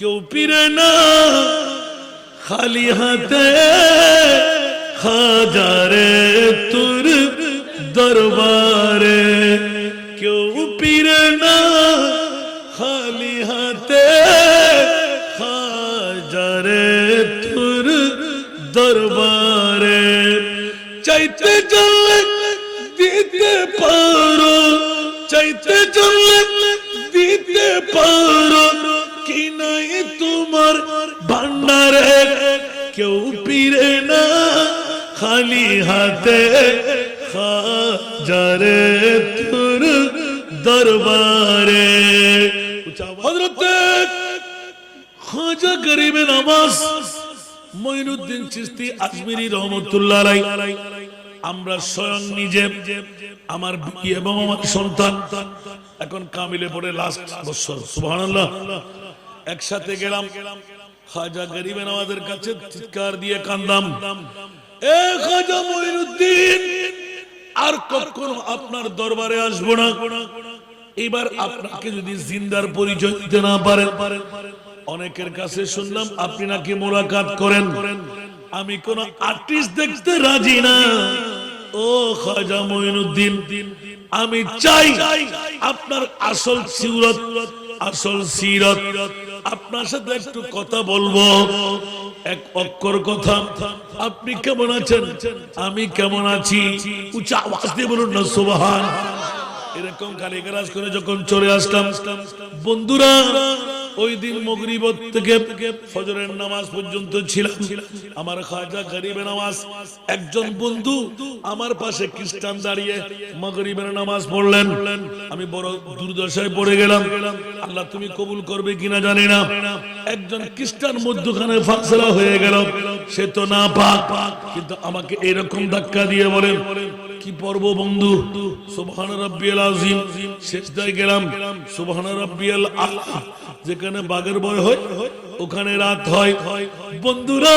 কেউ ফিরে না খালি হাতে হাজারে তোর দরবারে কেউ ফিরে না খালি হাতে হাজারে তোর দরবারে চাইতে চলে দিতে পারো চাইতে চলে দিতে পারো কি নাই তোমার ভান্ডারে কেউ ফিরে না খালি হাতে হাজারে তোর দরবারে হযরত খাজা গরিবে নওয়াজ মঈনুদ্দিন চিশতি আজমিরি রহমাতুল্লাহ আলাইহি আমরা স্বয়ং নিজে আমার বিবি এবং আমার সন্তান এখন কামিলে পড়ে লাস্ট বছর সুবহানাল্লাহ একসাথে গেলাম খাজা গরিবে নওয়াজের কাছে চিৎকার দিয়ে কান্দাম এ খাজা মঈনুদ্দিন আর কখনো আপনার দরবারে আসব না এবার আপনাকে যদি জিন্দার পরিচয় দিতে না পারেন অনেকের কাছে শুনলাম আপনি নাকি মোলাকাত করেন আমি কোন আর্টিস্ট দেখতে রাজি না ও খাজা মঈনুদ্দিন আমি চাই আপনার আসল সিরত আসল সিরত আপনার সাথে একটু কথা বলবো এক অক্ষর কথা আপনি কেমন আছেন আমি কেমন আছি উচ্চ আওয়াজ দিয়ে বলুন না সুবহান এরকম গালিগালাজ করে যখন চলে আসলাম বন্ধুরা ওই দিন মাগরিব থেকে ফজরের নামাজ পর্যন্ত ছিলাম আমার খাজা গরিবে নওয়াজ একজন বন্ধু আমার পাশে খ্রিস্টান দাঁড়িয়ে মাগরিবের নামাজ পড়লেন আমি বড় দুর্দশায় পড়ে গেলাম আল্লাহ তুমি কবুল করবে কিনা জানি না একজন খ্রিস্টান মধ্যখানে ফাসলা হয়ে গেল সে তো না পাক কিন্তু আমাকে এরকম ধাক্কা দিয়ে বলেন কি পড়বো বন্ধু সুবহান রাব্বিয়াল আযীম সিজদায় গেলাম সুবহান রাব্বিয়াল আলা যেখানে বাগের বয় হয় ওখানে রাত হয় বন্ধুরা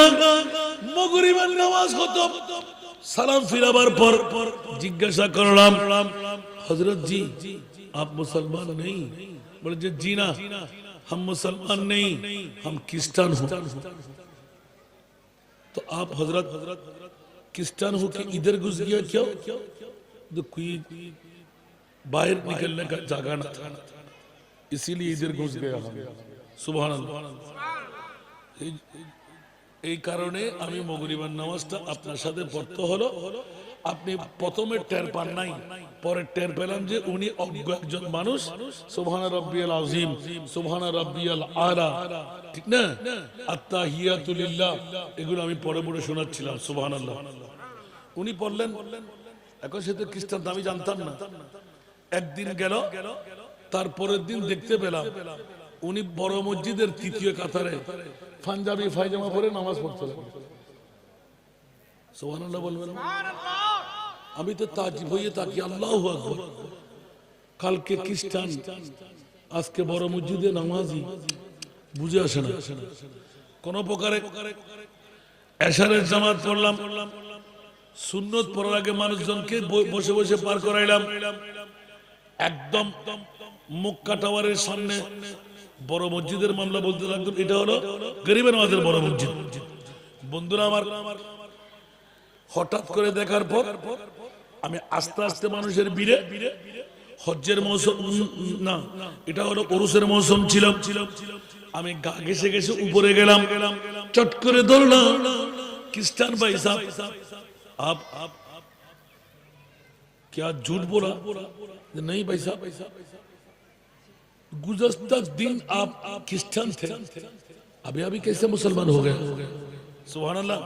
মাগরিবের নামাজ খতম সালাম ফিরাবার পর জিজ্ঞাসা করলাম হযরত জি आप मुसलमान नहीं बोले जी ना हम मुसलमान नहीं हम क्रिश्चियन हूं तो आप हजरत क्रिश्चियन हो के इधर घुस गया क्यों तो कोई बाहर निकलने का जगह ना था इसीलिए इधर घुस गया हम सुभान अल्लाह এই কারণে আমি মাগরিবের নামাজটা আপনার সাথে পড়তে হলো আপনি প্রথমে টের পান নাই পরে টের পেলাম যে উনি অজ্ঞ একজন মানুষ সুবহান রাব্বিয়াল আযীম সুবহান রাব্বিয়াল আলা ঠিক না আত্তাহিয়াতু লিল্লাহ এগুলো আমি পরে পরে শোনাচ্ছিলাম সুবহানাল্লাহ উনি বললেন এখন সে তো খ্রিস্টান আমি জানতাম না একদিন গেল তারপরের দিন দেখতে পেলাম উনি বড় মসজিদের তৃতীয় কাতারে পাঞ্জাবি পায়জামা পরে নামাজ পড়তে লাগলেন সুবহানাল্লাহ বলবেন আমি তো তাজিব হয়ে তাকি আল্লাহু আকবার কালকে খ্রিস্টান আজকে বড় মসজিদে নামাজি বুঝে আসে না কোন প্রকারে এশারের জামাত পড়লাম সুন্নত পড়ার আগে মানুষজনকে বসে বসে পার করাইলাম একদম মক্কা টাওয়ারের সামনে বড় মসজিদের মামলা বলতে লাগলো এটা হলো গরিবে নওয়াজের বড় মসজিদ বন্ধুরা আমার হঠাৎ করে দেখার পর আমি আস্তে আস্তে মানুষের ভিড়ে হজ্জের মৌসুম না এটা হলো উরুসের মৌসুম ছিল আমি গা ঘেসে ঘেসে উপরে গেলাম চট করে ধরলাম খ্রিস্টান ভাই সাহেব आप क्या झूठ बोला नहीं भाई साहब गुज़श्ता दिन आप क्रिश्चियन थे अभी अभी कैसे मुसलमान हो गए सुभान अल्लाह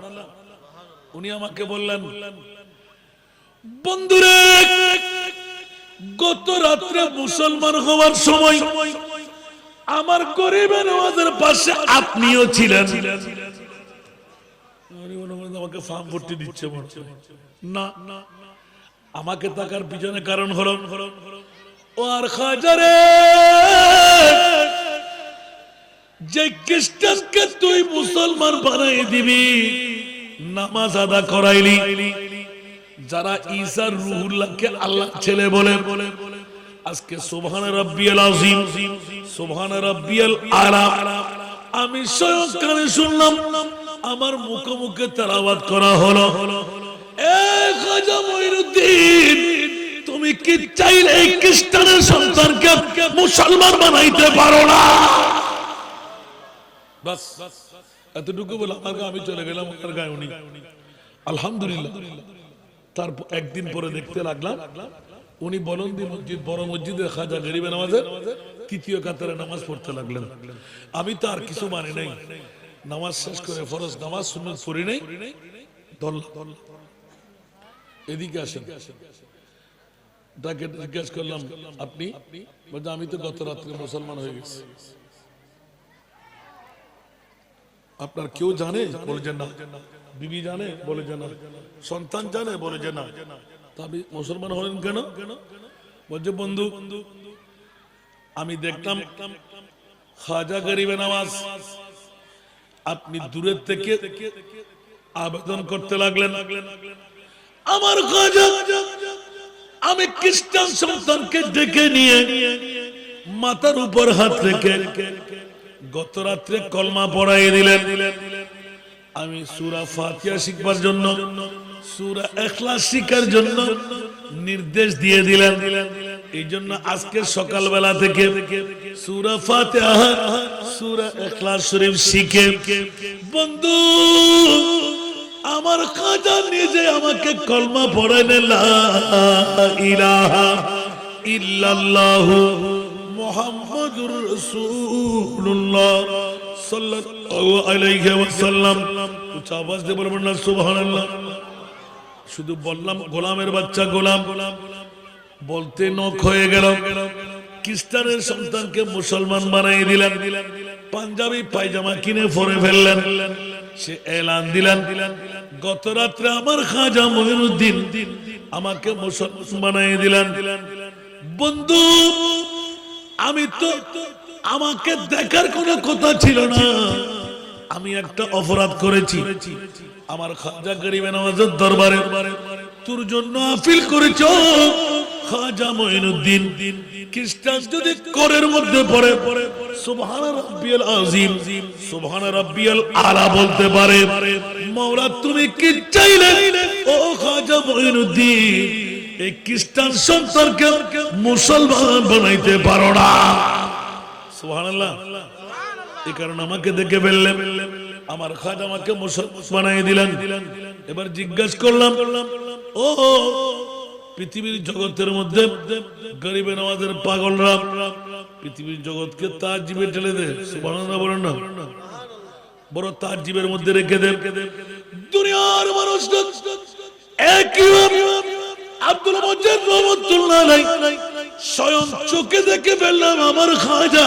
उन्हीं আমাকে বললেন বন্ধুরে গত রাতে মুসলমান হওয়ার সময় আমার গরিবে নওয়াজের পাশে আপনিও ছিলেন আমাকে ফার্ম ভর্তি দিচ্ছে না আমাকে তাকার পিছনে কারণ হলো ও আর খাজারে যে খ্রিস্টানকে তুই মুসলমান বানাই দিবি নামাজ আদা করাইলি যারা ঈসা রূহুল্লাহকে আল্লাহ ছেলে বলে আজকে সুবহান রাব্বিয়াল আযীম সুবহান রাব্বিয়াল আলা আমি স্বয়ং কানে শুনলাম, আমার মুখে মুখে তেলাওয়াত করা হলো, এ খাজা মঈনুদ্দিন, তুমি কি চাইলে এই খ্রিস্টানের সন্তানকে মুসলমান বানাইতে পারো না? বাস এতটুকু বলে আমার আমি চলে গেলাম, ওনার গায়ে উনি আলহামদুলিল্লাহ। তারপর একদিন পরে দেখতে লাগলাম উনি বলন্দি মসজিদ, বড় মসজিদে খাজা গরিবে নামাজের তৃতীয় কাতারে নামাজ পড়তে লাগলেন। আমি তো আর কিছু মানে নাই, নামাজ শেষ করে ফরজ নামাজ সুন্নাত পড়ি নাই, এদিকে আসেন। তাকে জিজ্ঞাসা করলাম, আপনি? বলতে আমি তো গত রাত্রে মুসলমান হয়ে গেছি। আপনার কেউ জানে? বলে যে না। বিবি জানে? বলে যে না। সন্তান জানে? বলে যে না। তবে মুসলমান হলেন কেন? বলছে বন্ধু, আমি দেখলাম খাজা গরিবে নামাজ, আপনি দূরের থেকে আবেদন করতে লাগলেন, আমার খাজা, আমি খ্রিস্টান সন্তানকে ডেকে নিয়ে মাথার উপর হাত রেখে গত রাত্রে কলমা পড়াই দিলেন। আমি সূরা ফাতিহা শিখবার জন্য, সূরা ইখলাস শিখার জন্য নির্দেশ দিয়ে দিলেন। এই জন্য আজকে সকালবেলা থেকে সূরা ফাতিহা, সূরা ইখলাস শরীফ শিখে বন্ধু আমার খাজা নিজে আমাকে কলমা পড়ালেন, লা ইলাহা ইল্লাল্লাহু মুহাম্মাদুর রাসূলুল্লাহ সাল্লাল্লাহু আলাইহি ওয়াসাল্লাম। উচ্চ আওয়াজ দিয়ে বলবেন না সুবহানাল্লাহ। শুধু বললাম গোলামের বাচ্চা গোলাম, বলতে নখ হয়ে গেল। খ্রিস্টানের সন্তানকে মুসলমান বানিয়ে দিলেন, পাঞ্জাবি পায়জামা কিনে পরে ফেললেন। সে এলান দিলেন, গত রাত্রে আমার খাজা মঈনুদ্দিন আমাকে মুসলমান বানিয়ে দিলেন। বন্ধু আমি তো, আমাকে দেখার কোনো কথা ছিল না, আমি একটা অপরাধ করেছি। আমার খাজা গরিবে নওয়াজের দরবারে তোর জন্য আপিল করেছ। খাজা মঈনুদ্দিন খ্রিস্টান যদি করের মধ্যে পড়ে সুবহান রাব্বিয়াল আযীম, সুবহান রাব্বিয়াল আলা বলতে পারে, মাওলা তুমি কি চাইলে ও খাজা মঈনুদ্দিন এই খ্রিস্টান সন্তানকে মুসলমান বানাইতে পারো না? সুবহানাল্লাহ। এই কারণে আমাকে দেখে ফেললেন, আমার খাজা আমাকে মুসলমান বানিয়ে দিলেন। এবার জিজ্ঞাসা করলাম, ও পৃথিবীর জগতের মধ্যে গরিবে নওয়াজের পাগলরা পৃথিবীর জগৎকে তার জীবে ঠেলে দেয়, সুবহানাল্লাহ বলেন না? বড় তার জীবের মধ্যে রেখে দেন। দুনিয়ার মানুষ একই আব্দুল মুজিদ রহমাতুল্লাহ আলাইহি স্বয়ং চোখে দেখে ফেললাম আমার খাজা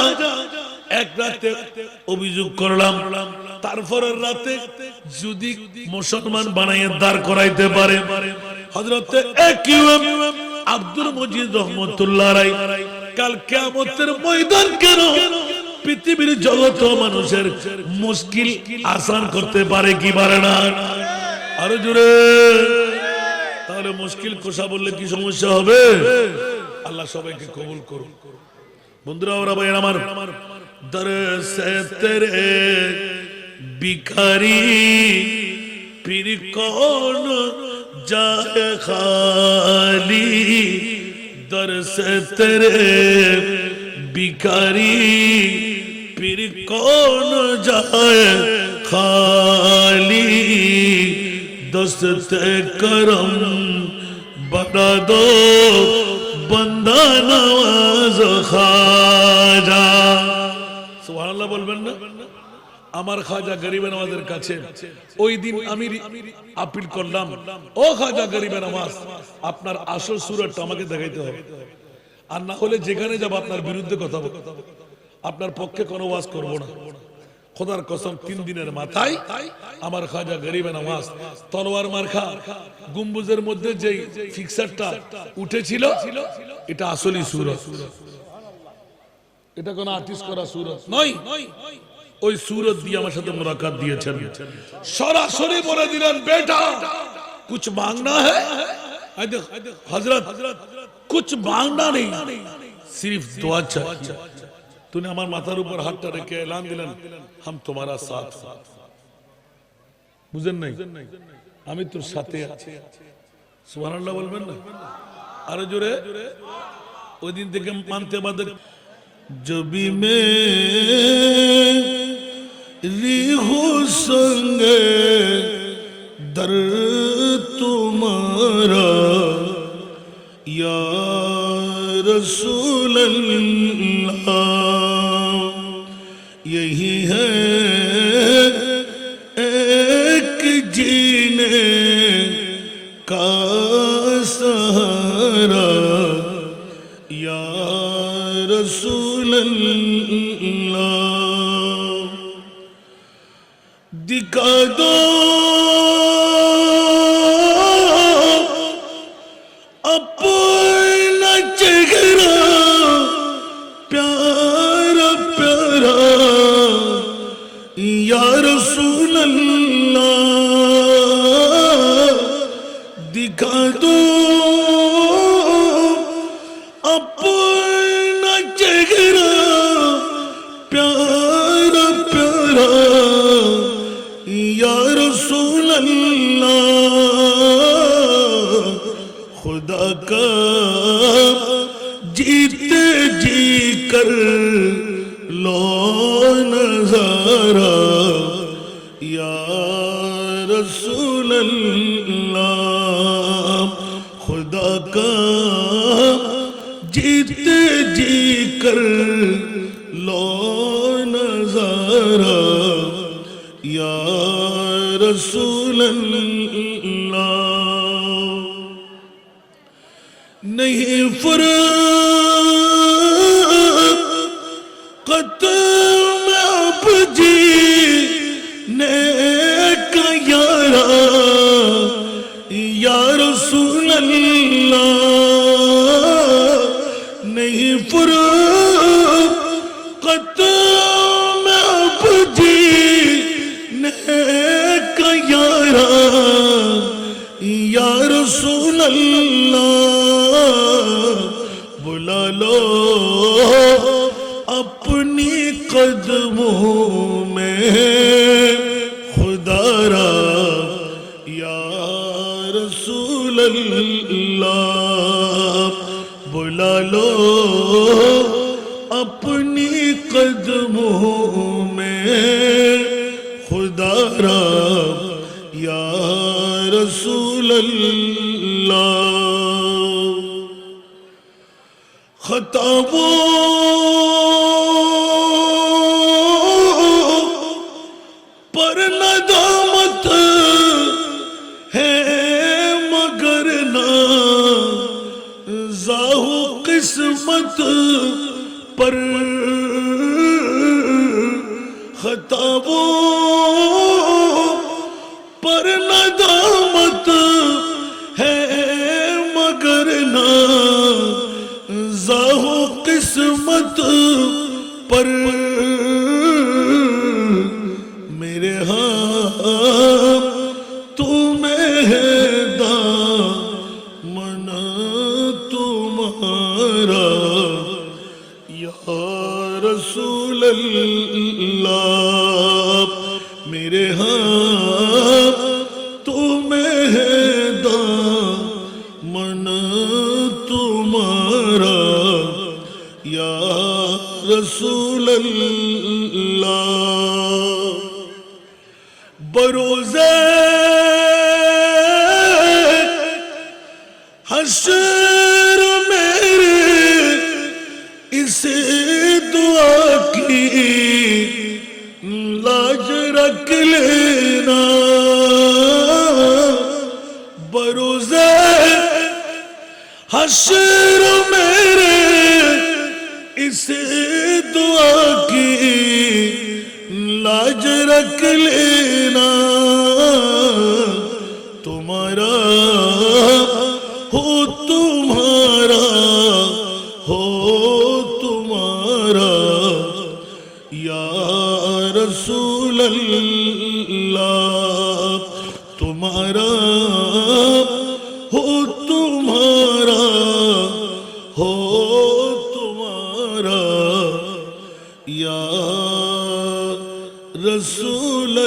এক রাতে অভিযোগ করলাম, তারপরের রাতে যদি মুসলমান বানাইয়ে দাঁড় করাইতে পারে হযরতে আব্দুল মুজিদ রহমাতুল্লাহ আলাইহি কাল কিয়ামতের ময়দান কেন পৃথিবীর জগৎ মানুষের মুশকিল আসান করতে পারে কি পারে না? আরো জোরে। তাহলে মুশকিল কোষা বললে কি সমস্যা হবে? আল্লাহ সবাইকে কবুল করুন। বন্ধুরা ওরা ভাই আমার, দরসে তেরে ভিখারি পীর কौन जाए खाली, दरसे तेरे भिखारी पीर कौन जाए खाली, दस्ते करम बना दो बंदा नवाज खाजा। সুবহানাল্লাহ বলবেন না? আমার খাজা গরিবে নওয়াজের কাছে ওই দিন আমি আপিল করলাম, ও খাজা গরিবে নওয়াজ আপনার আসল সুরতটা আমাকে দেখাইতে হবে, আর না হলে যেখানে যাব আপনার বিরুদ্ধে কথা বলবো, আপনার পক্ষে কোনো ওয়াজ করব না। খোদার কসম 3 দিনের মাথায় আমার খাজা গরিবে নওয়াজ তলোয়ার মার্কা গম্বুজের মধ্যে যে ফিক্সারটা উঠেছিল এটা আসলি সুরত, এটা কোন আর্টিস্ট করা সুরত নয়। ওই সুরত দিয়ে আমার সাথে মুলাকাত দিয়েছেন, সরাসরি বলে দিলেন বেটা कुछ मांगना है हजरत, कुछ मांगना नहीं, सिर्फ दुआ चाहिए। তুমি আমার মাথার উপর হাতটা রেখে এলান দিলেন হাম তোমারা সাথ, বুঝেন নাই? আমি তোর সাথে আছি। সুবহানাল্লাহ বলবেন না? আরো জোরে। ওই দিন থেকে মানতে বাদে জবি মেরি হো সঙ্গে দর তুমারা ইয়া রসূল अल्लाह यही है एक जीने का सहारा या रसूल अल्लाह दिखा दो अपना चेहरा प्यारा प्यारा या रसूल अल्लाह दिखा दो अपना चेहरा प्यारा प्यारा या रसूल अल्लाह खुदा का जीते जी कर लो नजारा या रसूल अल्लाह खुदा का जीते जी कर लो नजारा या रसूल अल्लाह नहीं फुरक़त में अब जीने का यारा या रसूल अल्लाह नहीं फुरक़त में अब जीने का यारा या रसूल अल्लाह बुला लो अपनी कदमों में खुदारा या रसूल अल्लाह बुला लो अपनी कदमों में खुदारा या रसूल अल्लाह खताबों पर नदामत है मगर ना जाहु किस्मत पर खताबों पर नदामत है मगर ना जाहु किस्मत पर मेरे हाथ तुम्हें है दामन तुम्हारा या रसूल अल्लाह मेरे हाथ तुम्हें है दामन तुम्हारा या रसूल अल्लाह बरोज़े हश्र मेरे इसे दुआ की लाज रख लेना बरोज़े हश्र मेरे इसे दुआ की लाज रख लेना तुम्हारा हो तुम्हारा हो तुम्हारा या रसूल अल्लाह तुम्हारा हो तुम्हारा हो तुम्हारा রাসূলুল্লাহ।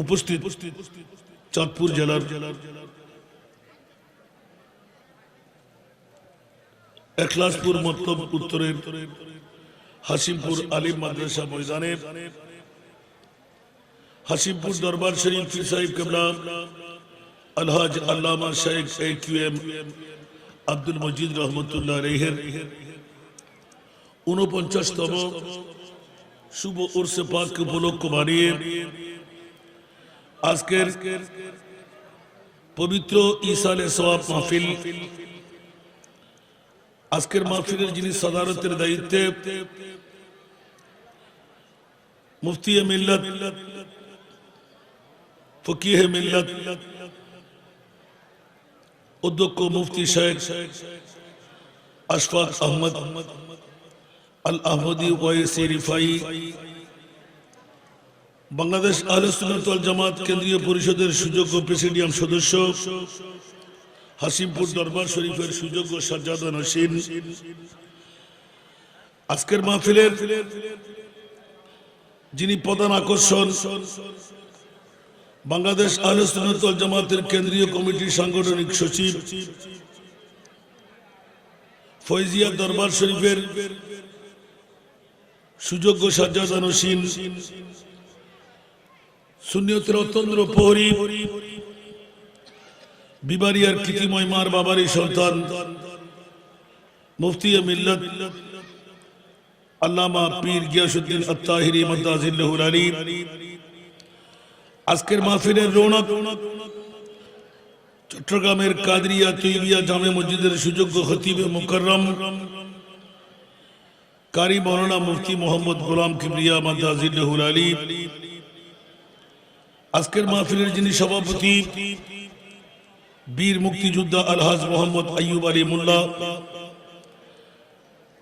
উপস্থিত চাঁদপুর জেলার এখলাসপুর মতলব উত্তরের হাসিমপুর আলিম মাদ্রাসা ময়দানে হাসিমপুর দরবার শরীফ পীর সাহেব কিবলা আলহাজ আল্লামা শেখ AQM আব্দুল মজিদ রহমতুল্লাহ আলাইহির 49তম শুভ উরসে পাক উপলক্ষ বানিয়ে আজকের পবিত্র ইসালে সওয়াব মাহফিল, আজকের মাহফিলের যিনি সাদারতের দায়িত্বে মুফতি মিল্লাত ফকিহে মিল্লাত অধ্যক্ষ মুফতি শেখ আশফাক আহমদ আল আহমদি ওয়াইসি রিফাই, বাংলাদেশ আহলে সুন্নাত ওয়াল জামাত কেন্দ্রীয় পরিষদের সুযোগ্য প্রেসিডিয়াম সদস্য, হাসিমপুর দরবার শরীফের সুযোগ্য সাজ্জাদা নসীন, আজকের মাহফিলের যিনি প্রধান আকর্ষণ, বাংলাদেশ আহলে সুন্নাত ওয়াল জামাতের কেন্দ্রীয় কমিটির সাংগঠনিক সচিব, ফয়জিয়া দরবার শরীফের সুযোগ্য সাজ্জাদা নসীন, সুন্নিয়তের অত্যন্ত প্রহরী, বিবারিয়ার কৃতিময় মার বাবারই সন্তান মুফতি মিল্লাত আল্লামা পীর গিয়াসউদ্দিন আত-তাহিরি মাদাজিল্লাহুল আলী, আজকের মাহফিলের রৌনক চট্টগ্রামের কাদরিয়া তৈবিয়া জামে মসজিদের সুযোগ্য খতিবে মুকাররম কারি মাওলানা মুফতি মোহাম্মদ গোলাম কিবরিয়া মাদাজিল্লাহুল আলী, আজকের মাহফিলের যিনি সভাপতি বীর মুক্তিযোদ্ধা আলহাজ মোহাম্মদ আইয়ুব আলী মোল্লা,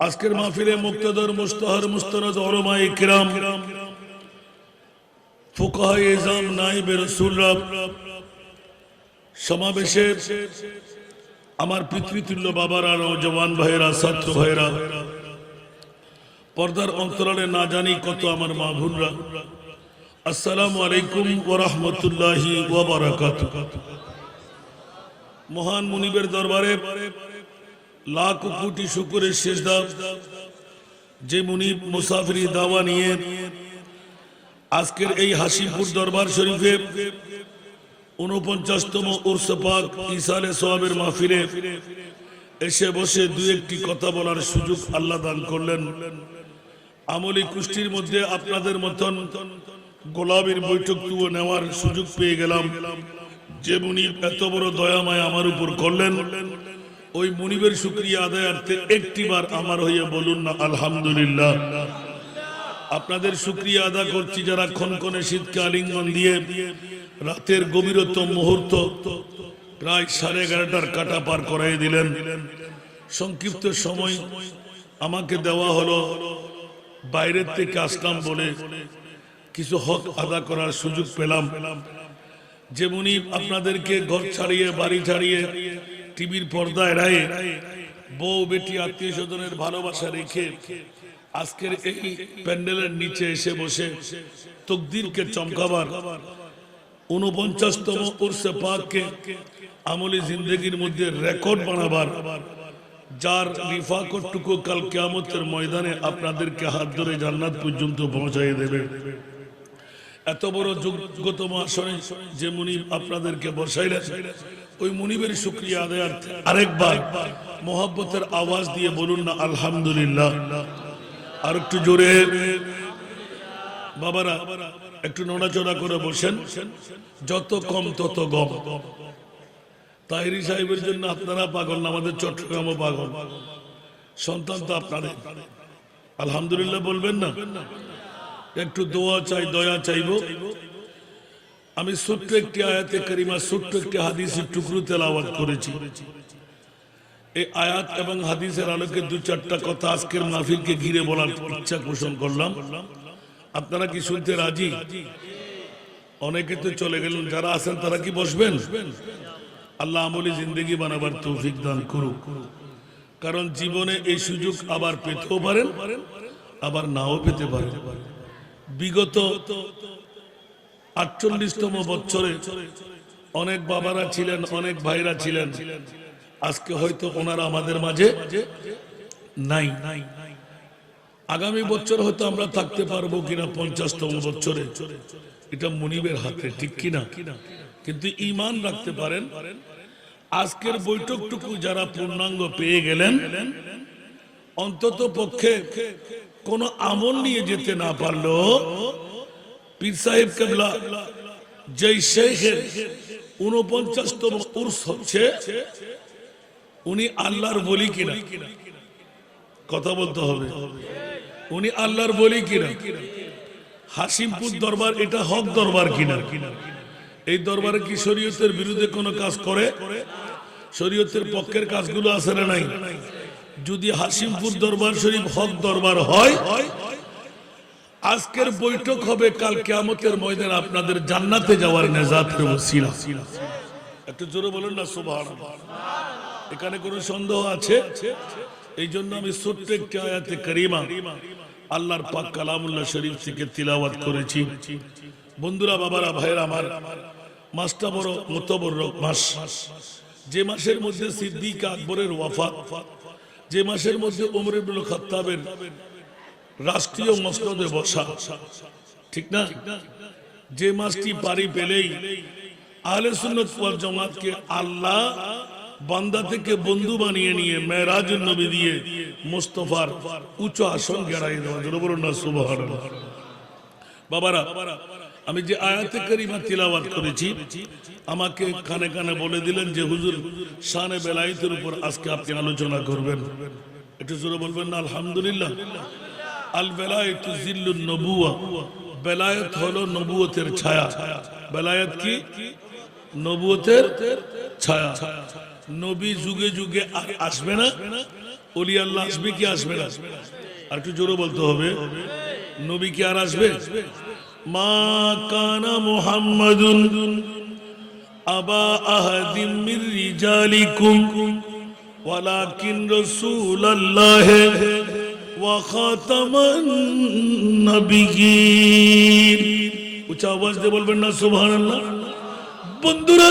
আজকের মাহফিলে মুক্তাদর মুস্তাহার মুস্তানাদ উলামায়ে কিরাম, ফুকাহায়ে ইজাম, নায়েবে রাসূলরা, সমাবেশে আমার পিতৃতুল্য বাবারা, নওজওয়ান ভাইরা, ছাত্র ভাইরা, পর্দার অন্তরালে না জানি কত আমার মা বোনরা, আসসালামু আলাইকুম ওয়া রাহমাতুল্লাহি ওয়া বারাকাতুহু। মহান মুনিবের দরবারে লাখ কোটি শুকরের সেজদা, যে মুনিব মুসাফিরি দাওয়া নিয়ে আজকের এই হাসিমপুর দরবার শরীফে 49তম উরসে পাক ইসালে সওয়াবের মাহফিলে এসে বসে দু একটি কথা বলার সুযোগ আল্লাহ দান করলেন। আমলি কুষ্টির মধ্যে আপনাদের মতন গোলাপের বৈঠকটুকু নেওয়ার সুযোগ পেয়ে গেলাম। যে মুনিব এত বড় দয়াময় আমার উপর করলেন, ওই মুনিবের শুকরিয়া আদায়ার্থে একটিবার আমার হয়ে বলুন না আলহামদুলিল্লাহ। আপনাদের শুকরিয়া আদা করছি যারা ক্ষণক্ষণে শীতকে আলিঙ্গন দিয়ে রাতের গভীরতম মুহূর্ত প্রায় 11:30টার কাটা পার করাই দিলেন। সংক্ষিপ্ত সময় আমাকে দেওয়া হলো, বাইরের থেকে আসলাম বলে কিছু হক আদা করার সুযোগ পেলাম। যে মুনিব আপনাদেরকে ঘর ছাড়িয়ে বাড়ি ছাড়িয়ে টিভির পর্দায় এড়ায় বউ বেটি আত্মীয় স্বজনের ভালোবাসা রেখে আজকের এই প্যান্ডেলের নিচে এসে বসে তকদিরকে চমকাবার 49তম উরসে পাককে আমলি জিন্দেগির মধ্যে রেকর্ড বানাবার, যার রিফাকতটুকু কাল কিয়ামতের ময়দানে আপনাদেরকে হাত ধরে জান্নাত পর্যন্ত পৌঁছায় দেবে, এত বড় যোগ্যতম আসনে যে মুনিব আপনাদেরকে বসাইলেন, ওই মুনিবের শুকরিয়া আদায়ার্থে আরেকবার মোহাব্বতের আওয়াজ দিয়ে বলুন না আলহামদুলিল্লাহ। আর একটু জোরে বাবারা, একটু নড়াচড়া করে বসেন, যত কম তত গম। তাহিরি সাহেবের জন্য আপনারা পাগল না, আমাদের চট্টগ্রামও পাগল। সন্তান তো আপনাদের, আলহামদুলিল্লাহ বলবেন না? একটু দোয়া চাই, দয়া চাইব। আমি ছোট্ট একটি আয়াতে কারিমা, ছোট্ট একটি হাদিসের টুকরো তেলাওয়াত করেছি। এই আয়াত এবং হাদিসের আলোকে দু চারটা কথা আজকের মাহফিলকে ঘিরে বলার ইচ্ছা পোষণ করলাম। আপনারা কি শুনতে রাজি? অনেকে তো চলে গেলেন, যারা আছেন তারা কি বসবেন? আল্লাহ আমলি জিন্দেগি বানাবার তৌফিক দান করুক। কারণ জীবনে এই সুযোগ আবার পেতেও পারেন, আবার নাও পেতে পারেন। বিগত 48তম বছরে অনেক বাবারা ছিলেন, অনেক ভাইরা ছিলেন, আজকে হয়তো ওনারা আমাদের মাঝে নাই। আগামী বছর হয়তো আমরা থাকতে পারবো কিনা 50তম বছরে, এটা মুনিবের হাতে, ঠিক কিনা? কিন্তু ঈমান রাখতে পারেন, আজকের বৈঠকটুকু যারা পূর্ণাঙ্গ পেয়ে গেলেন, অন্তত পক্ষে কোন আমল নিয়ে যেতে না পারলেও পীর সাহেব কেবলা যেই শেখের 49তম উর্স হচ্ছে, উনি আল্লাহর বলি কিনা? কথা বলতে হবে, উনি আল্লাহর বলি কিনা? হাসিমপুর দরবার এটা হক দরবার কিনা? এই দরবারে কি শরীয়তের বিরুদ্ধে কোনো কাজ করে? শরীয়তের পক্ষের কাজগুলো আছে না নাই? যদি হাসিমপুর দরবার শরীফ হক দরবার হয়, আজকের বৈঠক হবে কাল কিয়ামতের ময়দানে আপনাদের জান্নাতে যাওয়ার নেজাতের ওসিলা। একটু জোরে বলেন না সুবহানাল্লাহ। এখানে কোনো সন্দেহ আছে? এই জন্য আমি ছোট্ট একটি আয়াতে কারিমা আল্লাহর পাক কালামুল্লাহ শরীফ থেকে তিলাওয়াত করেছি। বন্ধুরা, বাবারা, ভাইরা আমার, মাসটা বড় মুতাবারক মাস। যে মাসের মধ্যে সিদ্দিক আকবরের ওয়াফাত, যে মাসের মধ্যে ওমর ইবনুল খাত্তাবের রাষ্ট্রীয় মসনদে বসা, ঠিক না? যে মাসটি পারি পেলেই আহলে সুন্নাত ওয়াল জামাতকে আল্লাহ বান্দা থেকে বন্ধু বানিয়ে নিয়ে মেরাজুন নবী দিয়ে মুস্তাফার উচ্চ আসন গেড়াই দেওয়া, জোরে বলুন না সুবহানাল্লাহ। বাবারা, আমি যে আয়াতে কারিমা তিলাওয়াত করেছি, আমাকে কানে কানে বলে দিলেন যে হুজুর শানে বেলায়েতের উপর আজকে আপনি আলোচনা করবেন। একটু জোরে বলবেন না আলহামদুলিল্লাহ। আল বেলায়েতু জিল্লুন নবুওয়া, বেলায়েত হলো নবুয়তের ছায়া। বেলায়েত কি? নবুয়তের ছায়া। নবী যুগে যুগে আসবে না, ওলি আল্লাহ আসবে কি আসবে না? আর একটু জোরে বলতে হবে, নবী কি আর আসবে? মা কানা মুহাম্মাদুন আবা আহাদিম মির রিজালিকুম ওয়ালাকিন রাসূলুল্লাহি ওয়া খাতামান নবিয়্যিন। উচ্চ আওয়াজ দিয়ে বলবেন না সুবহানাল্লাহ। বন্ধুরা,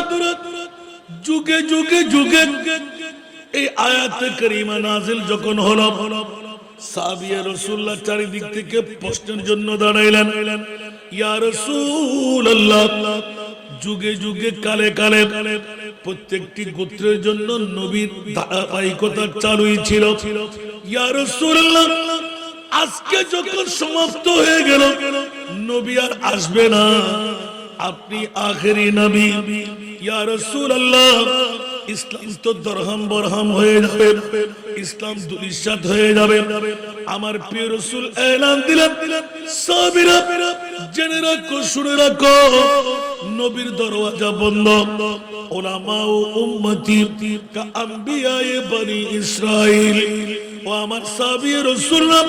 যুগে যুগে যুগে এই আয়াতে কারিমা নাযিল যখন হলো, সাহাবীয়ে রাসূলুল্লাহ চারিদিক থেকে প্রশ্নের জন্য দাঁড়াইলেন, ইয়া রাসূলুল্লাহ। যুগে যুগে কালে কালে প্রত্যেকটি গোত্রের জন্য নবীর ধারাবাহিকতা চালুই ছিল। ইয়া রাসূলুল্লাহ, আজকে যখন সমাপ্ত হয়ে গেল, নবী আর আসবে না, আপনি আখেরি নবী। ইয়া রাসূলুল্লাহ, ইসলাম তো দরহাম বরহাম হয়ে যাবে, ইসলাম দুলিশাত হয়ে যাবে। আমার প্রিয় রাসূল এলান দিলেন, সাহাবীরা জেনে রাখো, শুনে রাখো, নবীর দরওয়াজা বন্ধ। উলামা ও উম্মতি কা আম্বিয়ায়ে বনি ইসরাইল। ও আমার সাহাবী রাসূলরা,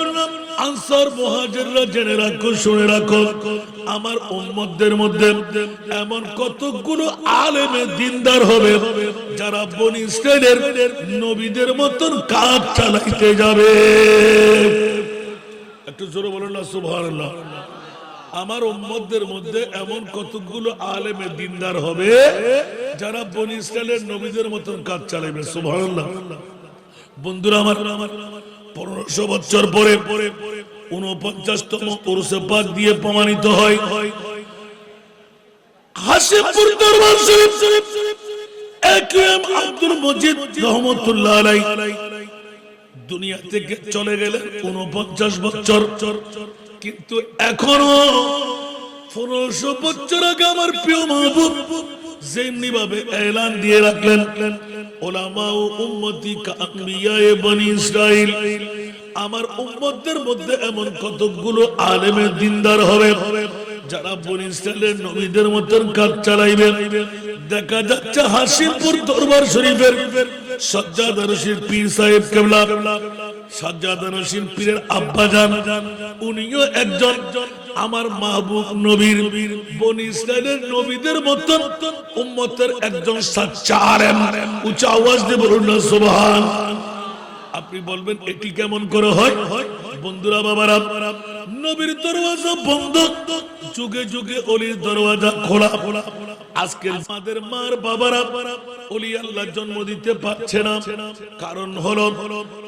আনসার মুহাজিররা জেনে রাখো, শুনে রাখো, আমার উম্মতদের মধ্যে এমন কতগুলো আলেমে দিনদার হবে যারা বনি ইসরাইলের নবীদের মতন কাজ চালাইতে যাবে। একটু জোরে বলেন না সুবহানাল্লাহ। আমার উম্মতদের মধ্যে এমন কতগুলো আলেমে দিনদার হবে যারা বনি ইসরাইলের নবীদের মতন কাজ চালাবে, সুবহানাল্লাহ। বন্ধুরা আমার, 1500 বছর পরে 49তম উরসে পাক দিয়ে প্রমাণিত হয় হাশিমপুর দরবার শরীফ একরাম আব্দুল মজিদ রহমাতুল্লাহ আলাইহি দুনিয়া থেকে চলে গেলেন 49 বছর, কিন্তু এখনো 1500 বছর আগে আমার প্রিয় মাহবুব যেমনি ভাবে এলান দিয়ে রাখলেন, উলামা ও উম্মতি কা আম্বিয়ায়ে বনি ইসরাইল, আমার উম্মতদের মধ্যে এমন কতগুলো আলেমে দিনদার হবে যারা বনি ইসরাইলের নবীদের মতন কাজ চালাইবে। দেখা যাচ্ছে হাশিমপুর দরবার শরীফের সাজ্জাদা রশিদ পীর সাহেব কেবলা, সাজ্জাদা রশিদ পীরের আব্বাজান, উনিও একজন আমার মাহবুব নবীর বনি ইসরাইলের নবীদের মতন উম্মতের একজন সাচ্চা আলেম। উচ্চ আওয়াজ দিয়ে বলুন না সুবহান। আপনি বলবেন এটি কেমন করে হয়? বন্ধুরা বাবারা, নবীর দরওয়াজা বন্ধ, যুগে যুগে অলির দরওয়াজা খোলা। আজকে আমাদের মার বাবারা অলি আল্লাহ জন্ম দিতে পারছে না, কারণ হলো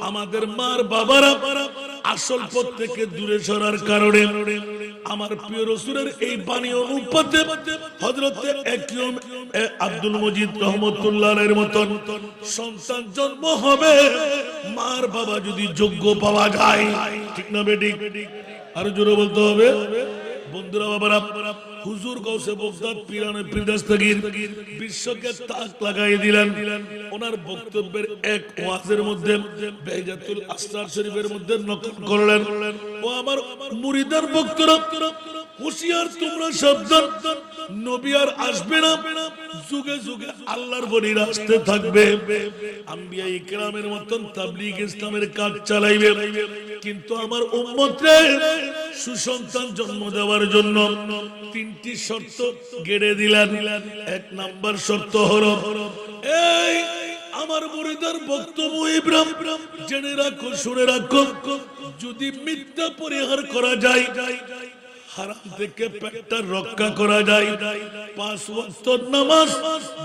আমাদের মার বাবারা আসল পথ থেকে দূরে সরার কারণে। আমার প্রিয় রাসূলের এই বাণী অনুপাতে হযরতে একরম আব্দুল মজিদ রহমতুল্লাহ আলাইহির মতন সন্তান জন্ম হবে, মার বাবা যদি যোগ্য পাওয়া যায়। ঠিক না বেঠিক? আরো জোরে বলতে হবে। বন্ধুরা বাবারা, হুজুর গাউসে বগদাদ পীরানে পীর দস্তগীর বিশ্বকে তাক লাগাই দিলেন। ওনার বক্তব্যের এক ওয়াজের মধ্যে বেহজাতুল আসরার শরীফের মধ্যে নকল করলেন, ও আমার মুরিদার ভক্তরা হুঁশিয়ার, তোমরা সাবধান, নবী আর আসবে না, যুগে যুগে আল্লাহর বলিরা আসতে থাকবে, আম্বিয়া ইকরামের মতন তাবলীগ ইসলামের কাজ চালাইবে। কিন্তু আমার উম্মতরে সুসন্তান জন্ম দেওয়ার জন্য তিনটি শর্ত গেড়ে দিলেন। এক নাম্বার শর্ত হলো, এই আমার মুরিদার বক্তব্য ইব্রাহিম জেনে রাখো, শুনে রাখো, যদি মিথ্যা পরিহার করা যায়, হারাম থেকে পেটটা রক্ষা করা যায়, 5 ওয়াক্ত নামাজ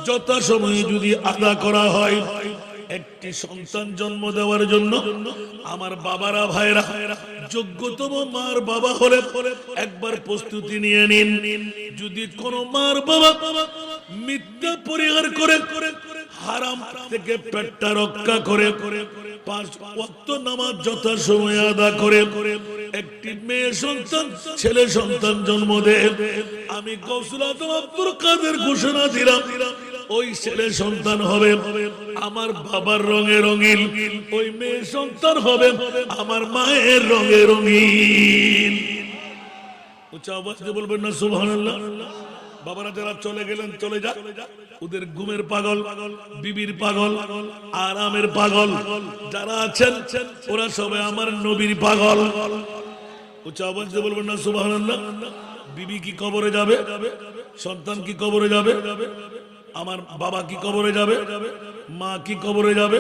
যথাসময়ে যদি আদা করা হয়, একটি সন্তান জন্ম দেওয়ার জন্য আমার বাবারা ভাইরা যোগ্যতম মার বাবা হলে একবার প্রস্তুতি নিয়ে নিন। যদি কোন মার বাবা মিথ্যা পরিহার করে, হারাম থেকে পেটটা রক্ষা করে, 5 ওয়াক্ত নামাজ যথাসময়ে আদা করে একটি মেয়ে সন্তান ছেলে সন্তান জন্ম দেয়, আমি গাউসুল আজম আব্দুল কাদের ঘোষণা দিলাম, ওই ছেলে সন্তান হবে আমার বাবার রঙে রঙিন, ওই মেয়ে সন্তান হবে আমার মায়ের রঙে রঙিন। উচ্চ আওয়াজ দিয়ে বলবেন না সুবহানাল্লাহ? বাবারা যারা চলে গেলেন চলে যাক, ওদের ঘুমের পাগল, বিবির পাগল, আরামের পাগল যারা আছেন ওরা সবাই আমার নবীর পাগল। উচ্চ আওয়াজ দিয়ে বলবেন না সুবহানাল্লাহ? বিবি কি কবরে যাবে? সন্তান কি কবরে যাবে? আমার বাবা কি কবরে যাবে? মা কি কবরে যাবে?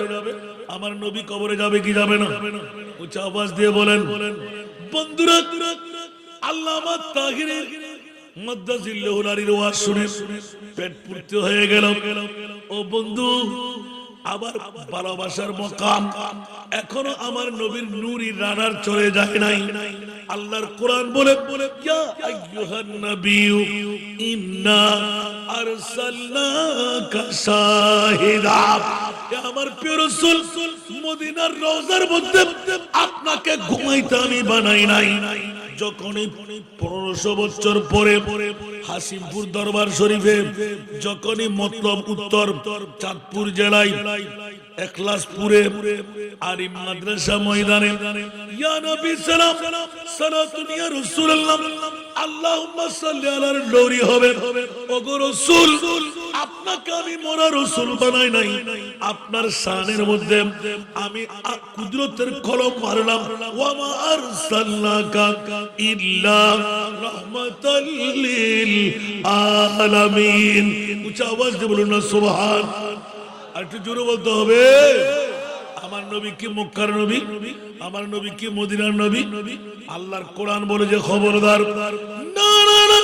আমার নবী কবরে যাবে কি যাবে না? উচ্চ আওয়াজ দিয়ে বলেন। বন্ধুরা, আল্লামা তাহিরের মাদ্দাজিল্লাহুল আলির ওয়াজ শুনে পেট পুরতে হয়ে গেল। ও বন্ধু, আবার ভালোবাসার মকাম এখনো আমার নবীর নূরি রানার চলে যায় নাই। আল্লাহর কোরআন বলে, ইয়া আইয়ুহান নাবিয়্যু ইন্না আরসালনাকা শাহিদা, আমার প্রিয় রাসূল মদিনার রওজার মধ্যে আপনাকে ঘুমাইতে আমি বানাই নাই। যখনই 1500 বছর পরে হাসিমপুর দরবার শরীফে, যখনই মতলব উত্তর চাঁদপুর জেলায় এখলাসপুরে আরিম মাদ্রাসা ময়দানে, ইয়া নবী সালাম সালাতুন ইয়া রাসূলুল্লাহ আল্লাহুম্মা সাল্লি আলার দৌরি হবে। ওগো রাসূল, আপনাকে আমি মোরা রাসূল বানাই নাই, আপনার শানের মধ্যে আমি কুদরতের কলম মারলাম, ওয়া মা আরসালনাকা ইল্লা রাহমাতাল লিল আলামিন। উচ্চ আওয়াজ দিয়ে বলুন না সুবহান। আর একটু জোরে বলতে হবে। আমার নবী কি মক্কার নবী? আমার নবী কি মদিনার নবী? আল্লাহর কোরআন বলে যে খবরদার, না না না,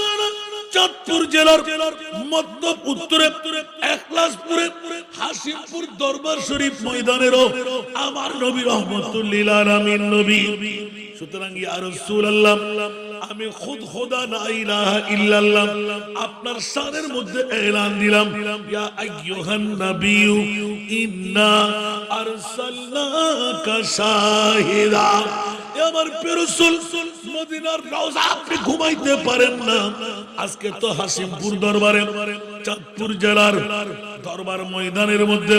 চাঁদপুর জেলার মধ্য উত্তরে এখলাসপুরে হাসিমপুর দরবার শরীফ ময়দানেরও আমার নবী রহমাতুল লিল আলামিন নবী। সুতরাং ইয়া রাসূলুল্লাহ, আমি খুদ খোদা লা ইলাহা ইল্লাল্লাহ আপনার শানের মধ্যে এলান দিলাম, ইয়া আইয়ুহান নাবিয়্যু ইন্না আরসালনাকা শাহিদা। আমার প্রিয় রাসূল, মদিনার রওজা আপনি ঘুমাইতে পারেন না, আজকে তো হাসিমপুর দরবারে চাঁদপুর জেলার দরবার ময়দানের মধ্যে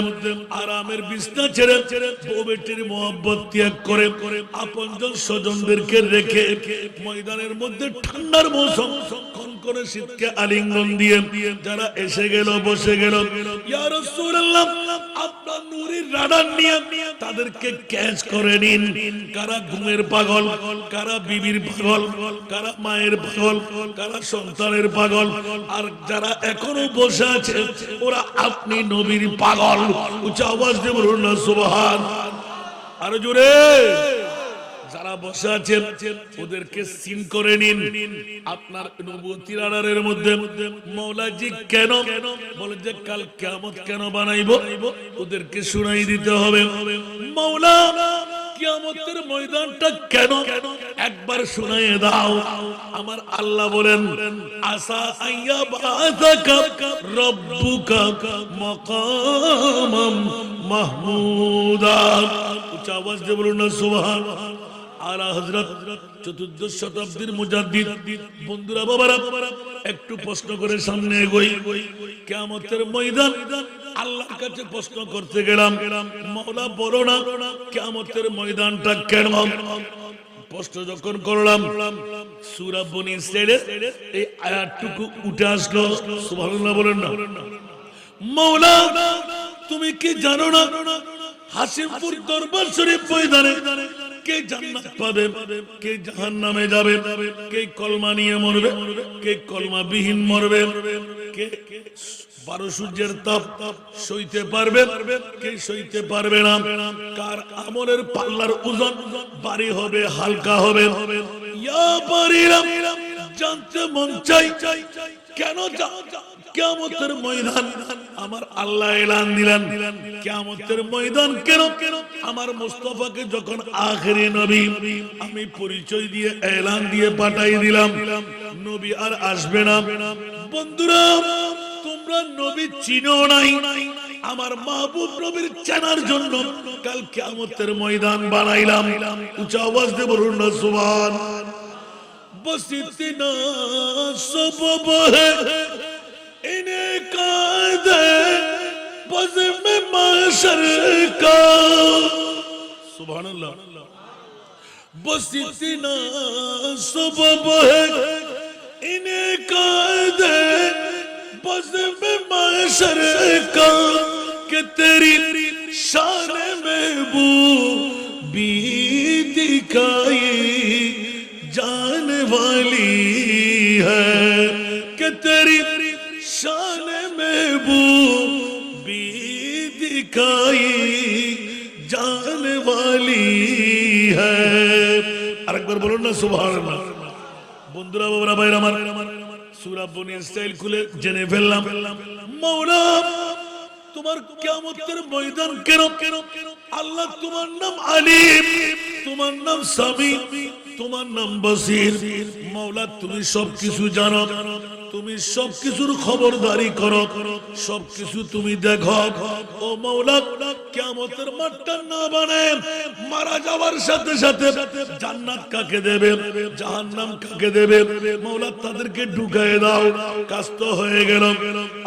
আরামের বিছনা ছেড়ে বউ বেটির মোহব্বত ত্যাগ করে আপনজন স্বজনদেরকে রেখে ময়দানের মধ্যে ঠান্ডার মৌসুম কনকনে শীতকে আলিঙ্গন দিয়ে যারা এসে গেল, বসে গেল, ইয়া রাসূলুল্লাহ আপনার নূরের রাডার নিয়ে তাদেরকে ক্যাচ করে নিন। কারা ঘুমের পাগল, কারা বিবির পাগল, কারা মায়ের পাগল, কারা সন্তানের পাগল, আর যারা এখনো বসে আছে ওরা আপনি নবীর পাগল। উচ্চ আওয়াজ দিয়ে বলুন না সুবহান। আরো জোরে। যারা বসে আছেন ওদেরকে সিন করে নিন। আপনার নবুয়তির আড়ালের মধ্যে মৌলাজি কেন বলে যে কাল কিয়ামত কেন বানাইবো ওদেরকে শুনাই দিতে হবে। মৌলা কিয়ামতের ময়দানটা কেন একবার শুনাইয়ে দাও। আমার আল্লাহ বলেন আসা আইয়া বাযাকা রব্বুকা মাকামাম মাহমুদা। উচ্চ আওয়াজ দিয়ে বলুন না সুবহানাল্লাহ। আলা হযরত চতুর্দশ শতাব্দীর মুজাদ্দিদ। বন্ধুরা বাবারা একটু প্রশ্ন করে সামনে এগোই। কিয়ামতের ময়দান আল্লাহর কাছে প্রশ্ন করতে গেলাম, মাওলা বলো না কিয়ামতের ময়দানটা কেন। প্রশ্ন যখন করলাম সূরা বনী ইসরাঈলের এই আয়াতটুকু উঠে আসলো। সুবহানাল্লাহ বলেন না। মাওলা তুমি কি জানো না হাসিমপুর দরবার শরীফ ময়দানে কে জান্নাত পাবে, কে জাহান্নামে যাবে, কে কলমা নিয়ে মরবে, কে কলমা বিহীন মরবে, কে 12 সূর্যের তাপ সইতে পারবে, কে সইতে পারবে না, কার আমলের পাল্লার ওজন ভারী হবে হালকা হবে। ইয়া বারিরা জানতে মন চাই কেন কিয়ামতের ময়দান আমার আল্লাহ এলান দিলেন। কিয়ামতের ময়দান কেন আমার মুস্তাফাকে যখন আখেরি নবী আমি পরিচয় দিয়ে এলান দিয়ে পাঠাই দিলাম, নবী আর আসবে না। বন্ধুরা তোমরা নবী চিনো নাই, আমার মাহবুব নবীর চেনার জন্য কাল কিয়ামতের ময়দান বানাইলাম। উচ্চ আওয়াজ দিয়ে বলুন না সুবহান। बस इतना सबब है इन्हें कायदे बज़ में माशर का। सुभान अल्लाह। बस इतना सबब है इन्हें कायदे बज़ में माशर का कि तेरी शान महबूबी दिखाई जाने वाली है कि तेरी शान महबूबी दिखाई जाने वाली है। আরেকবার বলুন না সুবহানাল্লাহ। বন্ধুরা বাবারা ভাইরা আমার সূরা বনী ইসরাঈল খুলে জেনে ফেললাম মাওলা তোমার কিয়ামতের ময়দান কেন। আল্লাহ তোমার নাম আলিম, তোমার নাম সামি, তোমার নাম বসির। মাওলা তুমি সবকিছু জানো, তুমি সবকিছুর খবরদারি করো, সবকিছু তুমি দেখো। ও মাওলা কিয়ামতের মাঠটা না বানায় মারা যাওয়ার সাথে সাথে জান্নাত কাকে দেবে জাহান্নাম কাকে দেবে মাওলা তাদেরকে ঢুকায় দাও। কাজ তো হয়ে গেল।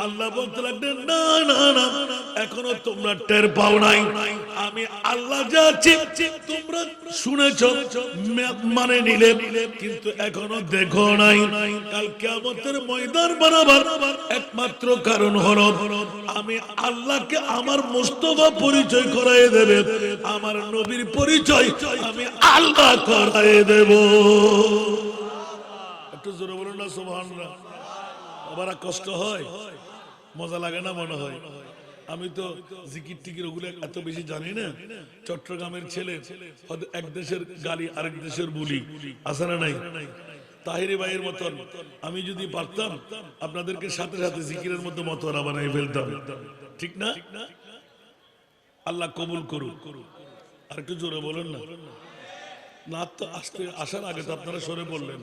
আল্লাহ বলতে লাগলেন না না না এখনো তোমরা টের পাও নাই। আমি আল্লাহ যা আছি তোমরা শুনেছো মানে নিলে কিন্তু এখনো দেখো নাই। কাল কিয়ামতের ময়দান বানাবার একমাত্র কারণ হলো আমি আল্লাহকে আমার মুস্তাফা পরিচয় করায় দেবে, আমার নবীর পরিচয় আমি আল্লাহ করায় দেব। একটু জোরে বলুন না সুবহানাল্লাহ। আবার কষ্ট হয়, মজা লাগে না মনে হয়। আমি তো জিকির টিকির ওগুলো এত বেশি জানি না। চট্টগ্রামের ছেলে হয়তো এক দেশের গালি আরেক দেশের বুলি আছে না নাই। তাহিরি ভাইয়ের মতন আমি যদি পারতাম আপনাদেরকে সাথে সাথে জিকিরের মধ্যে মতোয়ারা বানাই ফেলতাম, ঠিক না? আল্লাহ কবুল করুক। আর একটু জোরে বলেন না। নাত তো আসতে আসার আগে তো আপনারা সরে বললেন,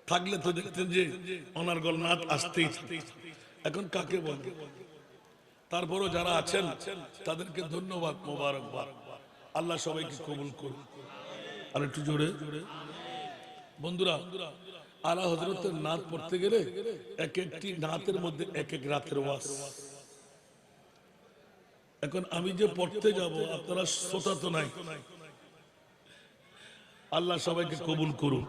থাকলে তো দেখতেন যে অনার্গল নাত আসতেই। এখন কাকে বলবো? তারপরও যারা আছেন তাদেরকে ধন্যবাদ, মোবারকবাদ। আল্লাহ সবাইকে কবুল করুন। আর একটু জোরে। বন্ধুরা আলা হযরতের নাত পড়তে গেলে এক একটি নাতের মধ্যে এক এক রাতের ওয়াজ। এখন আমি যে পড়তে যাব আপনারা শ্রোতা তো নাই। আল্লাহ সবাইকে কবুল করুন।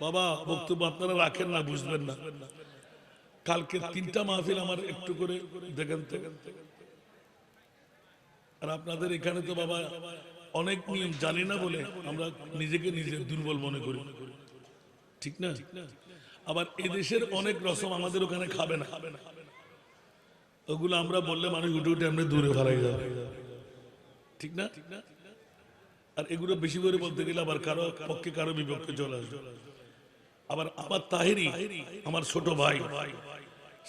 বাবা বক্তব্য আপনারা রাখেন না, বুঝবেন না। কালকে 3টা মাহফিল আমার একটু করে দেখেন তো। আর আপনাদের এখানে তো বাবা অনেক নিয়ম জানি না বলে আমরা নিজেকে নিজে দুর্বল মনে করি, ঠিক না? আবার এদেশের অনেক রসম আমাদের ওখানে খাবে না, ওগুলো আমরা বললে মানুষ উঠে উঠে আমরা দূরে ফেলাই যাবে। ঠিক না? আর এগুলো বেশি করে বলতে গেলে আবার কারো পক্ষে কারো বিপক্ষে চলে আসবে। আবার আমার তাহেরি আমার ছোট ভাই,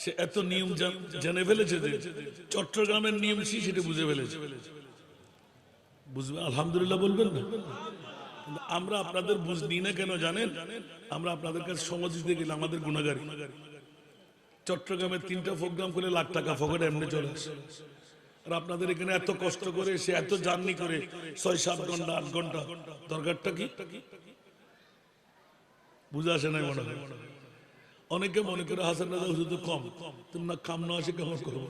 সে এত নিয়ম জেনে ফেলেছে যে চট্টগ্রামের নিয়ম সেটা বুঝে ফেলেছে। বুঝবে আলহামদুলিল্লাহ বলবেন না? আমরা আপনাদের বুঝ দিই না কেন জানেন? আমরা আপনাদের কাছে সমাজ দিতে গেলে আমাদের গুণাগারী। চট্টগ্রামে 3টা প্রোগ্রাম করে লাখ টাকা ফকটে এমনি চলে আসে। আর আপনাদের এখানে এত কষ্ট করে সে এত জার্নি করে 6-7 ঘন্টা 8 ঘন্টা, দরকারটা কি? বুঝে আসে নাই মনে হয়। অনেকে মনে করে হাসান রাজা হুজুর তো কম, তুমি না কাম না আসে কেমন করবো।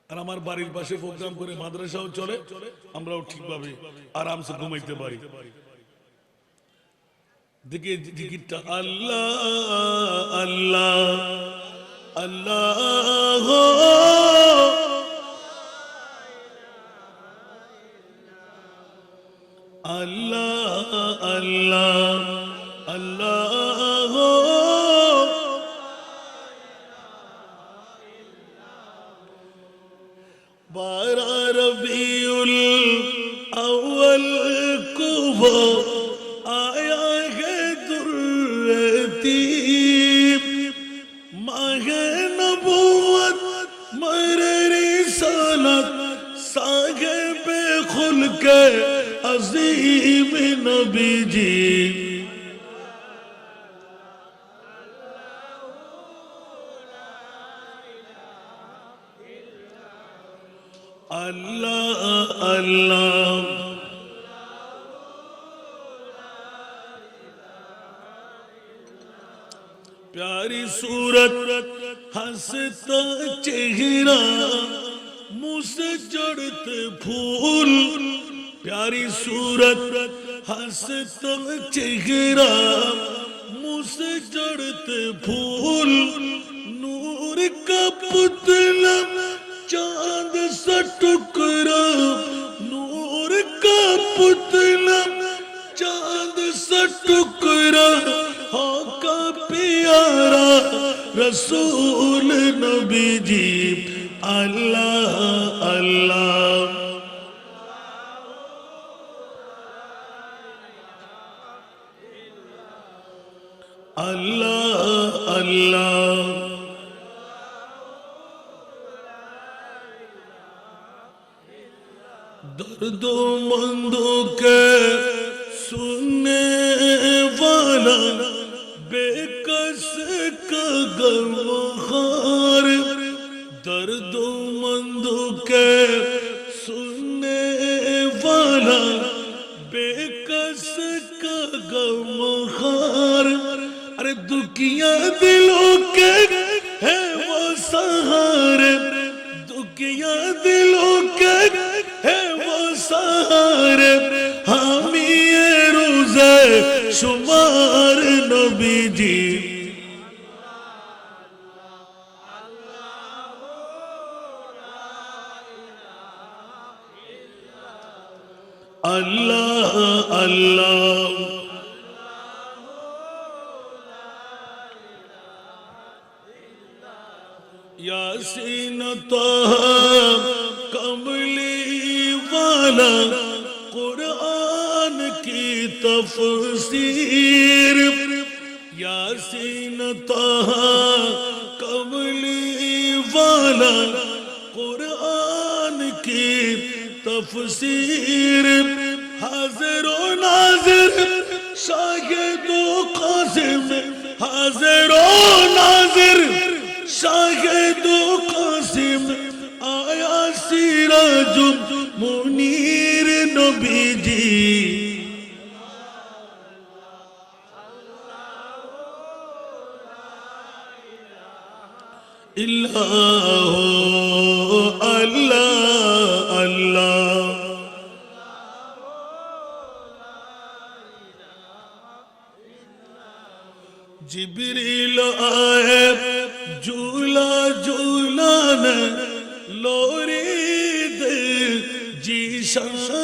আর আমার বাড়ির পাশে প্রোগ্রাম করে মাদ্রাসাও চলে, আমরাও ঠিকভাবে আরামসে ঘুমাইতে পারি। দেখে জিকিরটা আল্লাহ আল্লাহ আল্লাহ আল্লাহ আল্লাহ আল্লাহ बारह रबीउल अव्वल को वो आया है दुर्रती माह नबुव्वत मरे रिसालत साहिब खुल्क अज़ीम नबी जी अल्लाह अल्लाह प्यारी सूरत हंसता चेहरा मुँह से जड़ते फूल प्यारी सूरत हंसता चेहरा मुँह से जड़ते फूल नूर का पुतला चांद सा टुकड़ा नूर का पुतला चांद सा टुकड़ा हाँ का प्यारा रसूल नबी जी अल्लाह अल्लाह अल्लाह अल्लाह दर्दो मंदो के सुनने वाला बेकस का गमखार दर्दो मंदो के सुनने वाला बेकस का गमखार अरे दुखिया दिलों के है वो सहारे दुखिया दिलों के है वो सहारे हामी रोज़े शुमार नबी जी अल्लाह अल्लाह यासीन तहा कमली वाला कुरान की तफसीर यासीन तहा कमली वाला कुरान की तफसीर हाजिर व नाजिर शाहिद व कासिम हाजिर व नाजिर शाहिद व कासिम आया सिराजुल मुनीर नबी जी अल्लाह अल्लाह अल्लाह जिब्रील आए झूला झूलाने लोरी दे जीशान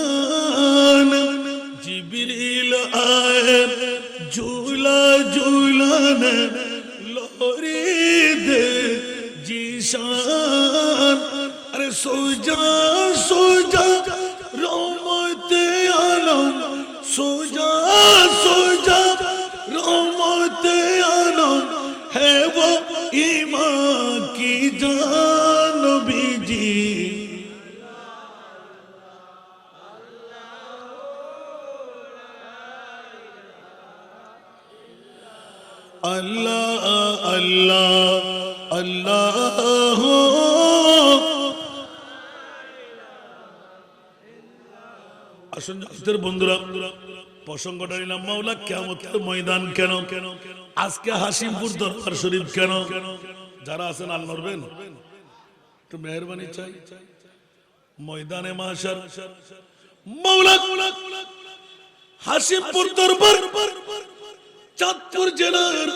जिब्रील आए झूला झूलाने लोरी दे जीशान अरे सो जा सोजा सोजा रहमते आलम है वो ईमान की जान बीजी अल्लाह अल्लाह अल्लाह আসুন জগতের বন্ধুরা প্রসঙ্গটা নিলাম মাওলা কিয়ামতের ময়দান কেন আজকে হাসিমপুর দরবার শরীফ কেন যারা আছেন আল নরবেন একটু মেহেরবানি চাই ময়দানে মাশার মাওলা হাসিমপুর দরবার চাঁদপুর জেলার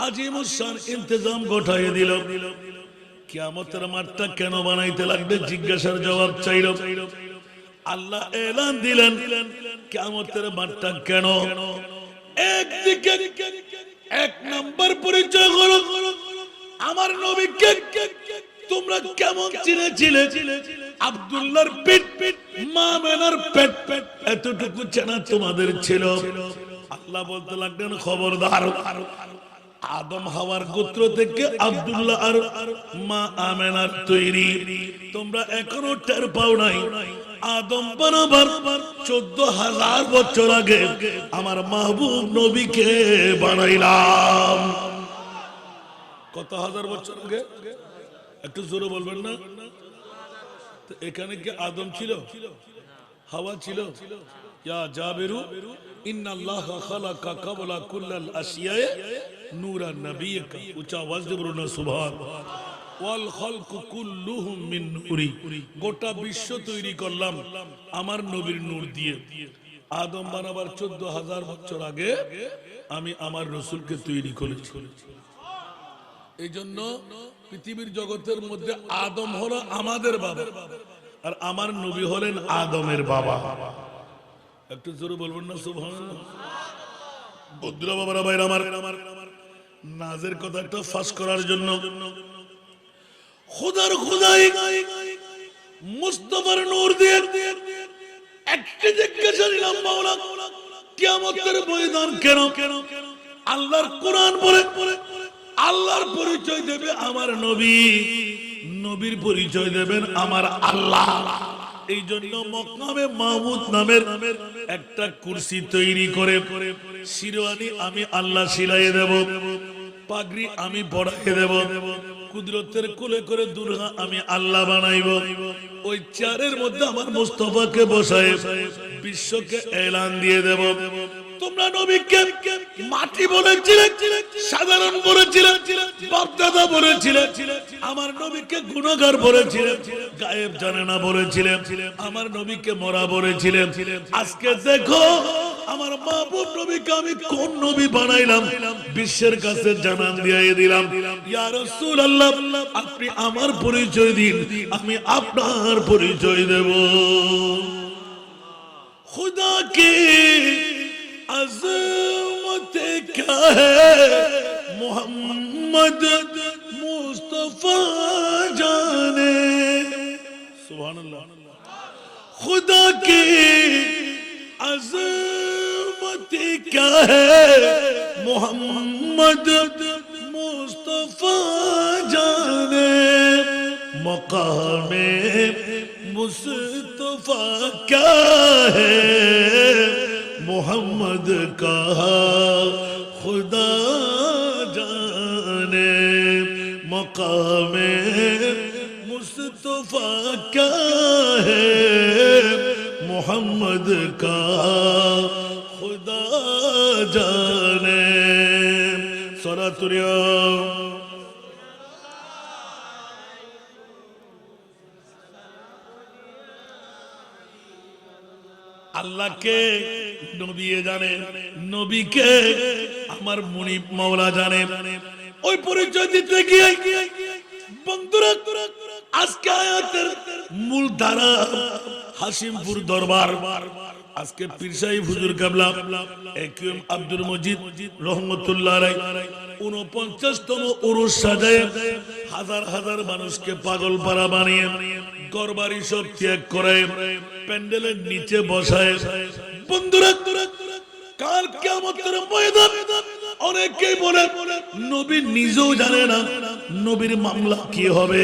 আজিমুসান ইন্তজাম ঘটায় দিল কিয়ামতের মাঠটা কেন বানাইতে লাগবে জিজ্ঞাসার জবাব চাইল আল্লাহ এলান দিলেন কিয়ামতের মাঠটা কেন একদিকে এক নাম্বার পরিচয় হলো আমার নবীকে তোমরা কেমন চিনেছিলে আব্দুল্লাহর পেট মা মেনার পেট এতটুকু চেনা তোমাদের ছিল আল্লাহ বলতে লাগলেন খবরদার আদম হাওয়ার গোত্র থেকে আব্দুল্লাহ আর মা আমেনার তৈরি তোমরা এখনো টের পাও নাই আদম বানাবার 14,000 বছর আগে আমার মাহবুব নবীকে বানাইলাম কত হাজার বছর আগে একটু জোরে বলবেন না তো এখানে কি আদম ছিল হাওয়া ছিল ইয়া জাবিরু ইন্নাল্লাহা খালাকা ক্বাবলা কুল্লাল আশিয়ায়ে নূরান নাবিয়্যিকা উচ্চ আওয়াজ দিয়ে বলুন সুবহান ওয়াল খালকু কুল্লুহুম মিন নূরি গোটা বিশ্ব তৈরি করলাম আমার নবীর নূর দিয়ে আদম বানাবার 14,000 বছর আগে আমি আমার রাসূলকে তৈরি করেছি এইজন্য পৃথিবীর জগতের মধ্যে আদম হলো আমাদের বাবা আর আমার নবী হলেন আদমের বাবা একটু জোরে বলবেন না সুবহানাল্লাহ বন্ধুরা বাবারা ভাইরা আমার নাজের কথাটা ফাঁস করার জন্য খোদার খোদাই মুস্তাফার নূর দিয়ে একটি জিজ্ঞাসা দিলাম মাওলা কিয়ামতের ময়দান কেন আল্লাহর কোরআন বলে আল্লাহর পরিচয় দেবে আমার নবী নবীর পরিচয় দেবেন আমার আল্লাহ এই জন্য মক্কামে মাহমুদ নামের একটা কুরসি তৈরি করে শিরওয়ানি আমি আল্লাহ শিলাইয়ে দেব পাগড়ি আমি পরাইয়ে দেব কুদরতের কোলে করে দুর্গা আমি আল্লাহ বানাইব ওই চেয়ারের মধ্যে আমার মুস্তাফাকে বসায় বিশ্বকে এলান দিয়ে দেব তোমরা নবীকে মাটি বলেছিলে সাধারণ বলেছিলে বাপদাদা বলেছিলে আমার নবীকে গুনাহগার বলেছিলে গায়েব জানে না বলেছিলে আমার নবীকে মরা বলেছিলে আজকে দেখো আমার মাহবুব নবীকে আমি কোন নবী বানাইলাম বিশ্বের কাছে জানান দিয়ে দিলাম ইয়া রাসূলুল্লাহ আপনি আমার পরিচয় দিন আমি আপনার পরিচয় দেব खुदा की अज़मत क्या है मोहम्मद मुस्तफा जाने सुभान अल्लाह खुदा की अज़मत क्या है मोहम्मद मुस्तफा जाने मकामे मुस्तफा क्या है मोहम्मद का खुदा जाने मकामे मुस्तफा क्या है मोहम्मद का खुदा जाने सलातुल्लाह আল্লাহকে নবী জানে নবীকে আমার মুনিব মাওলা জানে ওই পরিচয় দিতে গিয়ে বন্ধুরা আজকে আয়াতের মূল ধারা হাসিমপুর দরবার আজকে পীর সাহেব হুজুর কেবলা একিউম আব্দুল মজিদ রহমতুল্লাহ আলাইহি 49তম উরুস সাজায় হাজার হাজার মানুষকে পাগল পারা বানিয়ে ঘরবাড়ি সব ত্যাগ করে প্যান্ডেলের নিচে বসায় বন্ধুরা কিয়ামতের ময়দান অনেকেই বলে নবী নিজেও জানে না নবীর মামলা কি হবে।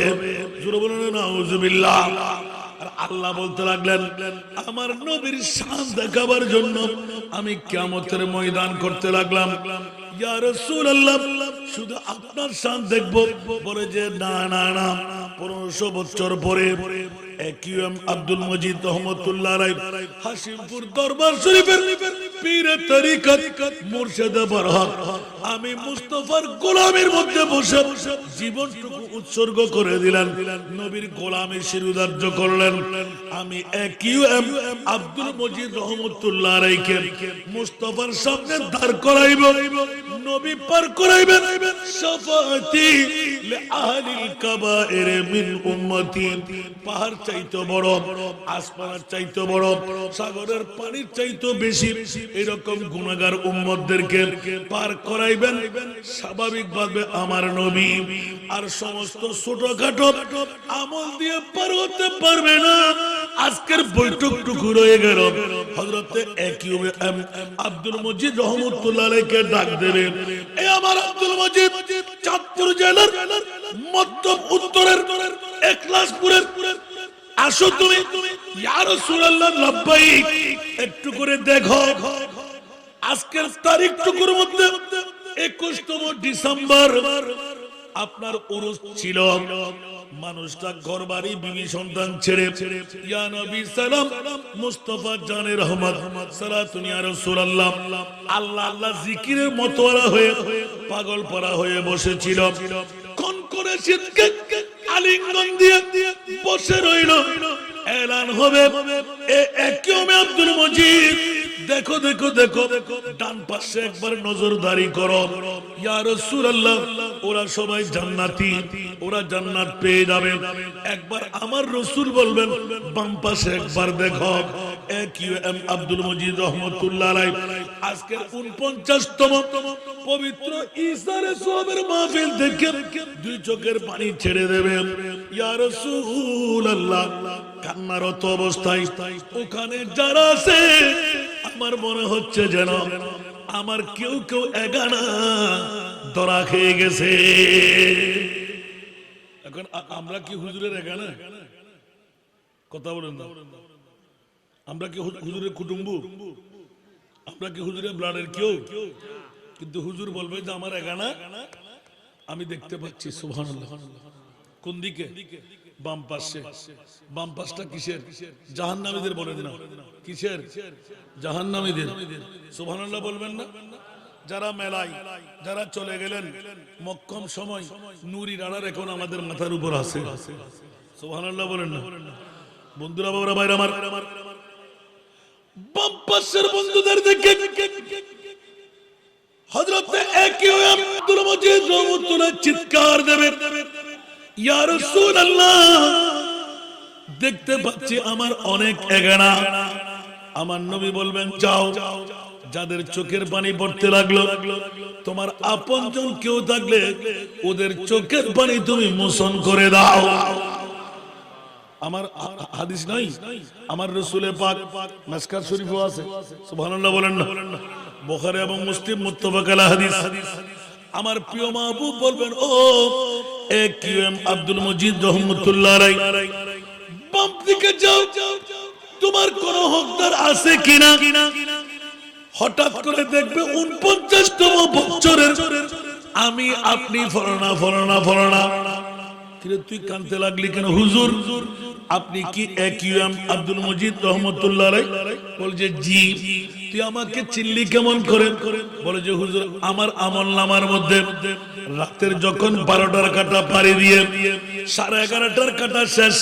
জোরে বলুন নাউজুবিল্লাহ। আর আল্লাহ বলতে লাগলেন আমার নবীর শান দেখাবার জন্য আমি কিয়ামতের ময়দান করতে লাগলাম। ইয়া রাসূলুল্লাহ শুধু আপনার শান দেখবো? বলে যে না না না, 1500 বছর পরে একিউএম আব্দুল মজিদ রহমতুল্লাহ আলাইহি হাশিমপুর দরবার শরীফের পীরে তরিকত মুর্শিদে বরহক আমি মুস্তাফার গোলামের মধ্যে বসে জীবনটুকু উৎসর্গ করে দিলেন, নবীর গোলামী শিরোধার্য করলেন। আমি একিউএম আব্দুল মজিদ রহমতুল্লাহ আলাইহিকে মুস্তাফার সামনে দাঁড় করাইব, নবী পার করাইবেন শাফাআতি লিআহলিল কাবায়ের মিন উম্মতি। পাহাড় চাইতে বড়, আসমানের চাইতে বড়, সাগরের পানির চাইতে বেশি এরকম গুনাহগার উম্মতদেরকে পার করাইবেন স্বাভাবিকভাবে আমার নবী। আর সমস্ত ছোটখাটো আমল দিয়ে পার হতে পারবে না। আজকের বৈঠকটুকু রয়ে গেল, হযরতে একিউএম আব্দুল মজিদ রহমতুল্লাহ আলাইহিকে ডাক দেবে। এ আমার আব্দুল মজিদ, চাঁদপুর জেলার মধ্যম উত্তরের একলাসপুরের, আসো তুমি। ইয়া রাসূলুল্লাহ লাব্বাইক। একটু করে দেখো আজকের তারিখটুকুর মধ্যে 21তম ডিসেম্বর আপনার উরুস ছিল। মানুষটা ঘর বাড়ি বিবি সন্তান ছেড়ে ইয়া নবী সালাম মুস্তাফা জানে রহমত সালাতুন ইয়া রাসূলুল্লাহ আল্লাহ আল্লাহ জিকিরের মতওয়ারা হয়ে পাগল পড়া হয়ে বসেছিল। কোন করে শীতকে আলিঙ্গন দিয়ে বসে রইল। এলান হবে এ একিউম আব্দুল মজিদ, দেখো দেখো দেখো ডান পাশে একবার নজরদারি করো। ইয়া রাসূলুল্লাহ ওরা সবাই জান্নাতি, ওরা জান্নাত পেয়ে যাবে। একবার আমার রাসূল বলবেন বাম পাশে একবার দেখো। একিউএম আব্দুল মজিদ রহমাতুল্লাহ আলাইহি আজকের 49তম পবিত্র ঈসারে সোহাবের মাহফিল দেখে দুই চোখের পানি ছেড়ে দেবেন। ইয়া রাসূলুল্লাহ কান্নারত অবস্থায় ওখানে যারা আছে আমার মনে হচ্ছে যেন আমার কেউ কেউ এগানা ধরা খেয়ে গেছে। এখন আমরা কি হুজুরের এগানা? কথা বলেন না। আমরা কি হুজুরের কুটুম্ব? আমরা কি হুজুরের ব্লাডের কেউ? কিন্তু হুজুর বলবে যে আমার এগানা আমি দেখতে পাচ্ছি। সুবহানাল্লাহ। কোন দিকে? বাম পাশে। বাম পাশটা কিসের? জাহান্নামীদের বলেন না। কিসের? জাহান্নামীদের। সুবহানাল্লাহ বলবেন না? যারা মেলায়, যারা চলে গেলেন মক্কম সময় নূরি রানার এখন আমাদের মাথার উপর আছে। সুবহানাল্লাহ বলেন না? বন্ধুরা বাবারা ভাইরা আমার, বাম পাশের বন্ধুদের দেখে হযরত একিউএম আব্দুল মজিদ রহমাতুল্লাহ চিৎকার দেবে, ইয়া রাসূলুল্লাহ দেখতে পাচ্ছি আমার অনেক এগানা। আমার নবী বলবেন যাও, যাদের চোখের পানি পড়তে লাগলো তোমার আপনজন কেউ থাকলে ওদের চোখের পানি তুমি মোচন করে দাও। আমার হাদিস নাই, আমার রাসূলে পাক মিসকাত শরীফও আছে। সুবহানাল্লাহ বলেন না? বুখারী এবং মুসলিম মুত্তাফাক আলা হাদিস। আমার প্রিয় মাহবুব বলবেন ও একিউএম আব্দুল মজিদ রহমাতুল্লাহ আলাইহি বাম দিকে যাও, তোমার কোন হকদার আছে কিনা। হঠাৎ করে দেখবে 49তম বছরের আমি আপনি ফরনা ফরনা ফরনা। তুই কানতে লাগলি কেন? হুজুর আপনি কি একিউএম আব্দুল মজিদ রহমাতুল্লাহ আলাইহি? বলছে জি। তুই আমাকে চিনলি কেমন করে? বলে যে হুজুর আমার আমলনামার মধ্যে রাতের যখন 12টার কাটা পাড়ি দিয়ে 11:30টার কাটা শেষ,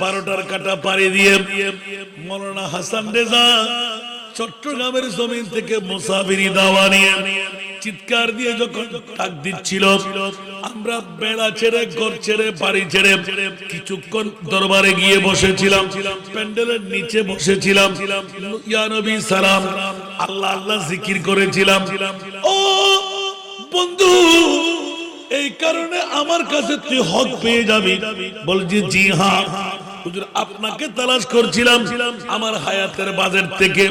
12টার কাটা পাড়ি দিয়ে মাওলানা হাসান রেজা চট্টগ্রামের জমিন থেকে মুসাফিরি দাওয়া নিয়ে চিৎকার দিয়ে যখন ডাক দিচ্ছিল, আমরা বেড়া ছেড়ে ঘর ছেড়ে বাড়ি ছেড়ে কিছুক্ষণ দরবারে গিয়ে বসেছিলাম, প্যান্ডেলের নিচে বসেছিলাম, ইয়া নবী সালাম আল্লাহ আল্লাহ জিকির করেছিলাম। ও বন্ধু এই কারণে আমার কাছে তুই হক পেয়ে যাবি। বলছি জি হ্যাঁ। হুজুর আপনাকে তালাশ করছিলাম আমার হায়াতের বাজেট থেকে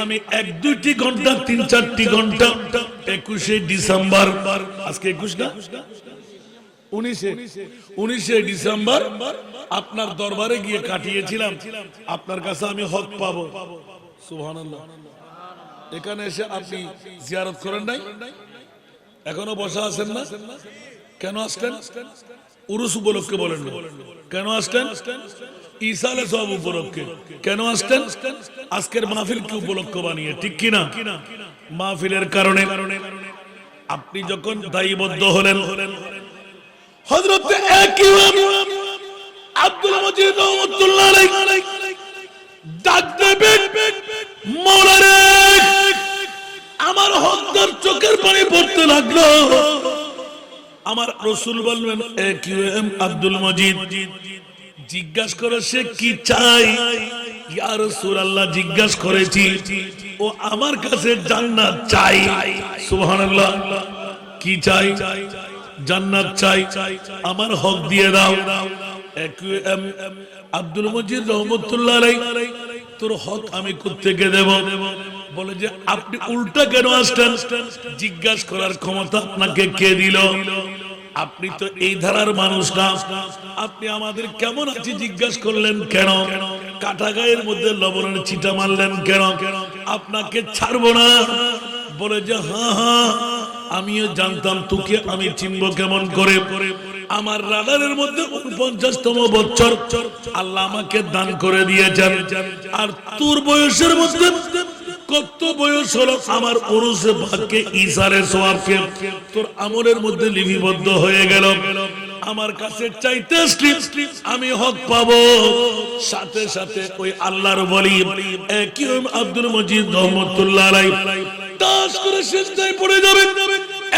আমি 1-2টি ঘন্টা 3-4টি ঘন্টা 21শে ডিসেম্বর আজকে 21 না 19শে ডিসেম্বর আপনার দরবারে গিয়ে কাটিয়েছিলাম আপনার কাছে আমি হক পাবো সুবহানাল্লাহ এখানে এসে আপনি জিয়ারত করেন নাই এখনো বসা আছেন না কেন আসলেন উরুস উপলক্ষে বলেন না কেন আসলেন ঈসা আলাইহিস সালাম উপলক্ষে কেন আসলেন আজকের মাহফিল কি উপলক্ষ বানিয়ে ঠিক কি না মাহফিলের কারণে আপনি যখন দায়বদ্ধ হলেন হযরত ইমাম আব্দুল মজিদ রহমাতুল্লাহ আলাইহি ডাক দেবেন মাওলানা আমার হকদার চোখের পানি পড়তে লাগলো আমার রাসূল বলবেন ইমাম আব্দুল মজিদ জিজ্ঞাসা করে সে কি চাই ইয়া রাসূলুল্লাহ জিজ্ঞাসা করেছি ও আমার কাছে জান্নাত চাই সুবহানাল্লাহ কি চাই জান্নাত চাই আমার হক দিয়ে দাও ইমাম আব্দুল মজিদ রহমাতুল্লাহ আলাইহি তোর হক আমি কোত্থেকে দেব বলে যে আপনি উল্টা কেন আসলেন জিজ্ঞাসা করার ক্ষমতা আপনাকে কে দিল আপনি তো এই ধারার মানুষ না আপনি আমাদের কেমন আছে জিজ্ঞাসা করলেন কেন কাটা গায়ের মধ্যে লবণের ছিটা মারলেন কেন আপনাকে ছাড়বো না বলে যে হ্যাঁ আমিও জানতাম তোকে আমি চিনব কেমন করে আমার রাডারের মধ্যে 49তম বছর আল্লাহ আমাকে দান করে দিয়েছেন আর তোর বয়সের মধ্যে কত বয়স হলো আমার উরুসে ভাগ্যে ঈসারে সওয়াবকে তোর আমলের মধ্যে লিপিবদ্ধ হয়ে গেল আমার কাছে চাইতে আমি হক পাবো সাথে সাথে ওই আল্লাহর ওলি ইমাম আব্দুল মজিদ রহমাতুল্লাহ আলাইহি তাস করে সিজদায় পড়ে যাবে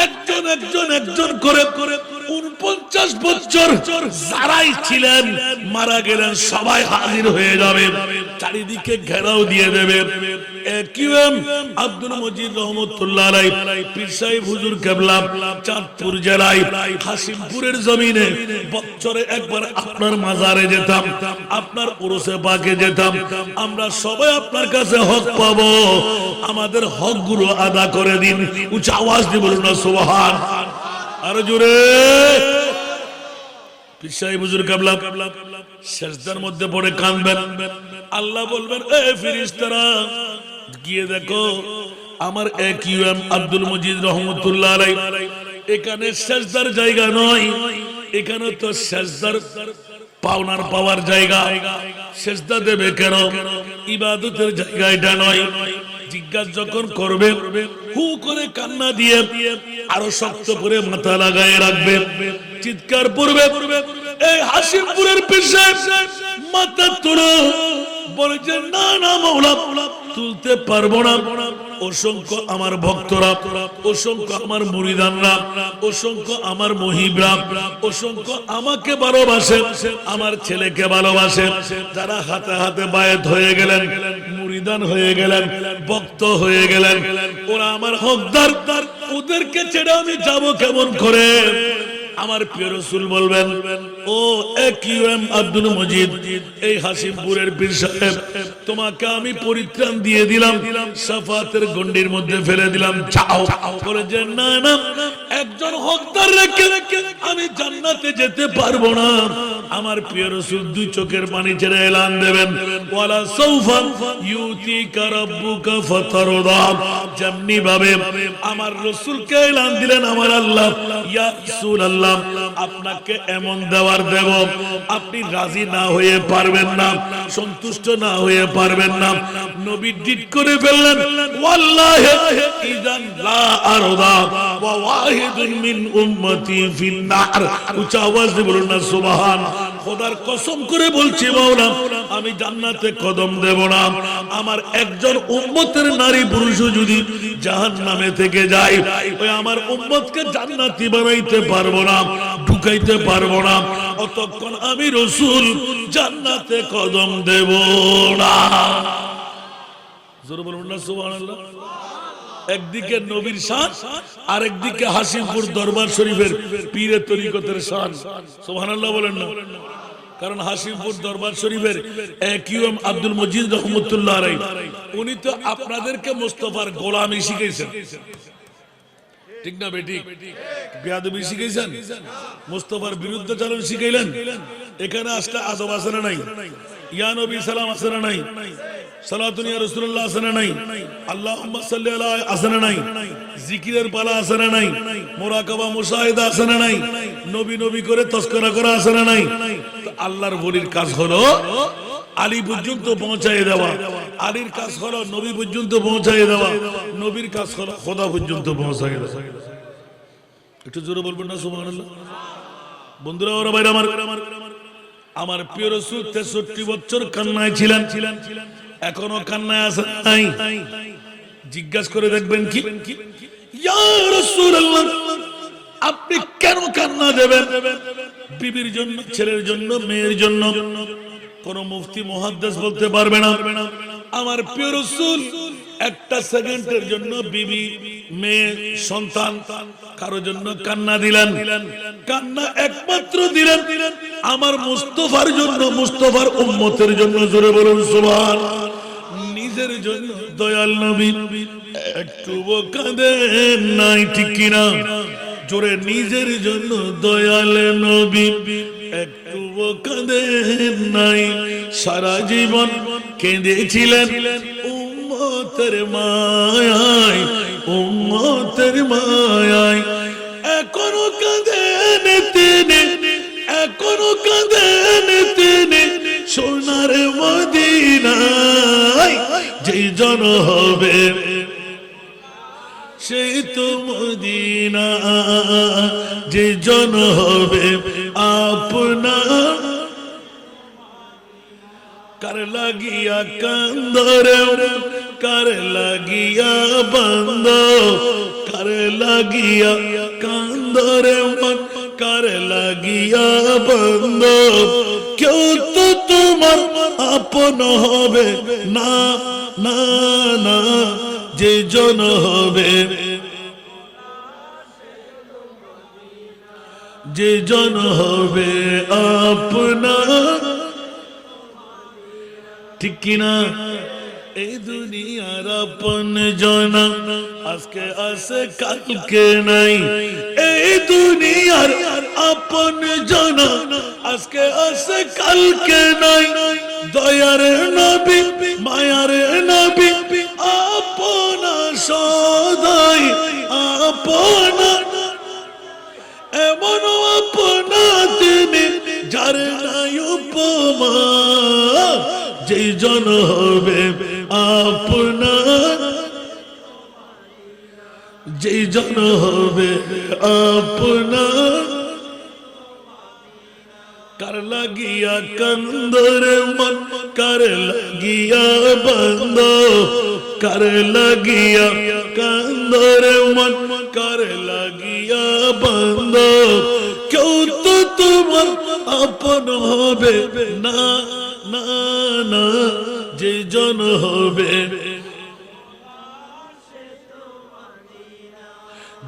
একজন করে 49 বছর যারাই ছিলেন মারা গেলেন সবাই হাজির হয়ে যাবে চারিদিকে ঘেরাও দিয়ে দেবে ইমাম আব্দুল মজিদ রহমাতুল্লাহ আলাইহি পীর সাহেব হুজুর কেবলা চাঁদপুর জেলায় হাসিমপুরের জমিনে বছরে একবার আপনার মাজারে যেতাম আপনার উরুসে পাকে যেতাম আমরা সবাই আপনার কাছে হক পাবো আমাদের হকগুলো আদা করে দিন উচ্চ আওয়াজ দিয়ে বলুন না সুবহান আর জোরে পীর সাহেব হুজুর কেবলা সিজদার মধ্যে পড়ে কাঁদবেন আল্লাহ বলবেন এ ফেরেশতারা গিয়ে দেখো আমার ইমাম আব্দুল মজিদ রহমাতুল্লাহ আলাইহি এখানে সিজদার জায়গা নয় এখানে তো সিজদার পাওনার পাওয়ার জায়গা সিজদা দেবে কেন ইবাদতের জায়গা এটা নয় জিজ্ঞাসা যখন করবে হু করে কান্না দিয়ে আরো শক্ত করে মাথা লাগায় রাখবে চিৎকার করবে এই হাসিমপুরের পীর সাহেব মাথা তোলো বলে যে না না মাওলা তুলতে পারবো না অসংখ্য আমার ভক্তরা অসংখ্য আমার মুরিদানরা অসংখ্য আমার মুহিবরা অসংখ্য আমাকে ভালোবাসে আমার ছেলেকে ভালোবাসে যারা হাতে হাতে বায়াত হয়ে গেলেন মুরিদান হয়ে গেলেন ভক্ত হয়ে গেলেন ওরা আমার হকদার ওদেরকে ছেড়ে আমি যাব কেমন করে আমার প্রিয় রাসূল বলবেন ও ইমাম আব্দুল মজিদ এই হাসিমপুরের পীর সাহেব তোমাকে আমি পরিত্রাণ দিয়ে দিলাম শাফাতের গন্ডির মধ্যে ফেলে দিলাম যাও বলে যে না না একজন হকদার রেখে আমি জান্নাতে যেতে পারবো না আমার প্রিয় রাসূল দুই চোখের পানি ছেড়ে এলান দেবেন ওয়ালা সাউফা ইউতিকা রাব্বুকা ফাতারদা যেমনি ভাবে আমার রাসূলকে এলান দিলেন আমার আল্লাহ ইয়া রাসূলুল্লাহ আপনাকে এমন দেওয়ার দেব আপনি রাজি না হয়ে পারবেন না সন্তুষ্ট না হয়ে পারবেন না নবী জিদ করে ফেললেন ওয়াল্লাহি ইযান লা আরদা ওয়া ওয়াহিদুন মিন উম্মতি ফিন নার উচ্চ আওয়াজ দিয়ে বলুন না সুবহান খোদার কসম করে বলছি মাওলা আমি জান্নাতে কদম দেব না আমার একজন উম্মতের নারী পুরুষ যদি জাহান্নামে থেকে যায় ওই আমার উম্মতকে জান্নাতি বানাইতে পারবো না ঢুকাইতে পারবো না অতক্ষণ আমি রাসূল জান্নাতে কদম দেব না জোরে বলুন না সুবহানাল্লাহ একদিকে নবীর শান আর একদিকে হাসিমপুর দরবার শরীফের পীরে তরিকতের শান সুবহানাল্লাহ বলেন না কারণ হাসিমপুর দরবার শরীফের কিউএম আব্দুল মজিদ রহমতুল্লাহ আলাইহি উনি তো আপনাদেরকে মুস্তাফার গোলামি শিখাইছেন, ঠিক না বেটি? বেয়াদবি শিখাইছেন, মুস্তাফার বিরুদ্ধাচরণ শিখাইলেন। এখানে আসলে আদব আছে না নাই? ইয়া নবী সালাম আছে না নাই? সালাতুন ইয়া রাসূলুল্লাহ আছে না নাই? আল্লাহুম্মা সাল্লি আলা আছে না নাই? জিকিরের পালা আছে না নাই? মুরাকাবা মুশাহিদা আছে না নাই? নবী নবী করে তাযকিরা করা আছে না নাই? তো আল্লাহর ওলির কাজ হলো আলী পর্যন্ত পৌঁছায় দেওয়া, আলীর কাজ হলো নবী পর্যন্ত পৌঁছায় দেওয়া, নবীর কাজ হলো খোদা পর্যন্ত পৌঁছায় দেওয়া। একটু জোরে বলবেন না সুবহানাল্লাহ? বন্ধুরা ওরা ভাইরা আমার প্রিয় রাসূল 63 বছর কান্নায় ছিলেন, এখনো কান্নায় আছে নাই? জিজ্ঞাসা করে দেখবেন কি, ইয়া রাসূলুল্লাহ আপনি কেন কান্না দেবেন? বিবির জন্য, ছেলের জন্য, মেয়ের জন্য? কোন মুফতি মুহাদ্দিস বলতে পারবে না আমার প্রিয় রাসূল একটা সেকেন্ডের জন্য বিবি, মেয়ে, সন্তান কারো জন্য কান্না দিলেন? কান্না একমাত্র দিলেন আমার মুস্তাফার জন্য, মুস্তাফার উম্মতের জন্য। জোরে বলুন সুবহানাল্লাহ। নিজের জন্য দয়াল নবী একটু কাঁদেন নাই, ঠিক কিনা? জোরে, নিজের জন্য দয়াল নবী একটু কাঁদেন নাই। সারা জীবন কেঁদেছিলেন উম্মতের মায়ায়, উম্মতের মায়ায়। এখনো কাঁদেন তিনি, এখনো কাঁদেন তিনি সোনার মদিনায়। যেই জন হবে সেই তো মদিনা, যে জন হবে আপনার। কার লাগিয়া কান্দরে, কার লাগিয়া বন্ধ, কার লাগিয়া কান্দরে মন, কার লাগিয়া বন্ধ। কেউ তো তোমার আপন হবে না, না না, যে জন হবে, যে জন হবে আপনার, ঠিক কিনা? এই দুনিয়ার আপন জনা আজকে আছে কালকে নাই, এই দুনিয়ার আপন জনা আজকে আছে কালকে নাই। দয়ার নবী, মায়ার নবী আপনা সদাই আপনা, এমন আপনা তিনি যার নাই উপমা। যেই জন হবে আপনার, যেই জন হবে আপনার। কার লাগিয়া কান্দরে মন, কার লাগিয়া বন্ধ, কার লাগিয়া কান্দরে মন, কার লাগিয়া বন্ধ। কেউ তো তোমার আপন হবে না, না না, যে জন হবে,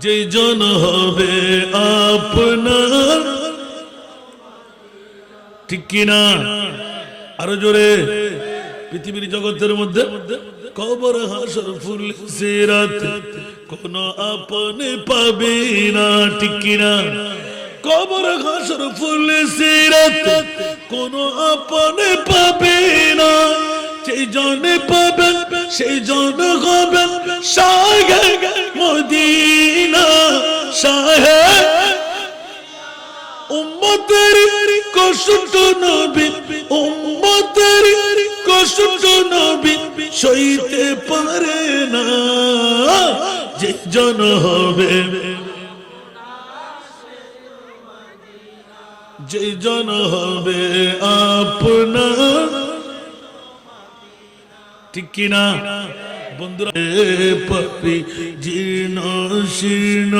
যে জন হবে আপনার, ঠিক কিনা? আরো জোরে। পৃথিবীর জগতের মধ্যে কবর, হাসর, ফুল, সিরাত কোন আপনে পাবে না, ঠিক কিনা? কবর, হাসর, ফুল, সিরাত কোন আপনে পাবে না। সেই জনে পাবেন, সেই জন হবেন শাহে মদিনা, শাহে উম্মতের কষ্ট নবী, উম্মতের কষ্ট নবী সইতে পারে না। যে জন হবে, যে জন হবে আপনার, ঠিক কিনা? বন্ধুরা, পাপি জীর্ণ শীর্ণ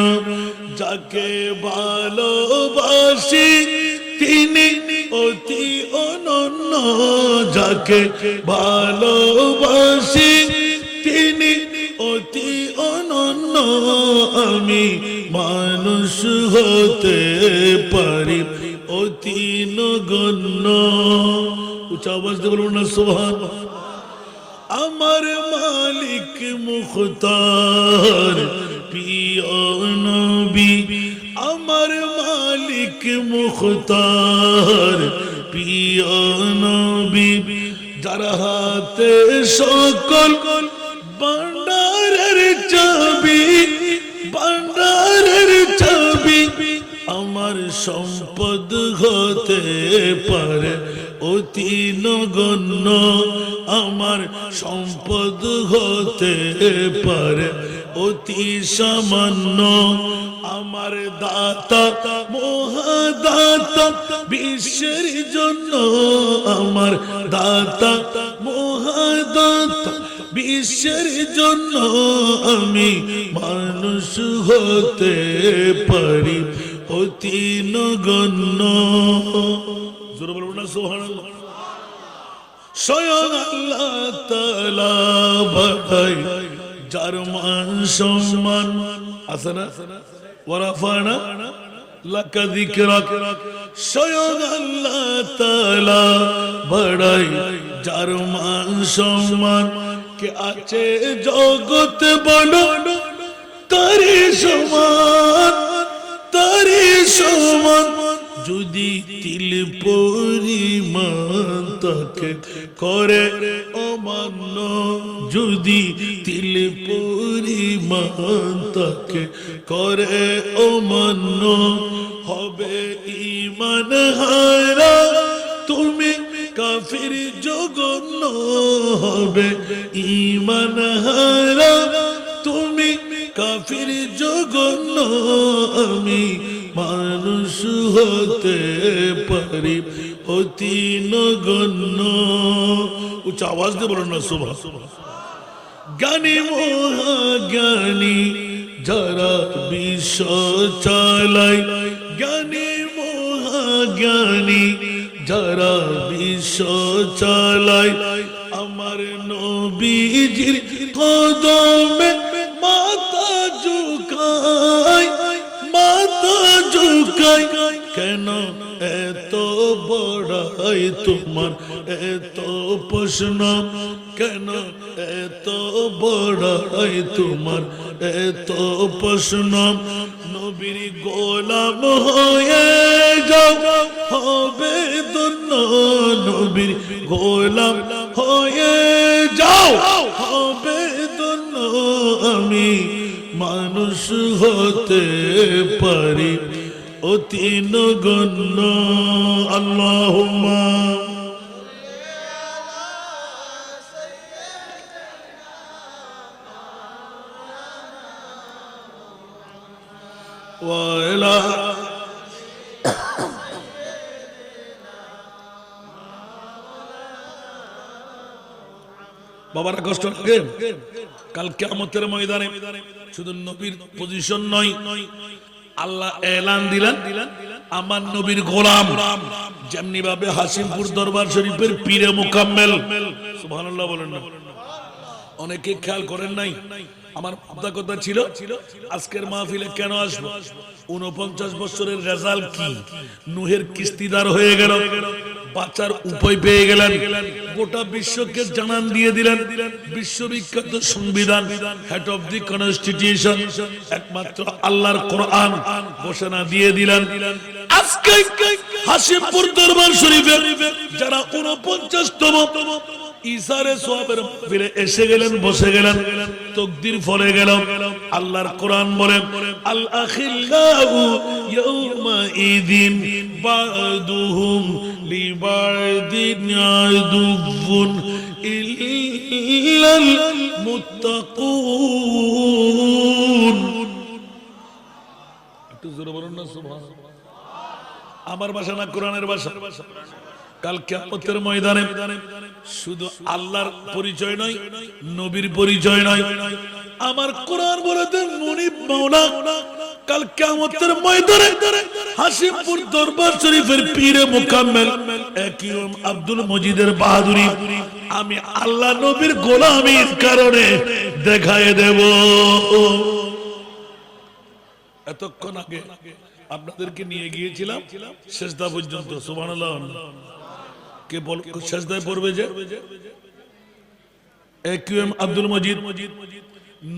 যাকে ভালোবাসি তিনি অতি অনন্য, যাকে ভালোবাসি তিনি অতি অনন্য। আমি মানুষ হতে পারি অতি নগণ্য। উচ্চ আওয়াজ দিয়ে বলুন না সুবহানাল্লাহ। আমার মালিক মুখতার প্রিয় নবী, আমার মালিক মুখতার প্রিয় নবী, যার হাতে সকল ভান্ডারের চাবি, ভান্ডারের চাবি, আমার সম্পদ হতে পারে অতি নগণ্য, আমার সম্পদ হতে পারে অতি সামান্য। আমার দাতা মহাদাতা বিশ্বের জন্য, আমার দাতা মহাদাতা বিশ্বের জন্য, আমি মানুষ হতে পারি অতি নগণ্য। জোরে বলুন না সুবহানাল্লাহ। স্বয়ং আল্লাহ তাআলা বাড়াই যার মান সম্মান আছে না, ওয়ারাফানা লাকা যিকরাক। স্বয়ং আল্লাহ তাআলা বাড়াই যার মান সম্মান, কে আছে জগৎ বলো তারি সমান, তারি সমান। যদি তিল পরিমাণ তাকে করে অমান্য, যদি তিল পরিমাণ তাকে করে অমান্য, হবে ঈমান হারা তুমি কাফির জঘন্য, হবে ঈমান হারা তুমি কাফির জঘন্য। আমি মানুষ হতে পারি অতি নগণ্য। উচ্চ আওয়াজ দিয়ে বলুন না সুবহানাল্লাহ। জ্ঞানী মহাজ্ঞানী যারা বিশ্ব চালায়, জ্ঞানী মহাজ্ঞানী যারা বিশ্ব চালায়, আমার নবীজির কদমে মাথা ঝুঁকায়, মাথা ঝুঁকায়। কেন এত বড়াই তোমার এত প্রশ্ন, কেন এত বড়াই তোমার এত প্রশ্ন। নবীর গোলাম হয়ে যাও হবে ধন্য, নবীর গোলাম হয়ে যাও হবে ধন্য। আমি মানুষ হতে পারি অতি নগণ্য। আল্লাহুম্মা ওয়া আলা বাবারা কষ্ট লাগে। কাল কিয়ামতের ময়দানে শুধু নবীর পজিশন নয়, আল্লাহ এলান দিলেন আমার নবীর গোলাম যেমনি ভাবে হাসিমপুর দরবার শরীফের পীরে মুকাম্মেল, সুবহানাল্লাহ বলেন না। অনেকে খেয়াল করেন নাই, আমার কথা ছিল আজকের মাহফিলে কেন আসবো। 49 বছরের রেজাল্ট কি, নূহের কিস্তিদার হয়ে গেল, বাঁচার উপায় পেয়ে গেলেন, গোটা বিশ্বকে জানান দিয়ে দিলেন বিশ্ববিখ্যাত সংবিধান, হেড অফ দি কনস্টিটিউশন একমাত্র আল্লাহর কোরআন ঘোষণা দিয়ে দিলেন। আজকে হাসিমপুর দরবার শরীফে যারা 49তম ইসারে সোয়াবের ফিরে এসে গেলেন, বসে গেলেন, তাকদীর ফলে গেল। আল্লাহর কোরআন বলে আল আখিল্লাউ ইয়াউমা ইদিন বাদুহুম লিবাদিন আদুবুন ইল্লাল মুত্তাকুন। একটু জোরে বলুন না সুবহানাল্লাহ। আমার ভাষা না কোরআনের ভাষা। কাল কিয়ামতের ময়দানে শুধু আল্লাহর পরিচয় নয়, নবীর পরিচয় নয়, আমার কোরআন বলতে মুনিব মাওলা কাল কিয়ামতের ময়দানে হাসিমপুর দরবার শরীফের পীরে মুকাম্মেল একইম আব্দুল মজিদের বাহাদুরি আমি আল্লাহ নবীর গোলামীর কারণে দেখায় দেব। এতক্ষণ আগে আপনাদেরকে নিয়ে গিয়েছিলাম সেজদা পর্যন্ত। সুবহানাল্লাহ। কে বল সেজদায় পড়বে যে একিউএম আব্দুল মজিদ।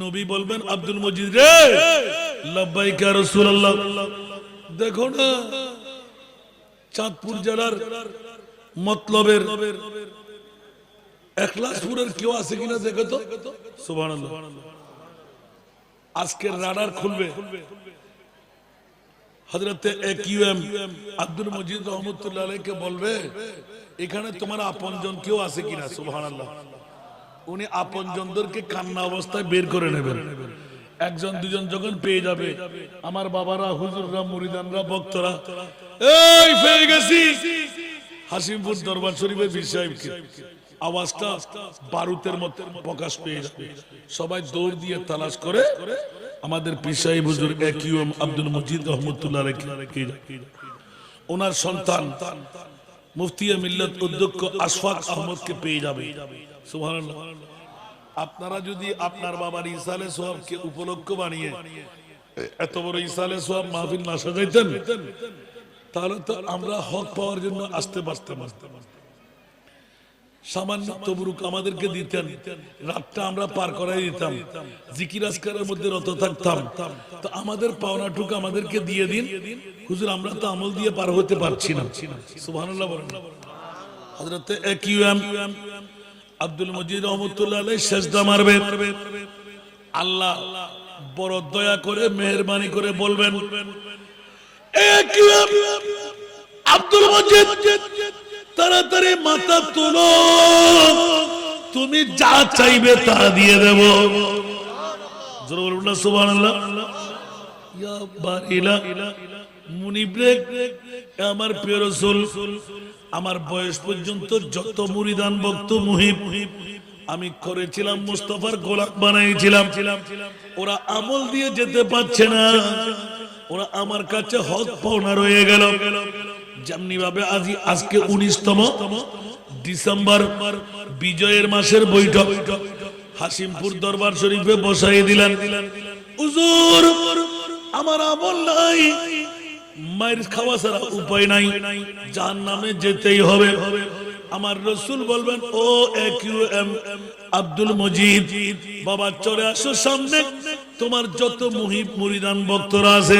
নবী বলবেন আব্দুল মজিদ রে লাব্বাইক ইয়া রাসূলুল্লাহ। দেখো না চাঁদপুর জেলার মতলবের এখলাসপুরের কেউ আছে কিনা দেখো তো। সুবহানাল্লাহ। আজকের রাডার খুলবে হযরতে একিউএম আব্দুল মজিদ রহমাতুল্লাহ আলাইহিকে বলবে এখানে তোমার আপনজন কেউ আছে কিনা। সুবহানাল্লাহ। উনি আপনজনদেরকে কান্না অবস্থায় বের করে নেবেন। একজন দুজন যখন পেয়ে যাবে আমার বাবারা, হুজুররা, মুরিদানরা, ভক্তরা, এই পেয়ে গেছি হাসিমপুর দরবার শরীফের পীর সাহেবকে, আওয়াজটা বারুদের মতো প্রকাশ পেয়ে যাবে। সবাই দৌড় দিয়ে তালাশ করে আমাদের পীর সাহেব হুজুর একিউএম আব্দুল মজিদ রহমাতুল্লাহ আলাইহি ওনার সন্তান মুফতি মিল্লাত অধ্যক্ষ আশফাক আহমদকে পেয়ে যাবে। সুবহানাল্লাহ। আপনারা যদি আপনার বাবার ইসালে সোহাবকে উপলক্ষ বানিয়ে এত বড় ইসালে সোহাব মাহফিল না সাজাইতেন তাহলে তো আমরা হক পাওয়ার জন্য আসতে পারতাম। সামান্য তবরুক আমাদেরকে দিতেন, রাতটা আমরা পার করাই দিতাম, জিকির আজকারের মধ্যে রত থাকতাম। তো আমাদের পাওনাটুকু আমাদেরকে দিয়ে দিন হুজুর, আমরা তো আমল দিয়ে পার হতে পারছি না। সুবহানাল্লাহ বলেন। হযরত একিউএম আব্দুল মজিদ রহমাতুল্লাহ আলাইহি সেজদা মারবে। আল্লাহ বড় দয়া করে মেহেরবানি করে বলবেন একিউএম আব্দুল মজিদ তাড়াতাড়ি মাথা তুলো, তুমি যা চাইবে তা দিয়ে দেব। জোরে বলুন না সুবহানাল্লাহ। ইয়া বারিলা মুনিব রে, আমার প্রিয় রাসূল, আমার বয়স পর্যন্ত যত মুরিদান ভক্ত মুহিব আমি করেছিলাম, মুস্তাফার গোলাম বানাইছিলাম, ওরা আমল দিয়ে যেতে পারছে না, ওরা আমার কাছে হক পাওনা রয়ে গেল। যেমনি ভাবে আজকে 19তম ডিসেম্বর বিজয়ের মাসের বৈঠক হাসিমপুর দরবার শরীফে বসাই দিলেন। হুজুর আমার আমল নাই, মায়ের খাওয়া ছাড়া উপায় নাই, জাহান্নামে যেতেই হবে। আমার রাসূল বলবেন ও একিউএম আব্দুল মজিদ, বাবা চলে আসো সামনে, তোমার যত মুহিব মুরিদান ভক্তরা আছে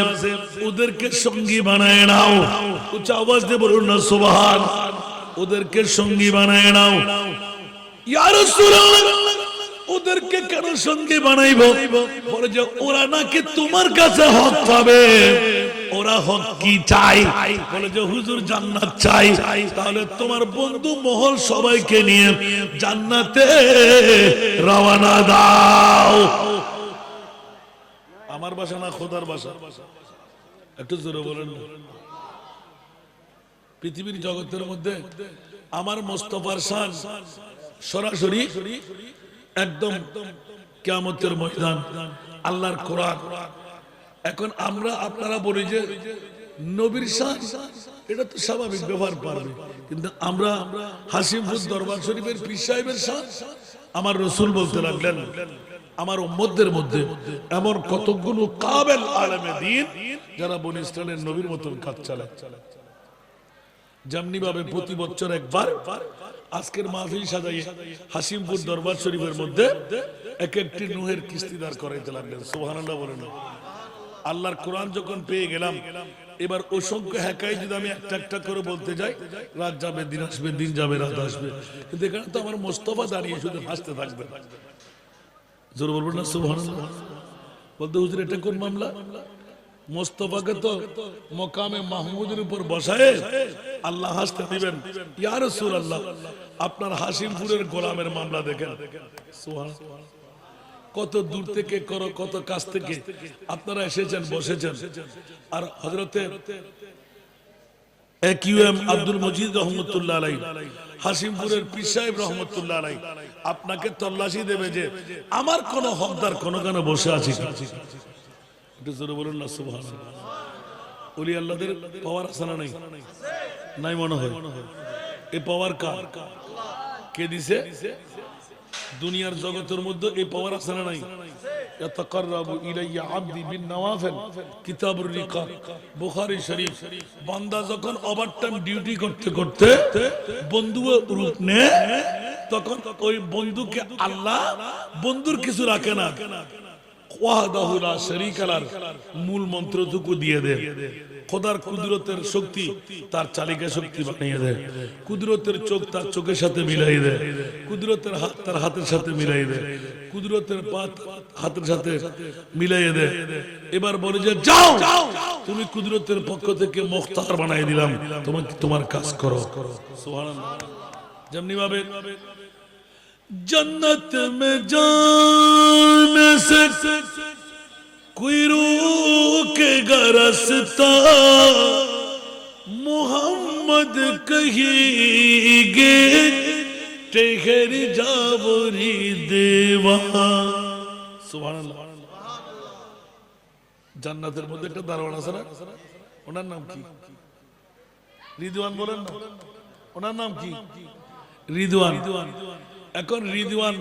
ওদেরকে সঙ্গী বানায় নাও। উচ্চ আওয়াজ দিয়ে বলুন না সুবহান। ওদেরকে সঙ্গী বানায় নাও। ইয়া রাসূলুল্লাহ ওদেরকে কেন সঙ্গী বানাইবো? বলে যে ওরা নাকি তোমার কাছে হক পাবে। ওরা হক কি চাই? বলে যে হুজুর জান্নাত চাই। তাহলে তোমার বন্ধু মহল সবাইকে নিয়ে জান্নাতে রওনা দাও। আমার বাসা না খোদার বাসা? একটু জোরে বলেন না। পৃথিবীর জগতের মধ্যে আমার মোস্তফার শান সরাসরি একদম কিয়ামতের ময়দান, আল্লাহর কোরআন। এখন আমরা আপনারা বলি যে নবীর শান, এটা তো স্বাভাবিক ব্যবহার পারবে, কিন্তু আমরা হাসিমপুর দরবার শরীফের পীর সাহেবের শান আমার রাসূল বলতে লাগলেন আমার উম্মতদের মধ্যে এমন কতগুলো কাবেল আলেমে দ্বীন যারা বনি ইসরাইলের নবীর মতন কাজ চালায়। যেমনি ভাবে প্রতি বছর একবার আজকের মাহফিল সাজাই হাসিমপুর দরবার শরীফের মধ্যে এক একটি নূহের কিস্তিদার করাইতে লাগলেন। সুবহানাল্লাহ বলেন। আল্লাহর কোরআন যখন পেয়ে গেলাম, এবার অসংখ্য হ্যাকাই যদি আমি একটা একটা করে বলতে যাই, রাত যাবে দিন আসবে, দিন যাবে রাত আসবে, কিন্তু এখানে তো আমার মোস্তফা দাঁড়িয়ে শুধু হাসতে থাকবে। জোর বলবেন না সুবহানাল্লাহ। বলতে হুজুর এটা কোন মামলা? মোস্তফাকে তো মকামে মাহমুদের উপর বসায় আল্লাহ হাসতে দিবেন। ইয়া রাসূলুল্লাহ আপনার হাসিমপুরের গোলামের মামলা দেখেন। সুবহানাল্লাহ। কত দূর থেকে কত কাছ থেকে আপনারা এসেছেন, বসেছেন। আর হযরতে একিউএম আব্দুল মজিদ রহমাতুল্লাহ আলাইহি হাসিমপুরের পীর সাহেব রহমাতুল্লাহ আলাইহি আপনাকে তল্লাশি দেবে যে আমার কোন হকদার কোন কেন বসে আছে। একটু জোরে বলুন না সুবহানাল্লাহ। ওলি আল্লাহদের পাওয়ার আছে না নাই? নাই মনে হয়। এই পাওয়ার কার? কে দিছে? দুনিয়ার জগতের মধ্যে এই পাওয়ার আছে না নাই? ইয়াতাকাররাবু ইলাইয়া আবদি বিন নওয়াফিল কিতাবুর রিকাব বুখারী শরীফ। বান্দা যখন ওভারটাইম ডিউটি করতে করতে বন্ধুর রূপ নেয় তখন ওই বন্ধুকে আল্লাহ বন্ধুর কিছু রাখে না, ওয়াহদাহু লা শারীকা লাহ মূল মন্ত্রটুকু দিয়ে দেয়। খোদার কুদরতের শক্তি তার চালিকা শক্তি বানিয়ে দেয়, কুদরতের চোখ তার চোখের সাথে মিলাই দেয়, কুদরতের হাত তার হাতের সাথে মিলাই দেয়, কুদরতের পা হাতের সাথে মিলাই দেয়। এবার বলে যে যাও, তুমি কুদরতের পক্ষ থেকে মুখতার বানাই দিলাম, তোমাকে তোমার কাজ করো। সুবহানাল্লাহ। যেমনি ভাবে जन्नत में जाने से कोई रोकेगा रास्ता, मोहम्मद कहेंगे ठहर जाओ रे देवा। सुभान अल्लाह। জান্নাতের মধ্যে একটা দারোয়ান আছে না, ওনার নাম কি? রিদওয়ান বলেন না, ওনার নাম কি? রিদওয়ান। এখন রিদওয়ান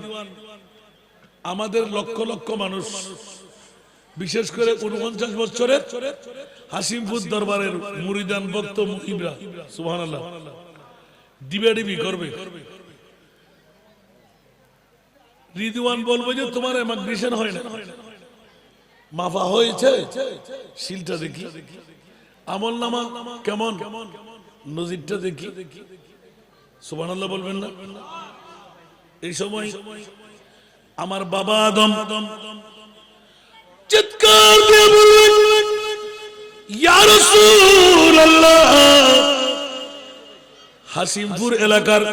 আমাদের লক্ষ লক্ষ মানুষ, বিশেষ করে 49 বছরের হাসিমপুর দরবারের মুরিদান ভক্ত মুহিবরা সুবহানাল্লাহ ডিবাডিবি করবে। রিদওয়ান বলবে যে তোমার মাইগ্রেশন হয় না, মাফা হয়েছে, শিলটা দেখি, আমলনামা কেমন, নজিরটা দেখি। সুবহানাল্লাহ বলবেন না? এই সময় আমার বাবা আদম চিৎকার দিয়ে বললেন, ইয়া রাসূলুল্লাহ। হাসিমপুর এলাকার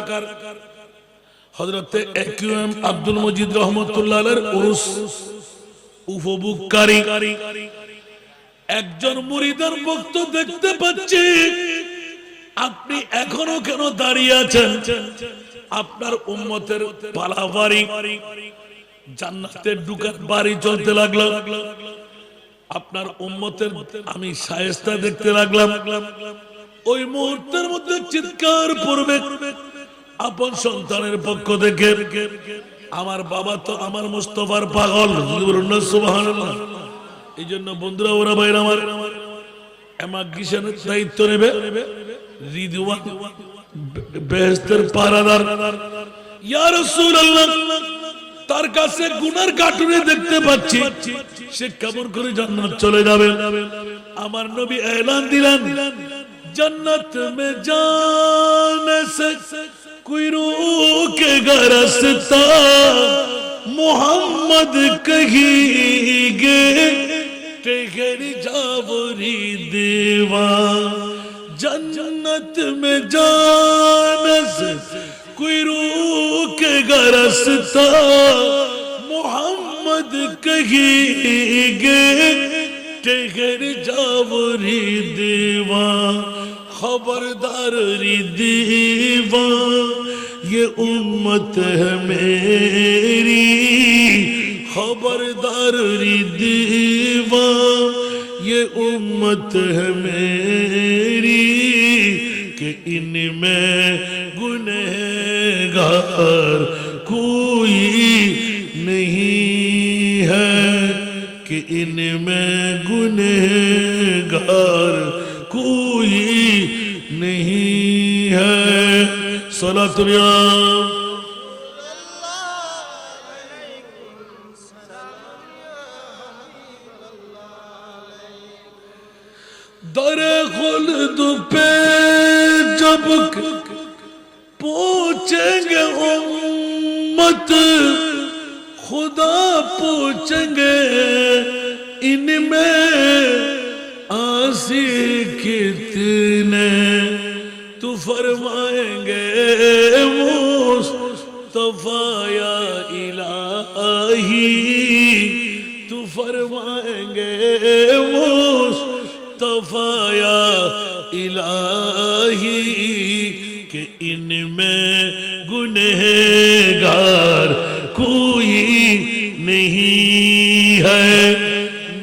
হযরতে একিউএম আব্দুল মজিদ রহমাতুল্লাহ আলাইহির উরুস উপভোগকারী একজন মুরিদের ভক্ত দেখতে পাচ্ছি, আপনি এখনো কেন দাঁড়িয়ে আছেন? আপনার উম্মতের পালাবাড়ি জান্নাতে ঢুকার বাড়ি চলতে লাগলো, আপনার উম্মতের আমি শায়েস্তা দেখতে লাগলাম। ওই মুহূর্তের মধ্যে চিৎকার পড়বে আপন সন্তানের পক্ষ থেকে, আমার বাবা তো আমার মুস্তাফার পাগল। সুবহানাল্লাহ। এই জন্য বন্ধুরা, ওরা ভাইরা আমার এমাগ্রেশনের দায়িত্ব নেবে রিদওয়ান বেহেশতের পাহারাদার। ইয়া রাসূলুল্লাহ, তার কাছে গুনার কাটুনে দেখতে পাচ্ছি, সে কেমন করে জান্নাত চলে যাবে? আমার নবী এলান দিলেন, জান্নাত মে জানে সে কোই রোকেগা রাস্তা, মোহাম্মদ কহেंगे ठहर जाओ रे देवा। जन्नत में जाने से कोई रोकेगा रास्ता, मोहम्मद कहेंगे ठहर जाओ रे देवा। खबरदार रे देवा, ये उम्मत है मेरी, खबरदार रे देवा, ये उम्मत है मेरी, कि इनमें गुनहगार कोई नहीं है, कि इनमें गुनहगार कोई नहीं है। सलातुल या दरे खुल्द पे जब पूछेंगे उम्मत, खुदा पूछेंगे इनमें आसी कितने, तू फरमाएंगे मुस्तफा या इलाही, तू फरमाएंगे मुस्तफा या इलाही, कि इनमें गुनहगार कोई नहीं है।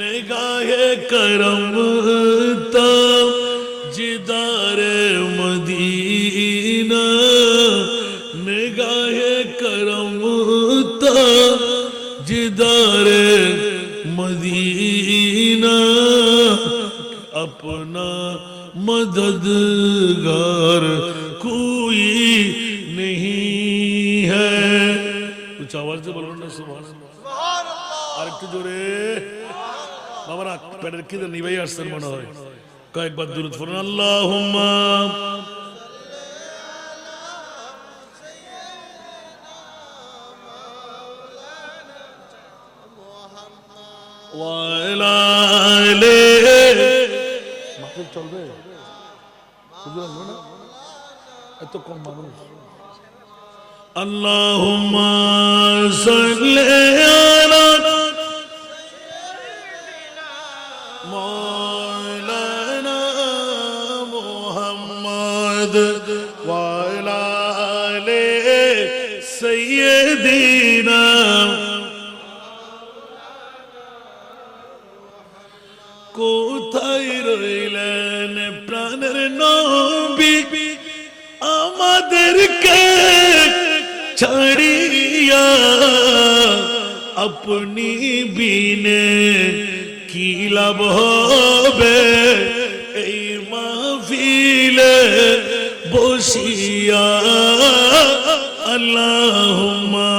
निगाहे करम जिदार मदीना, निगाहे करम जिदार मदीना अपना मददगार कोई नहीं है। कुछ आवाज से बोलो ना सुभान अल्लाह। और একটু জোরে বাবারা পেটের খিদে নিভাই আসছেন মনে হয়। কয়েকবার দুরূদ পড়ুন আল্লাহুম্মা ওয়ালা আলে মাকে চলবে হুজুর আসবে না এত কম মানুষ। আল্লাহুম্মা সাল্লি আলা মাওলানা মুহাম্মদ ওয়ালা আলে সাইয়্যিদিনা। কোথায় রইলেন প্রাণের নবী আমাদেরকে ছাড়িয়া, আপনি বিনে কি লাভ হবে এই মাহফিলে বসিয়া। আল্লাহুম্মা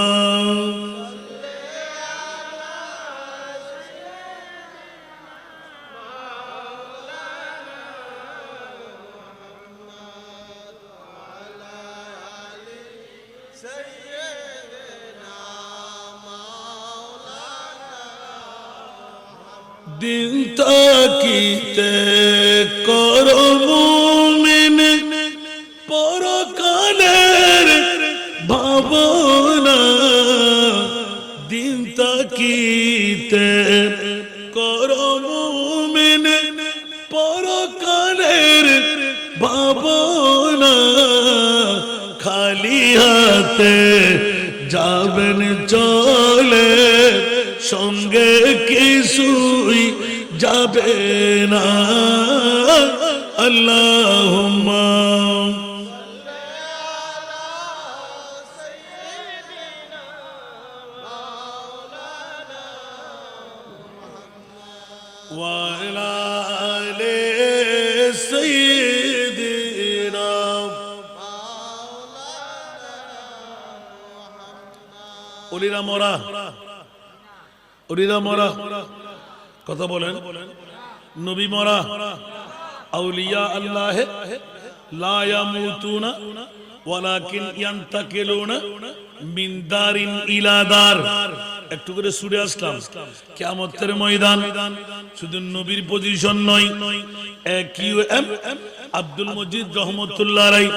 দিন তাকিতে করো মুমিন পরকালের ভাবনা। দিন তাকিতে করো মুমিন পরকালের ভাবনা। খালি হাতে যাবেন চলে সঙ্গে কিছুই যাবে না। আল্লাহুম্মা ওয়ালা আলে সাইয়্যিদিনা। ওলিরা মোরা ওলিরা মরা কথা বলেন, নবী মরা। আউলিয়া আল্লাহ লা ইয়ামুতুনা ওয়ালাকিন ইয়ান্তাকিলুনা মিন দারিন ইলা দার। একটু করে সুরে আসলাম। কিয়ামতের ময়দান শুধু নবীর পজিশন নয়, কিউএম আব্দুল মজিদ রহমাতুল্লাহ আলাইহি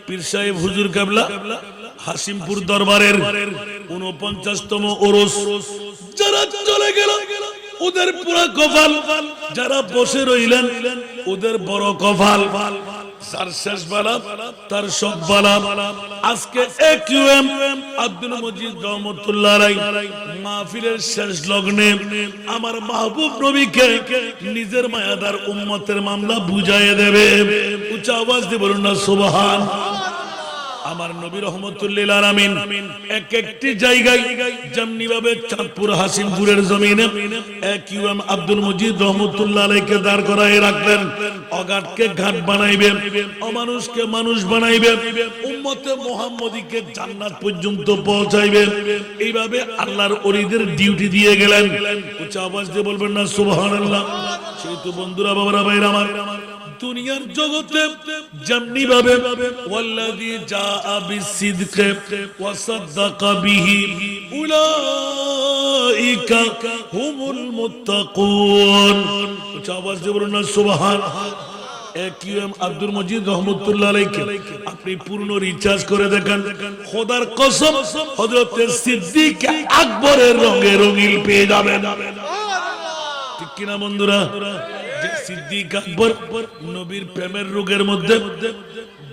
পীর সাহেব হুজুর কেবলা হাসিমপুর দরবারের 49তম ওরস যারা চলে গেল ওদের পুরো কপাল, যারা বসে রইলেন ওদের বড় কপাল। যার শেষ বালা তার সব বালা। আজকে একিউএম আব্দুল মজিদ রহমাতুল্লাহ আলাইহি মাহফিলের শেষ লগ্নে আমার মাহবুব নবীকে নিজের মায়াদার উম্মতের মামলা বুঝাইয়ে দেবে। উচ্চ আওয়াজ দিয়ে বলুন না সুবহান। আমার নবী রহমতুল্লিল আলামিন এক একটি জায়গায় যেমনি ভাবে চাঁদপুর হাসিমপুরের জমিনে কিউএম আব্দুল মজিদ রহমতুল্লাহ আলাইহিকে দাঁড় করায় রাখলেন। অঘাটকে ঘাট বানাইবে, অমানুষকে মানুষ বানাইবে, উম্মতে মুহাম্মদীকে জান্নাত পর্যন্ত পৌঁছাইবে। এইভাবে আল্লাহর ওলিদের ডিউটি দিয়ে গেলেন। উচ্চ আওয়াজ দিয়ে বলবেন না সুবহানাল্লাহ। সেই তো বন্ধুরা বাবারা ভাইরা আমার, দুনিয়ার জগতে যেমনি ভাবে ওয়াল্লাযী জাআ বিসসিদকি ওয়া সাদ্দাকা বিহি উলাইকা হুমুল মুত্তাকুন। আওয়াজ দিয়ে বলুন না সুবহান। কিউএম আব্দুল মজিদ রহমাতুল্লাহ আলাইহি আপনি পূর্ণ রিচার্জ করে দেখেন, খোদার কসম হযরত সিদ্দিক আকবরের রঙে রঙিন পেয়ে যাবেন। ঠিক কিনা বন্ধুরা? যে সিদ্দিক আকবর নবীর প্রেমের রোগের মধ্যে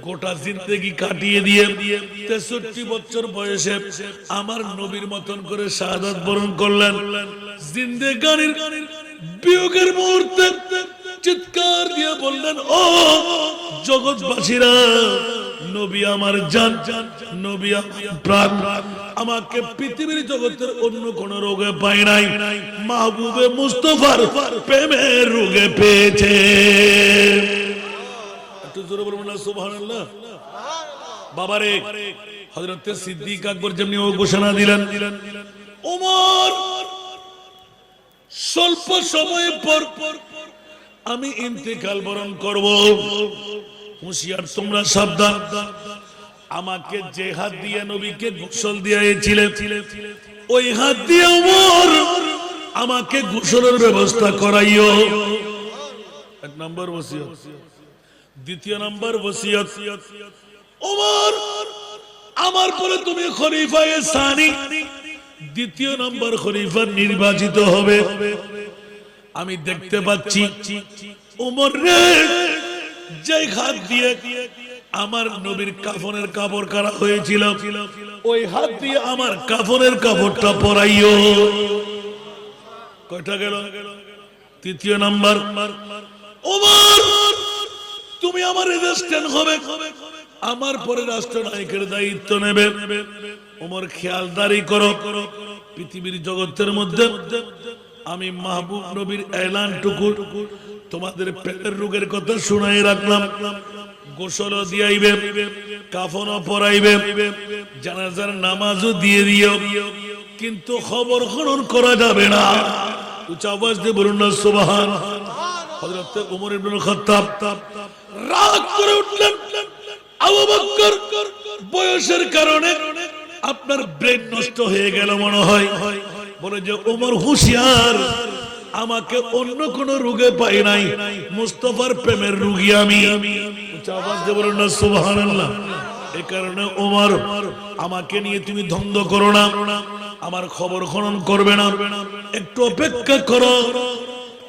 গোটা জিন্দেগি কাটিয়ে দিয়ে 63 বছর বয়সে আমার নবীর মতন করে শাহাদাত বরণ করলেন। জিন্দেগানির বিয়োগের মুহূর্তে চিৎকার দিয়ে বললেন, ও জগৎবাসীরা নবী আমার জান, নবী আমার প্রাণ। আমাকে পৃথিবীর জগতের অন্য কোন রোগে পাই নাই, মাহবুবে মুস্তাফার প্রেমের রোগে পেয়েছে। একটু জোরে বলবেন না সুবহানাল্লাহ। বাবারে হযরত সিদ্দিক আকবর যেমনি ও ঘোষণা দিলেন, ওমর স্বল্প সময় পর আমি ইন্তেকাল বরণ করব, হুঁশিয়ার তোমরা সাবধান। আমাকে যে হাত দিয়ে নবীকে গোসল দিয়েছিলেন ওই হাত দিয়ে ওমর আমাকে গোসলের ব্যবস্থা করাইও। এক নম্বর ওসিয়ত। দ্বিতীয় নম্বর ওসিয়ত, ওমর আমার পরে তুমি খলিফায়ে সানি, দ্বিতীয় নম্বর খলিফা নির্বাচিত হবে। আমি দেখতে পাচ্ছি ওমর রে, যে হাত দিয়ে আমার নবীর কাফনের কাপড় কাটা হয়েছিল ওই হাত দিয়ে আমার কাফনের কাপড়টা পরাইও। কয়টা গেল? তৃতীয় নাম্বার, ওমর তুমি আমার রেজিস্ট্রেন্ট হবে, আমার পরে রাষ্ট্রনায়কের দায়িত্ব নেবে। ওমর খেয়ালদারি করো, পৃথিবীর জগতের মধ্যে আমি মাহবুব নবীর এলানটুকু তোমাদের পেটের রোগের কথা শুনাই রাখলাম। গোসল দিয়াইবে, কাফনও পরাইবে, জানাজার নামাজও দিয়ে দিও, কিন্তু খবর খনন করা যাবে না। উচ্চ আওয়াজ দিয়ে বলুন না সুবহান। হযরত ওমর ইবনে খাত্তাব রাগ করে উঠলেন, আবু বকর বয়সের কারণে আপনার ব্রেন নষ্ট হয়ে গেল মনে হয়। বলে যে ওমর হুঁশিয়ার, আমাকে অন্য কোন রোগে পাই নাই, মুস্তাফার প্রেমের রোগী আমি। আওয়াজ দিয়ে বলুন না সুবহানাল্লাহ। এই কারণে ওমর আমাকে নিয়ে তুমি দ্বন্দ্ব করো না, আমার খবর খনন করবে না, একটু অপেক্ষা করো।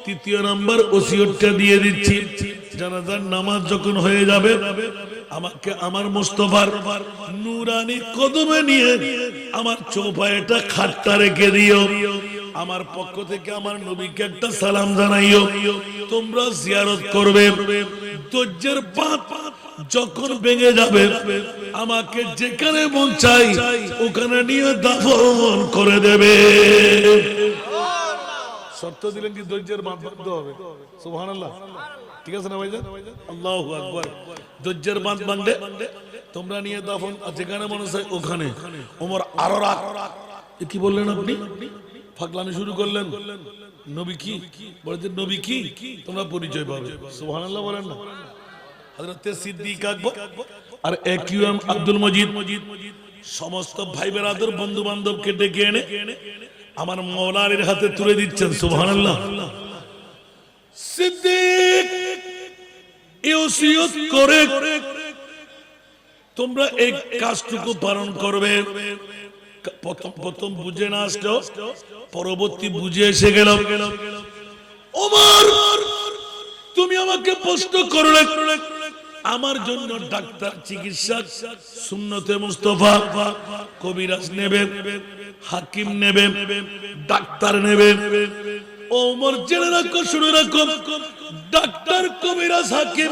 তৃতীয় নাম্বার ওসিয়তটা দিয়ে দিচ্ছি, জানাজার নামাজ যখন হয়ে যাবে আমাকে আমার মুস্তাফার নূরানি কদমে নিয়ে আমার চৌপায়টা খাটটা রেখে দিও। আমার পক্ষ থেকে আমার নবীকে একটা সালাম জানাইও। তোমরা জিয়ারত করবে, ধৈর্যের বাঁধ যখন ভেঙে যাবে আমাকে যেখানে মন চাই ওখানে নিয়ে দাফন করে দেবে। শর্ত দিলেন কি ধৈর্যের বাঁধ বাঁধতে হবে। সুবহানাল্লাহ, ঠিক আছে না ভাইজান? আল্লাহু আকবার। ধৈর্যের বাঁধ বাঁধলে তোমরা নিয়ে দাফন যেখানে মনে চাই ওখানে। ওমর আরো রাগ, কি বললেন আপনি? ফাগলামি শুরু করলেন। নবী কি বলেছেন? নবী কি তোমরা পরিচয় পাবে। সুবহানাল্লাহ বলেন না। হযরত সিদ্দিক আকবর আর একিউএম আব্দুল মজিদ সমস্ত ভাই বেরাদর বন্ধু বান্ধবকে ডেকে এনে আমার মাওলা আলীর হাতে তুলে দিচ্ছেন। সুবহানাল্লাহ। সিদ্দিক এই ওসিয়ত করে তোমরা এই কাজটুকু পালন করবে। প্রথম বুঝে না আসলো, পরবর্তী বুঝে এসে গেল। ওমর তুমি আমাকে প্রশ্ন করলে, আমার জন্য ডাক্তার চিকিৎসক সুন্নতে মুস্তাফা কবিরাজ নেবে, হাকিম নেবে, ডাক্তার নেবে। ওমর জেনে রাখো, শুনে রাখো, ডাক্তার কবিরাজ হাকিম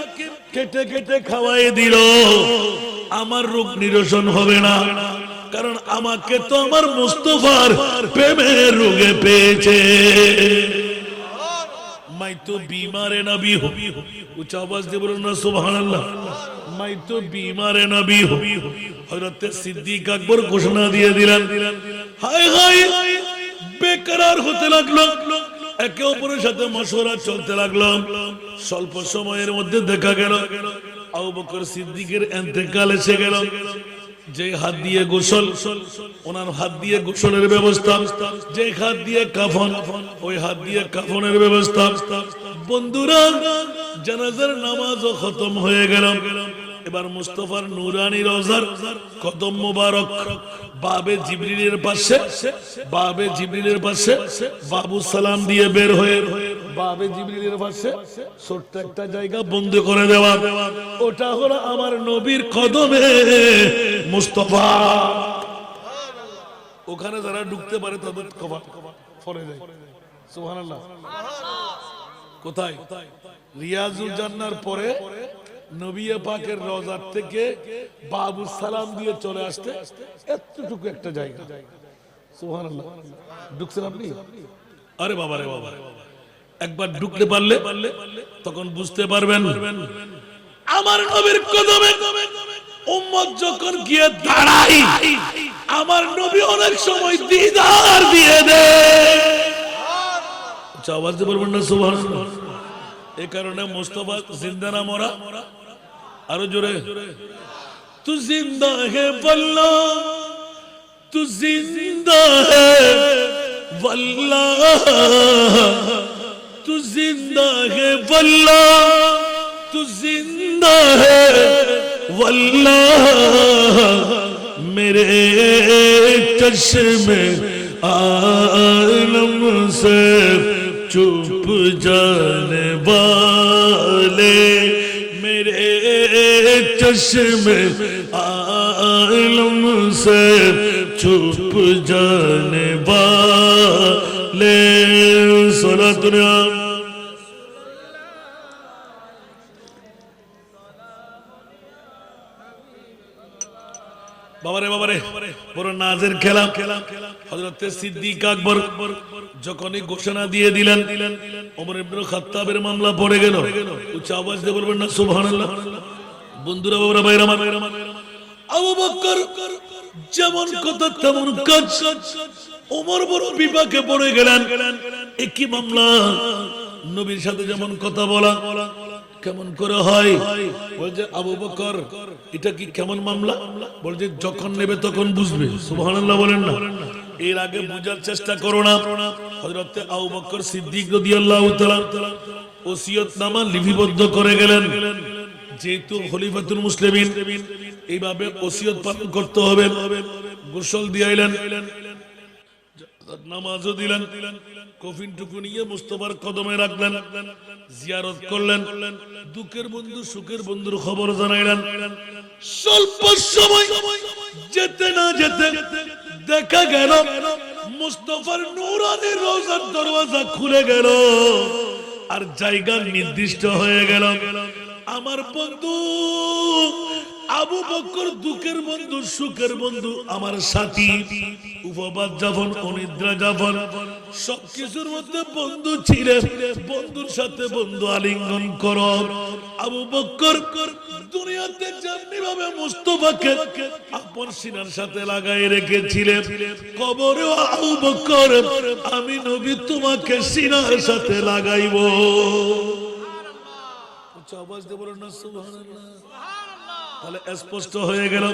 কেটে কেটে খাওয়াই দিল, আমার রোগ নিরসন হবে না। কারণ আমাকে তো আমার মুস্তাফার প্রেমের রোগে পেয়েছে। मैं तो बीमार नबी हूँ। ऊंचा आवाज दे बोलो ना सुभानअल्लाह। मैं तो बीमार नबी हूँ। हज़रत सिद्दीक अकबर घोषणा दिए दिलन। हाय हाय बेकरार होते লাগলো, একে অপরের সাথে মশওয়ারা চলতে লাগলো। স্বল্প সময়ের মধ্যে দেখা গেল আবু বকর সিদ্দিকের ইন্তেকাল এসে গেল। যে হাত দিয়ে গোসল, ওনার হাত দিয়ে গোসলের ব্যবস্থা, যে হাত দিয়ে কাফন, ওই হাত দিয়ে কাফনের ব্যবস্থা। বন্ধুরা জানাজার নামাজও খতম হয়ে গেল। এবার মুস্তাফার নূরানি রওজার কদম মোবারক বাবে জিবরিলের পাশে, বাবে জিবরিলের পাশে বাবু সালাম দিয়ে বের হয়ে বাবে জিবরিলের পাশে ছোট্ট একটা জায়গা বন্ধ করে দেওয়া, ওটা হলো আমার নবীর কদমে মুস্তাফা। ওখানে যারা ঢুকতে পারে তাদের কবর ফলে যায়। সুবহানাল্লাহ। কোথায়? রিয়াজুল জান্নার পরে নবী পাকের রওজার থেকে বাবু সালাম দিয়ে চলে আসতে এতটুকু একটা জায়গা। সুবহানাল্লাহ। ঢুকছেন আপনি? আরে বাবা রে বাবা, একবার ঢুকতে পারলে তখন বুঝতে পারবেন আমার নবীর কদমে উম্মত যখন গিয়ে দাঁড়াই, আমার নবী অনেক সময় দিদার দিয়ে দেয়। আওয়াজ দিয়ে বলবেন না সুবহানাল্লাহ। এই কারণে মুস্তাফা জিন্দা না মরা? আরো জোরে, তু জিন্দা হে বল্লাহ, তু জিন্দা হে বল্লাহ, তু জিন্দা হে বল্লাহ, তু জিন্দা হে वल्लाह मेरे चश्मे आलम से चुप जाने वाले, मेरे चश्मे आलम से चुप जाने वाले। सलात दुनिया বাবারে বাবারে বড় নাজের খেলা। হযরত সিদ্দিক আকবর যখনই ঘোষণা দিয়ে দিলেন ওমর ইবনে খাত্তাবের মামলা পড়ে গেল। উচ্চ আওয়াজ দিয়ে বলবেন না সুবহানাল্লাহ। বন্ধুরা বাবারা ভাইরা আমার, আবু বকর যেমন কথা তেমন কাজ। ওমর বড় বিপাকে পড়ে গেলেন। একই মামলা, নবীর সাথে যেমন কথা বলা কেমন করে হয়? বলছে আবু বকর এটা কি কেমন মামলা? বলছে যখন নেবে তখন বুঝবে। সুবহানাল্লাহ বলেন না। এর আগে বোঝার চেষ্টা করো না। হযরত আবু বকর সিদ্দিক রাদিয়াল্লাহু তাআলা ওসিয়তনামা লিপিবদ্ধ করে গেলেন। যেহেতু খলিফাতুল মুসলিমিন, এইভাবে ওসিয়ত পালন করতে হবে। গোসল দিয়াইলেন, নামাজও দিলেন, কফিনটুকু নিয়ে মুস্তাফার কদমে রাখলেন, জিয়ারত করলেন, দুঃখের বন্ধু সুখের বন্ধুর খবর জানাইলেন। স্বল্প সময় যেতে না যেতে দেখা গেল মুস্তাফার নূরানী রওজার দরওয়াজা খুলে গেল আর জায়গা নির্দিষ্ট হয়ে গেল। আমার বন্ধু আবু বকর দুঃখের বন্ধু সুখের বন্ধু, আমার সাথী, উপবাস যাপন অনিদ্রা যাপন সবকিছুর মধ্যে বন্ধু ছিলেন। বন্ধুর সাথে বন্ধু আলিঙ্গন করো। আবু বকর দুনিয়াতে যেমনি ভাবে মুস্তাফাকে আপন সিনার সাথে লাগাই রেখেছিলেন, কবরেও আবু বকর আমি নবী তোমাকে সিনার সাথে লাগাইব। আওয়াজ দিয়ে বলেন না সুবহানাল্লাহ। তাহলে স্পষ্ট হয়ে গেল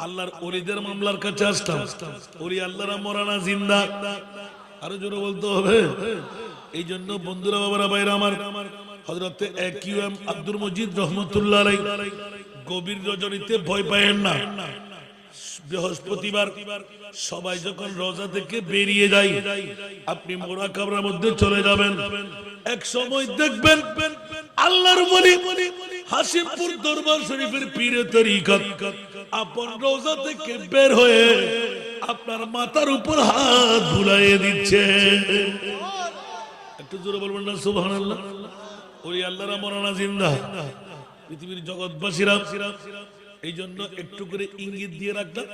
আল্লাহর ওলিদের মামলার কাছে আসতাম। ওলি আল্লাহরা মরানা জিন্দা, আরো জোরে বলতে হবে। এই জন্য বন্ধুরা বাবারা ভাইরা আমার, হযরত কিউএম আব্দুল মজিদ রহমাতুল্লাহ আলাইহি গভীর রজনীতে ভয় পায়েন না। বৃহস্পতিবার সবাই যখন রোজা থেকে বেরিয়ে যায়, আপনি মুরাকাবার মধ্যে চলে যাবেন। এক সময় দেখবেন আল্লাহর ওলি হাশিমপুর দরবার শরীফের পীরে তরিকত আপন রোজা থেকে বের হয়ে আপনার মাথার উপর হাত বুলাইয়ে দিচ্ছে। একটু জোরে বলবেন না সুবহানাল্লাহ। ওলি আল্লাহরা মরানা জিন্দা, পৃথিবীর জগৎবাসীরা। এই জন্য একটু করে ইঙ্গিত দিয়ে রাখলাম।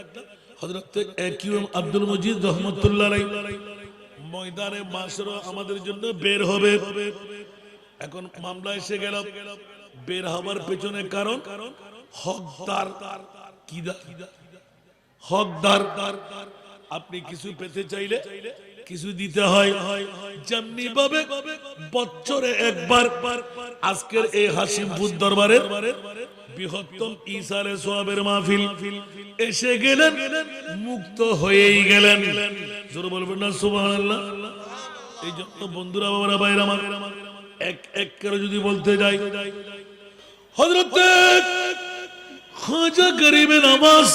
হযরত কিউএম আব্দুল মজিদ রহমাতুল্লাহ আলাইহি ময়দানে মাশর আমাদের জন্য বের হবে। এখন মামলা এসে গেল। বের হওয়ার পেছনে কারণ হকদার। হকদার আপনি কিছু পেতে চাইলে কিছু দিতে হয়। যেমনি ভাবে বছরে একবার আজকের এই হাশিমপুর দরবারের বৃহত্তম ঈসারে সোয়াবের মাহফিল এসে গেলেন, মুক্ত হয়েই গেলেন। জোরে বলবেন না সুবহানাল্লাহ। এই জন্য বন্ধুরা বাবারা ভাইরা আমার, এক এক করে যদি বলতে যাই, হযরত খাজা গরিবে নওয়াজ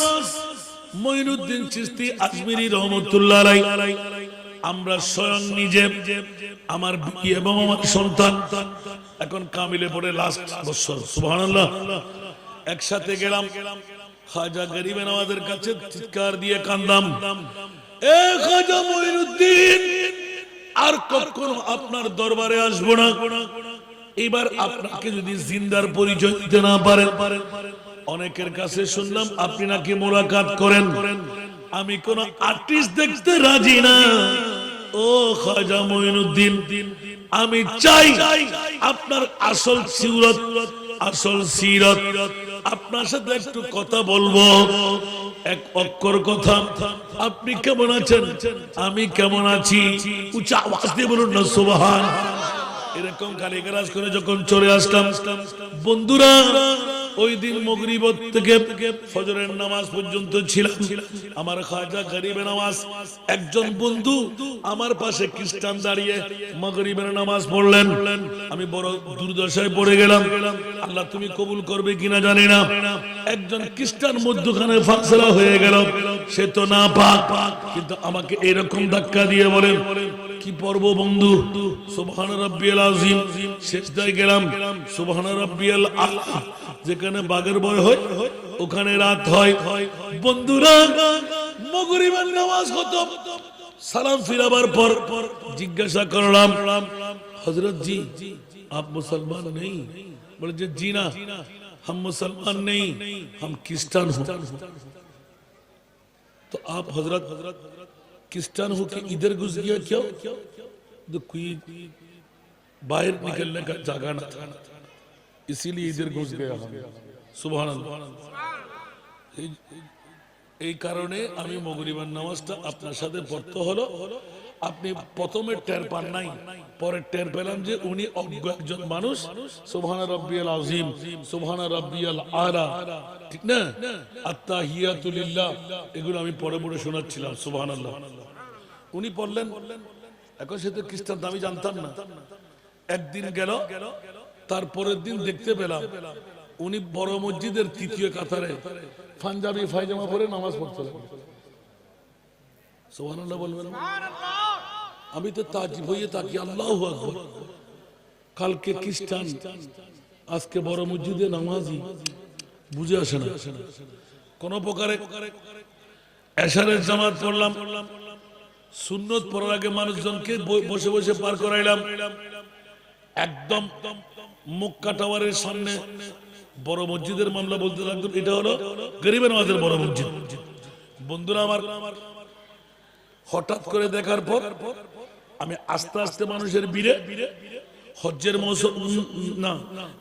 মঈনুদ্দিন চিশতি আজমিরি রহমাতুল্লাহ আলাইহি, আমরা স্বয়ং নিজে, আমার বিবি এবং আমার সন্তান এখন কামিলে পড়ে লাস্ট বছর, সুবহানাল্লাহ, একসাথে গেলাম খাজা গরিবে নওয়াজের কাছে, চিৎকার দিয়ে কান্দাম, এ খাজা মঈনুদ্দিন আর কখনো আপনার দরবারে আসবো না। এবার আপনাকে যদি জিন্দার পরিচয় দিতে না পারেন, অনেকের কাছে শুনলাম আপনি নাকি মোলাকাত করেন, আমি কোন আর্টিস্ট দেখতে রাজি না। ও খাজা মঈনুদ্দিন, আমি চাই আপনার আসল সিরত, আসল সিরত আপনার সাথে একটু কথা বলবো, এক অক্ষর কথা। আপনি কেমন আছেন, আমি কেমন আছি, উচ্চ আওয়াজ দিয়ে বলুন না সুবহান। এরকম গালিগালাজ করে যখন চলে আসলাম, বন্ধুরা ওই দিন মাগরিব থেকে ফজরের নামাজ পর্যন্ত ছিলাম। আমার খাজা গরিবে নামাজ, একজন বন্ধু আমার পাশে খ্রিস্টান দাঁড়িয়ে মাগরিবের নামাজ পড়লেন। আমি বড় দুর্দশায় পড়ে গেলাম, আল্লাহ তুমি কবুল করবে কিনা জানি না। একজন খ্রিস্টান মধ্যখানে ফাসলা হয়ে গেল, সে তো না পাক, কিন্তু আমাকে এরকম ধাক্কা দিয়ে বলেন কি পড়ব বন্ধু, সুবহান রাব্বিয়াল আযীম। সিজদায় গেলাম, সুবহান রাব্বিয়াল আলা। যেখানে বাগের বয় হয় ওখানে রাত হয়। বন্ধুরা মাগরিবের নামাজ খতম, সালাম ফিরাবার পর জিজ্ঞাসা করলাম, হযরত জি आप मुसलमान नहीं? बोले जी ना, हम मुसलमान नहीं, हम क्रिश्चियन हो। तो आप हजरत क्रिश्चियन हो कि इधर घुस गया क्यों? तो कोई बाहर निकलने का जगह ना था, इसीलिए इधर घुस गया हम। सुभान अल्लाह। এই কারণে আমি মাগরিবের নামাজটা আপনার সাথে পড়তে হলো। আপনি প্রথমে টের পান নাই, পরে টের পেলাম যে উনি অজ্ঞ একজন মানুষ। সুবহান রাব্বিয়াল আযীম, সুবহান রাব্বিয়াল আলা, ঠিক না? আত্তাহিয়াতু লিল্লাহ, এগুলো আমি পড়ে পড়ে শোনাচ্ছিলাম। সুবহানাল্লাহ। উনি পড়লেন, এখন সে তো খ্রিস্টান, আমি জানতাম না। একদিন গেল, তারপরের দিন দেখতে পেলাম উনি বড় মসজিদের তৃতীয় কাতারে পাঞ্জাবি পায়জামা পরে নামাজ পড়তে লাগলেন। সুবহানাল্লাহ বলবেন। আমি তো তাজ্জব হয়ে তাকিয়ে, আল্লাহু আকবার, কালকে খ্রিস্টান আজকে বড় মসজিদে নামাজি, বুঝে আসে না। কোন প্রকারে এশারের জামাত পড়লাম, সুন্নত পড়ার আগে মানুষজনকে বসে বসে পার করাইলাম। একদম মক্কা টাওয়ারের সামনে বড় মসজিদের মামলা বলতে লাগলো, এটা হলো গরিবের নামাজের বড় মসজিদ। বন্ধুরা আমার, হঠাৎ করে দেখার পর আমি আস্তে আস্তে মানুষের ভিড়ে, হজ্জের মৌসুম না,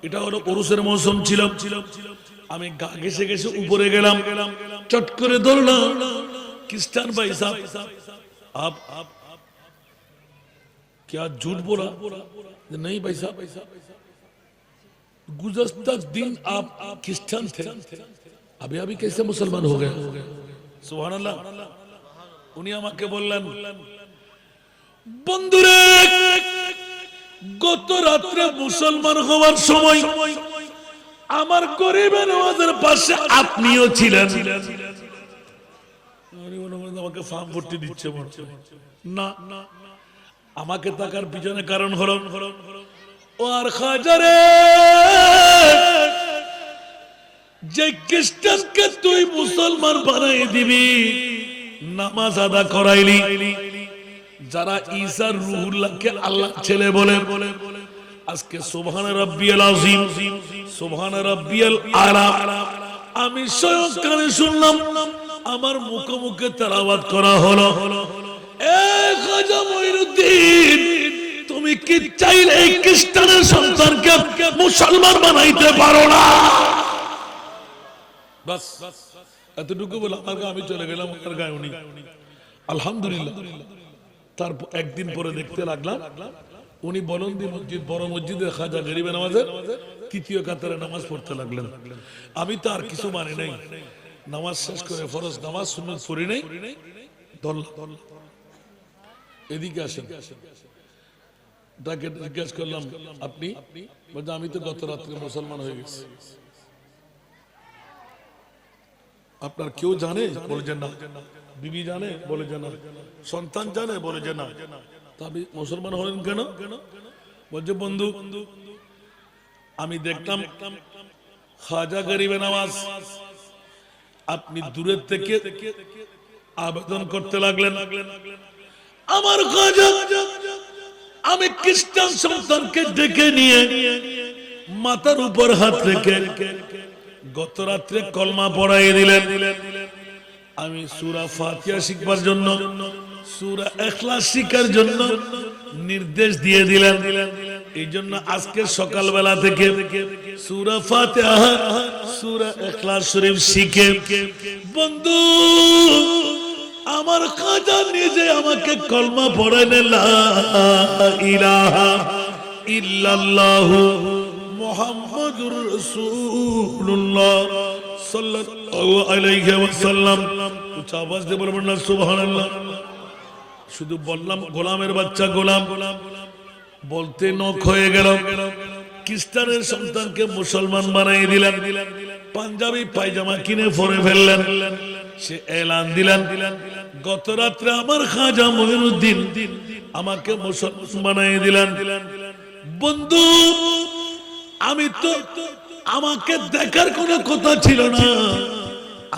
এটা হলো উরুসের মৌসুম ছিল, আমি গা ঘেসে ঘেসে উপরে গেলাম, চট করে ধরলাম, খ্রিস্টান ভাই সাহেব, आप क्या झूठ बोला? नहीं भाई साहब, गुज़श्ता दिन आप क्रिश्चियन थे, अभी अभी कैसे मुसलमान हो गए? सुभान अल्लाह। उन्हीं আমাকে বললেন, বন্ধুরে গত রাতে মুসলমান হওয়ার সময় আমার গরিবের নামাজের পাশে আপনিও ছিলেন। আমাকে ফার্ম ভর্তি দিচ্ছে না, আমাকে তাকার পিছনে কারণ হলো, ও আর খাজারে, যে খ্রিস্টানকে তুই মুসলমান বানাই দিবি, নামাজ আদা করাইলি, যারা ঈসা রুহুল্লাহকে আল্লাহ ছেলে বলে, আজকে সুবহান রাব্বিয়াল আযীম, সুবহান রাব্বিয়াল আলা, আমি স্বয়ং কানে শুনলাম, আমার মুখে মুখে তেলাওয়াত করা হলো। এ খাজা মঈনুদ্দিন, তুমি কি চাইলে এই খ্রিস্টানের সন্তানকে মুসলমান বানাইতে পারো না? বাস এতটুকু বলে আমি চলে গেলাম ওর গায়ে। উনি আলহামদুলিল্লাহ, তারপর একদিন পরে দেখতে লাগলাম উনি বলন্দি মসজিদ, বড় মসজিদে খাজা গরিবে নামাজের তৃতীয় কাতারে নামাজ পড়তে লাগলেন। আমি তো আর কিছু মানে নাই, নামাজ শেষ করে ফরজ নামাজ সুন্নাত পড়ি নাই, এদিকে আসেন, তাকে জিজ্ঞেস করলাম, আপনি? বলতে আমি তো গত রাত্রে মুসলমান হয়ে গেছি। আপনার কেউ জানে? বলে যে না। বিবি জানে? বলে যে না। সন্তান জানে? বলে যে না। তবে মুসলমান হলেন কেন? বলছে বন্ধু, আমি দেখলাম খাজা গরিবে নামাজ, আপনি দূরের থেকে আবেদন করতে লাগলেন, আমার খাজা আমি খ্রিস্টান সন্তানকে ডেকে নিয়ে মাথার উপর হাত রেখে গত রাত্রে কলমা পড়াই দিলেন। আমি সূরা ফাতিহা শিখবার জন্য, সূরা ইখলাস শিখার জন্য নির্দেশ দিয়ে দিলেন। এই জন্য আজকে সকালবেলা থেকে সূরা ফাতিহা, সূরা ইখলাস শরীফ শিখে বন্ধু আমার খাজা নিজে আমাকে কলমা পড়াইলেন, লা ইলাহা ইল্লাল্লাহু মুহাম্মাদুর রাসূলুল্লাহ সাল্লাল্লাহু আলাইহি ওয়াসাল্লাম। উচ্চ আওয়াজ দিয়ে বলবেন না সুবহানাল্লাহ। শুধু বললাম গোলামের বাচ্চা গোলাম বলতে নখ হয়ে গেল। খ্রিস্টানের সন্তানকে মুসলমান বানিয়ে দিলেন, পাঞ্জাবি পায়জামা কিনে পরে ফেললেন। সে এলান দিলেন গত রাত্রে আমার খাজা মঈনুদ্দিন আমাকে মুসলমান বানিয়ে দিলেন। বন্ধু আমি তো, আমাকে দেখার কোনো কথা ছিল না,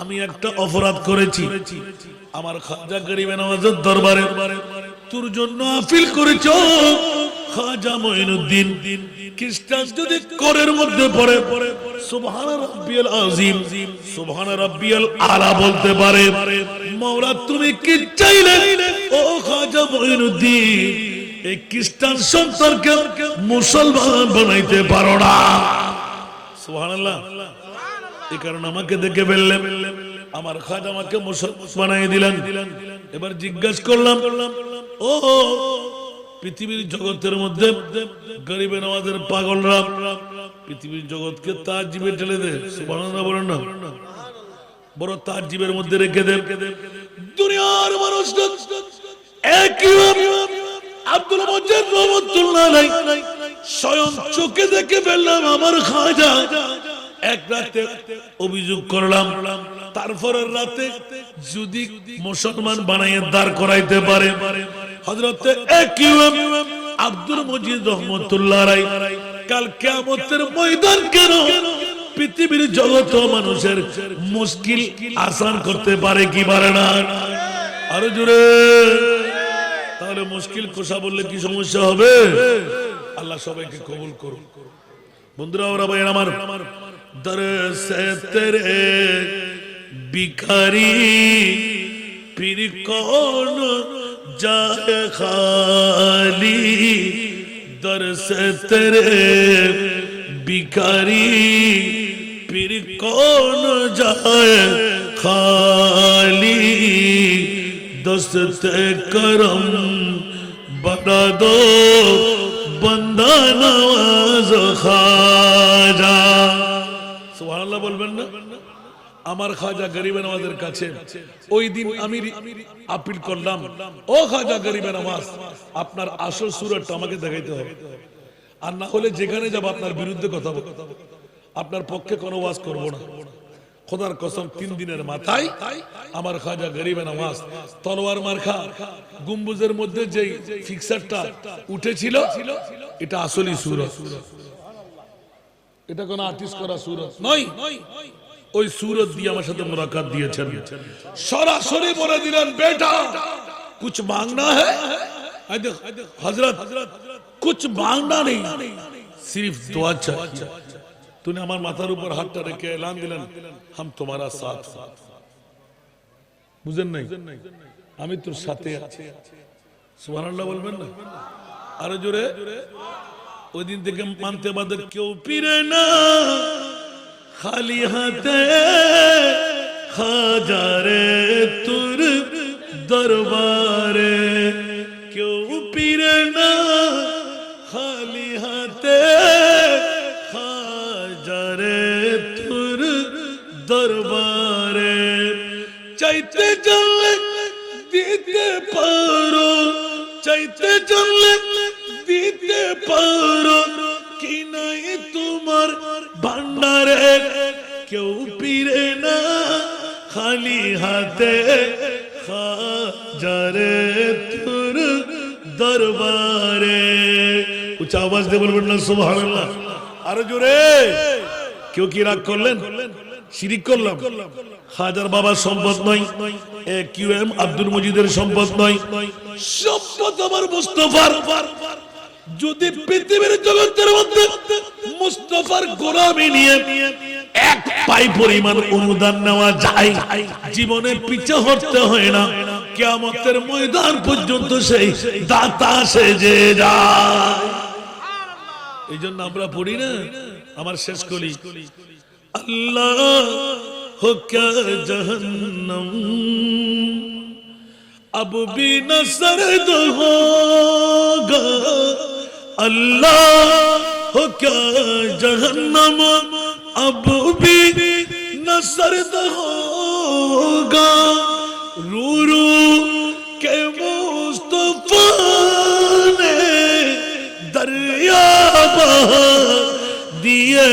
আমি একটা অপরাধ করেছি। আমার খাজা গরিবে নওয়াজের দরবারে তোর জন্য আপিল করেছ খাজা মঈনুদ্দিন। খ্রিস্টান যদি করের মধ্যে পড়ে সুবহান রাব্বিয়াল আযীম, সুবহান রাব্বিয়াল আলা বলতে পারে, মাওলা তুমি কি চাইলে ও খাজা মঈনুদ্দিন এই খ্রিস্টান সন্তানকে মুসলমান বানাইতে পারো না? সুবহানাল্লাহ। এই কারণে আমাকে দেখে ফেললেন, আমার খাজা আমাকে মুসলমান বানিয়ে দিলেন। এবার জিজ্ঞাসা করলাম, ও পৃথিবীর জগতের মধ্যে গরিবে নওয়াজের পাগলরা পৃথিবীর জগৎকে তাজিবে ঠেলে দেয়, সুবহানাল্লাহ বলেন না, বড় তাজিবের মধ্যে রেখে দেয় দুনিয়ার মানুষ। আব্দুল মজিদ রহমাতুল্লাহ আলাইহি স্বয়ং চোখে দেখে ফেললাম আমার খাজা এক রাতে অভিযোগ করলাম, তারপরের রাতে যদি মুসলমান বানাইয়ে দাঁড় করাইতে পারে হযরতে আব্দুল মজিদ রহমাতুল্লাহ আলাইহি কাল কিয়ামতের ময়দান কেন পৃথিবীর জগৎ মানুষের মুশকিল আসান করতে পারে কি পারে না? আরো জোরে। তাহলে মুশকিল কোষা বললে কি সমস্যা হবে? আল্লাহ সবাইকে কবুল করুন। বন্ধুরা ওরা ভাই আমার, দর সে তেরে ভিখারি পীর কौन जाए खाली, दर से तेरे भिखारी पीर कौन जाए खाली, दस्ते करम बना दो बंदा नवाज खाजा। সুবহানাল্লাহ বলবেন না? আমার খাজা গরিবে নওয়াজের কাছে ওই দিন আমি আপিল করলাম, ও খাজা গরিবে নওয়াজ আপনার আসল সুরতটা আমাকে দেখাইতে হবে, আর না হলে যেখানে যাব আপনার বিরুদ্ধে কথা বলবো, আপনার পক্ষে কোনো ওয়াজ করব না। খোদার কসম 3 দিনের মাথায় আমার খাজা গরিবে নওয়াজ তলোয়ার মার্কা গম্বুজের মধ্যে যে ফিক্সারটা উঠেছিল এটা আসলি সুরত, এটা কোন আর্টিস্ট করা সুরত নয়। ওই সুরত দিয়ে আমার সাথে মুলাকাত দিয়েছেন, সরাসরি বলে দিলেন বেটা कुछ मांगना है हजरत, कुछ मांगना नहीं सिर्फ दुआ चाहिए। तूने हमारे माथार ऊपर हाथ রেখে ऐलान दिलन हम तुम्हारा साथ, বুঝেন নাই? আমি তোর সাথে আছি। সুবহানাল্লাহ বলবেন না? আরো জোরে। ওই দিন থেকে মানতে বাদে কেউ ফিরে না খালি হাতে, খাজা রে তোর দরবারে কেউ ফিরে না খালি হাতে, খাজা রে তোর দরবারে চাইতে চললে দিতে পারো, চাইতে চললে দিতে পারো কি নাই তোমার ভান্ডারে, কেউ ফিরে না খালি হাতে, খাজা রে তোর দরবারে। উচ্চ আওয়াজ দিয়ে বলবেন না সুবহানাল্লাহ? আরো জোরে। কেউ কি রাগ করলেন? শিরিক করলাম? খাজার বাবার সম্পদ নয়, কিউএম আব্দুল মজিদের সম্পদ নয়, সম্পদ আমার মুস্তাফার। যদি পৃথিবীর জগতের মধ্যে মুস্তাফার গোলামি নিয়ে এক পাই পরিমাণ অনুদান নেওয়া যায়, জীবনে পিছে হটতে হয় না, কিয়ামতের ময়দান পর্যন্ত সেই দাতা সেজে যায়। এই জন্য আমরা পড়ি না, আমার শেষ করি, আল্লাহ হো ক্যা জাহান্নাম अब भी न सर्द होगा, अल्लाह हो क्या जहन्नम अब भी न सर्द होगा, रू रू के मुस्तफा ने दरिया बहा दिए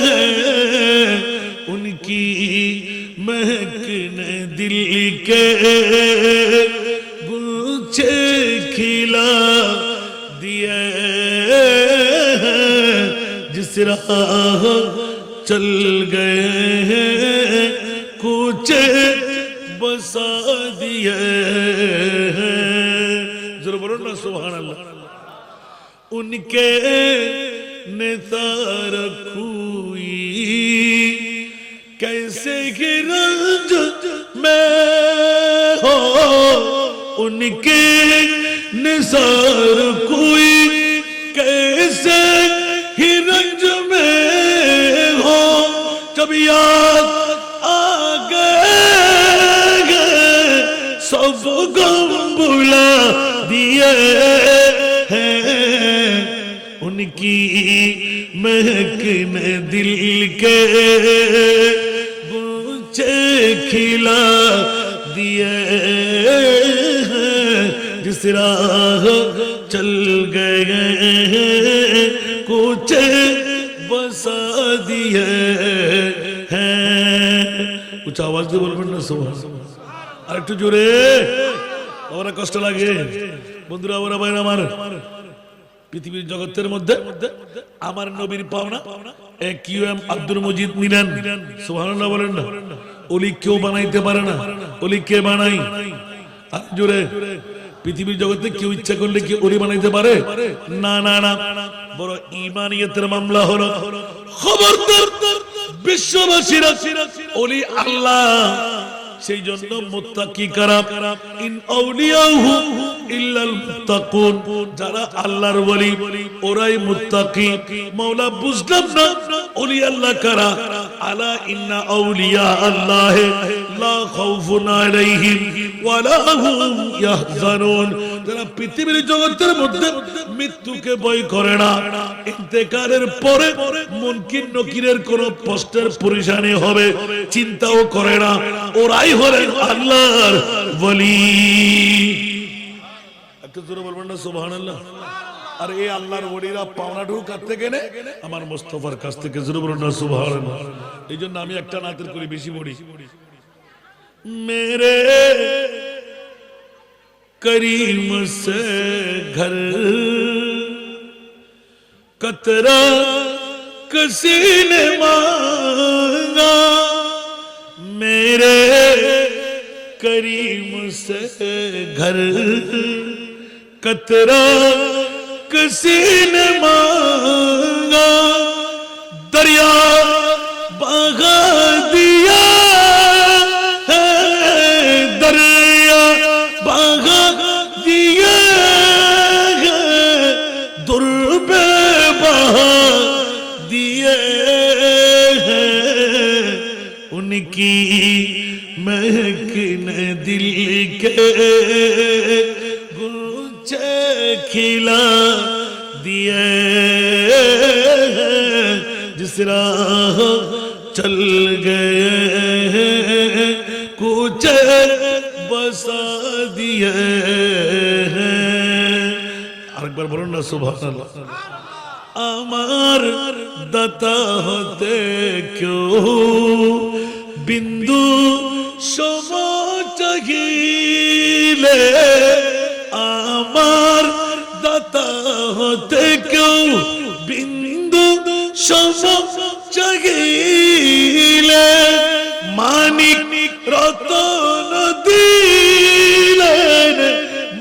हैं, उनकी महकने दिल के गुच्छे खिला दिए, जिस राह चल गए हैं कुछे बसा दिए। जरूर बोलो ना सुभान अल्लाह। उनके निसार कोई कैसे गिरज में हो, उनके निसार कोई कैसे ही रंज में हो, जब याद आ गए सब गम भुला दिए हैं, उनकी महकने दिल के गुच्छे खिला दिए, जिस राह चल गए हैं कुछे बसा दिए हैं। कुछ आवाज দিয়ে বলবেন না সুবহান, আর একটু জোরে, ওরা কষ্ট লাগে বন্ধুরা, ওরা ভাইরা আমার। পৃথিবীর জগতের মধ্যে আমার নবীর পাওনা কিউএম আব্দুল মজিদ নিলেন, সুবহানাল্লাহ বলেন না। ওলি কেউ বানাইতে পারে না, ওলি কে বানাই? আর জোরে, পৃথিবীর জগতে কেউ ইচ্ছা করলে কি ওলি বানাইতে পারে? না না না, বড় ঈমানিয়তের মামলা হলো। খবরদার বিশ্ববাসীরা, ওলি আল্লাহ, সেই জন্য মুত্তাকি কারা, ইন আউলিয়াহু ইল্লাল মুত্তাকুন, যারা আল্লাহর ওলি ওরাই মুত্তাকি। মাওলা বুঝলাম না ওলি আল্লাহ কারা? আলা ইন্না আউলিয়া আল্লাহ লা খাউফুন আলাইহিম ওয়া লা হুম ইয়াহজানুন, যারা পৃথিবীর জগতের মধ্যে মৃত্যুকে ভয় করে না, ইন্তেকালের পরে মুনকির নকিরের কোন কষ্টের পরেশানি হবে চিন্তাও করে না, ওরাই হলেন আল্লাহর ওলি। একটু জোরে বলবেন না সুবহানাল্লাহ। আর এই আল্লাহর ওলিরা পাওনাটুকু কাছ থেকে নেয় আমার মুস্তাফার কাছ থেকে, জোরে বলুন না সুবহানাল্লাহ। এই জন্য আমি একটা নাতের করি, বেশি পড়ি, মেরে करीम से घर कतरा किसी ने मांगा, मेरे करीम से घर कतरा किसी ने मांगा, दरिया बहा दिया है, दरिया बहा दिया है, दुर्बे बहा दिए हैं, उनकी महकने दिल के गुच्छे खिला दिए, जिस राह चल गए हैं कुछ बसा दिए हैं। আরেকবার বলুন না সুবহানাল্লাহ। আমার দাতা হতে কেউ বিন্দু সম চাহিলে, আমার দাতা হতে কেউ বিন্দু সম চাহিলে, মানিক রতন দিলেন,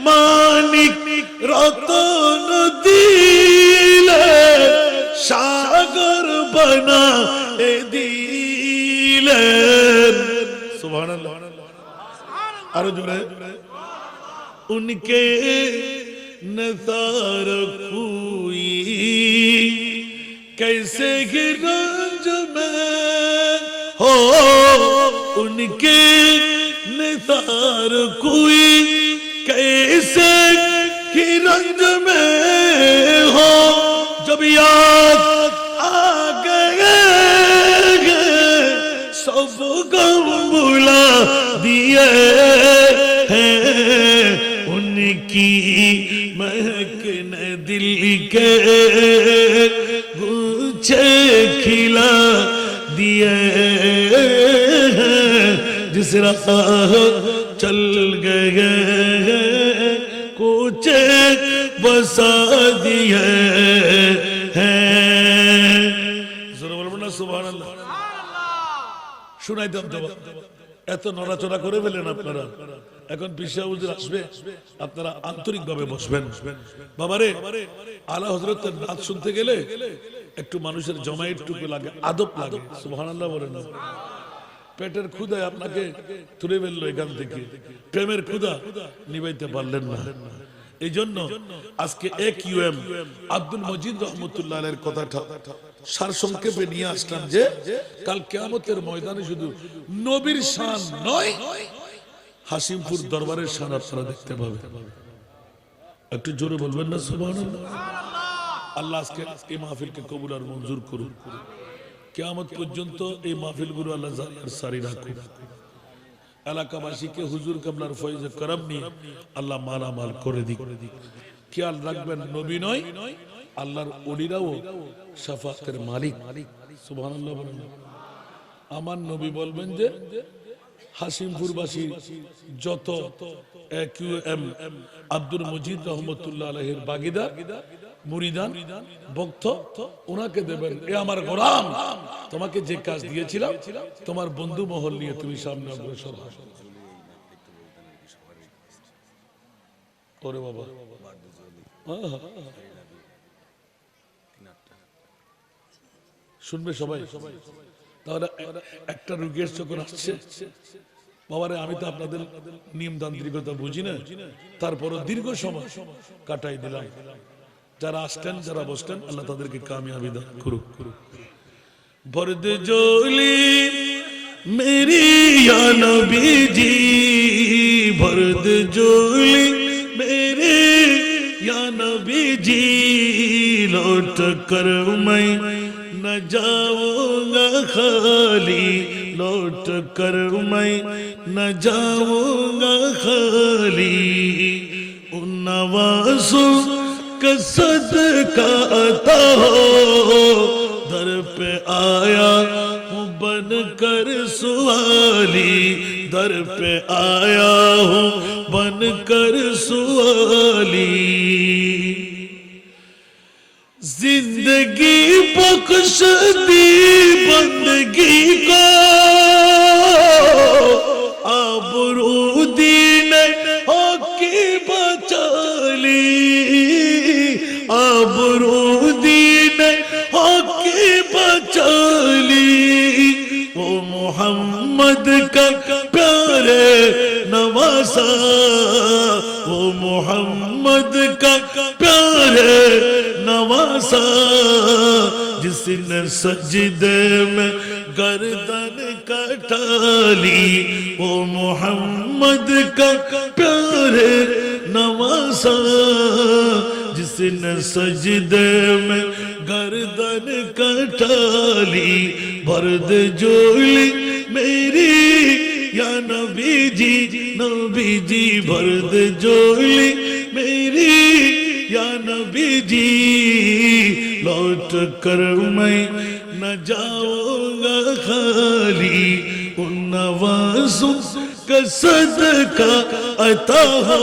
মানিক রতন सुभानअल्लाह और जोरे उनके नज़ार कोई कैसे ही रंज में हो उनके नज़ार कोई कैसे ही रंज में हो जब याद आ गए सब गम भुला दिए हैं उनकी महक ने दिल के गुच्छे खिला दिए हैं जिस राह चल गए कुछ बसा दिए हैं जरा बोलबो ना सुभान अल्लाह শুনাইতাম তো এত নড়াচড়া করে ফেলেন আপনারা এখন পিসা হুজুর আসবে আপনারা আন্তরিকভাবে বসবেন বাবারে আলা হযরতের নাত শুনতে গেলে একটু মানুষের জমায়েতটুকু লাগে আদব লাগে সুবহানাল্লাহ বলেন পেটের ক্ষুধায় আপনাকে তুলে ফেললো এখান থেকে প্রেমের ক্ষুধা নিভাইতে পারলেন না এইজন্য আজকে এক ইউএম আব্দুল মজিদ রহমাতুল্লাহ আলাইহির কথাটা সারসংক্ষেপে নিয়ে আসলাম যে কাল কিয়ামতের ময়দানে শুধু নবীর শান নয় হাসিমপুর দরবারের শান আপনারা দেখতে পাবেন একটু জোরে বলবেন না সুবহানাল্লাহ আল্লাহ আজকে এই মাহফিলকে কবুল আর মঞ্জুর করুন কিয়ামত পর্যন্ত এই মাহফিলগুলো আল্লাহ জারিয়ার সারি রাখুন এলাকাবাসীকে হুজুর কাবলার ফয়েজে করম নিয়ে আল্লাহ মালামাল করে দিক খেয়াল রাখবেন নবী নয় আল্লাহর ওলিরাও শাফাতের মালিক সুবহানাল্লাহ বলেন আমার নবী বলবেন যে হাসিমপুরবাসী যত কিউএম আব্দুল মজিদ রহমাতুল্লাহ আলাইহির বাগিদার মুরিদান ভক্ত ওনাকে দেবেন এ আমার গোলাম তোমাকে যে কাজ দিয়েছিলাম তোমার বন্ধু মহল নিয়ে তুমি সামনে অগ্রসর হও ওরে বাবা শুনবে সবাই তাহলে একটা রোগীর যখন আসছে বাবারে আমি তো আপনাদের নিয়মতান্ত্রিকতা বুঝি না তারপরও দীর্ঘ সময় কাটাই দিলাম যারা আসতেন যারা বসতেন আল্লাহ তাদেরকে কামিয়াবি দান করুক বরদ জোলি মেরি ইয়া নবী জি বরদ জোলি মেরি ইয়া নবী জি লौट कर मैं न जाऊंगा खाली लौट कर मैं न जाऊंगा खाली उन नवाज़ों का सदका अता हो दर पे आया हूँ बन कर सुवाली दर पे आया हूँ बन कर सुवाली जिंदगी बख्श दी बंदगी को आबरू दीन हकी बचा ली आबरू दीन हकी बचा ली वो मोहम्मद का प्यारे नवासा वो मोहम्मद का प्यारे नवासा जिसने सजदे में गर्दन कटाली वो मोहम्मद का प्यारे नवासा जिसने सजदे में गर्दन कटाली बर्द जोली मेरी या नबी जी बर्द जोली मेरी या नबी जी लौट कर मैं न जाऊंगा खाली उन नवाज़ों का सदका अता हो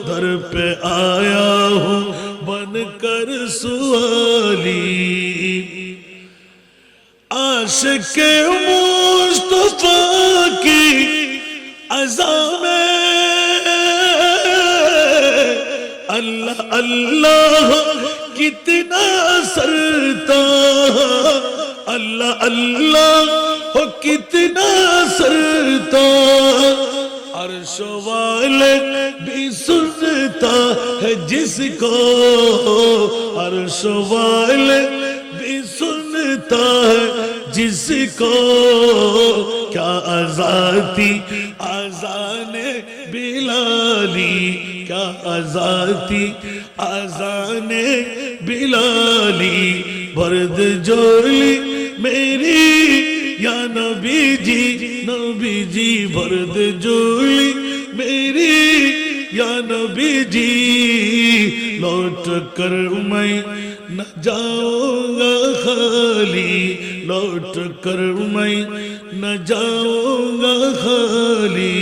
दर पे आया हूँ बन कर सुवाली आशिक़े मुस्तफ़ा की अज़ा में अल्लाह अल्लाह कितना सरता अल्लाह अल्लाह हो कितना सरता अर्श वाले भी सुनता है जिसको अर्श वाले भी सुनता है जिसको क्या आजाती आजाने बिलाली क्या आजाती आजाने बिलाली बर्द जोली मेरी या नबी जी बर्द जोली मेरी या नबी जी लौट कर मैं न जाऊंगा खाली लौट कर मैं न जाऊंगा खाली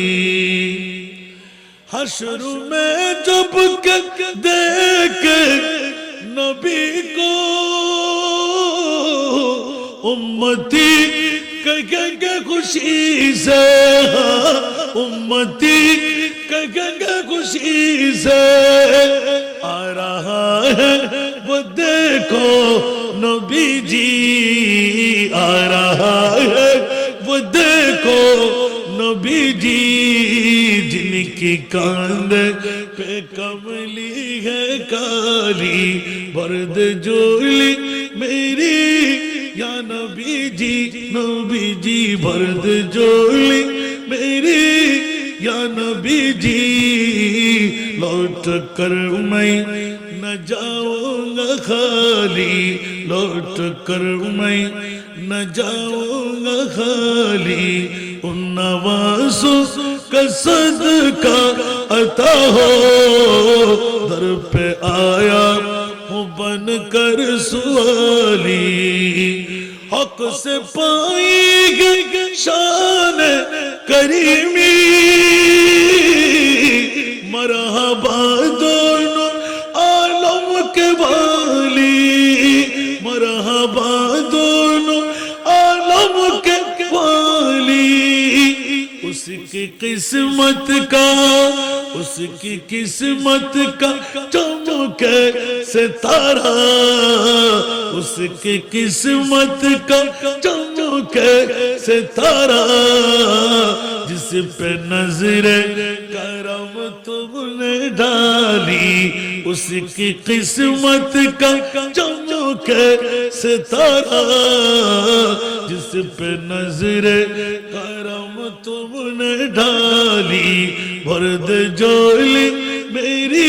हश्र में जब देख नबी को उम्मती कहेंगे खुशी से उम्मती कहेंगे खुशी से आ रहा है वो देखो नबी जी आ रहा है वो देखो नबी जी जिनकी कांद पे कमली है काली बर्द जोली मेरी या नबी जी बर्द जोली मेरी या नबी जी लौट कर मैं न जाऊंगा खाली लौट कर मैं न जाऊंगा खाली उन नवासों का सदका अता हो दर पे आया हूँ बन कर सुवाली हक से पाएंगे शान करीमी मरहबा दोनों आलम के वाली मरहबा दोनों आलम के वाली उसकी किस्मत का उसकी किस्मत का चमके सितारा उसकी किस्मत का चमके सितारा जिस पे नजरे करम तुमने डाली उसकी किस्मत का चमके सितारा जिस पे नजरे करम तुमने डाली बर्द जोली मेरी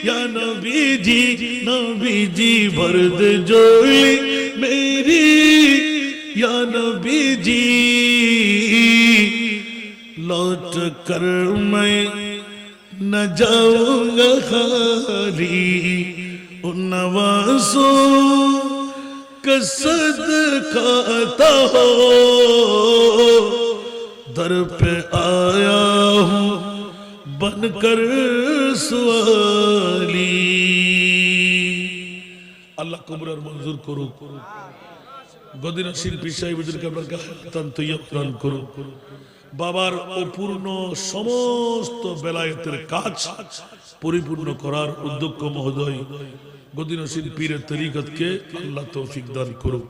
या नबी जी बर्द जोली मेरी या नबी जी लौट कर मैं न जाऊंगा खाली उन नवासों का सदका अता हो दर पे आया हूँ बनकर सुवाली আল্লাহ কবুল আর মঞ্জুর করুক গদিনা শিল্পী সাহেবদেরকে আপনার কাছে তৈয়ব দান করুক বাবার অপূর্ণ সমস্ত বেলায়েতের কাজ পরিপূর্ণ করার উদ্যোগ মহোদয় গদিনা শিল্পীর তরিকতকে আল্লাহ তৌফিক দান করুক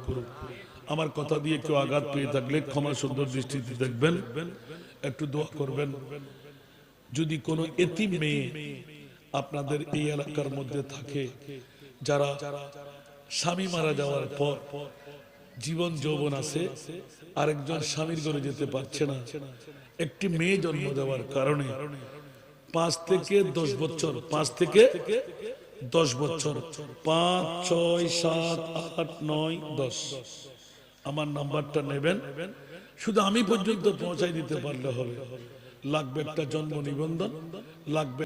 আমার কথা দিয়ে কেউ আঘাত পেয়ে থাকলে ক্ষমা সুন্দর দৃষ্টিতে দেখবেন একটু দোয়া করবেন যদি কোনো এতিম মেয়ে আপনাদের এই এলাকার মধ্যে থাকে যারা স্বামী মারা যাওয়ার পর জীবন যৌবন আছে আরেকজন স্বামীর ঘরে যেতে পারছে না একটি মেয়ে জন্ম দেওয়ার কারণে 5 থেকে 10 বছর 5 থেকে 10 বছর 5 6 7 8 9 10 আমার নাম্বারটা নেবেন শুধু আমি পর্যন্ত পৌঁছাই দিতে পারলে হবে লাগবে একটা জন্ম নিবন্ধন লাগবে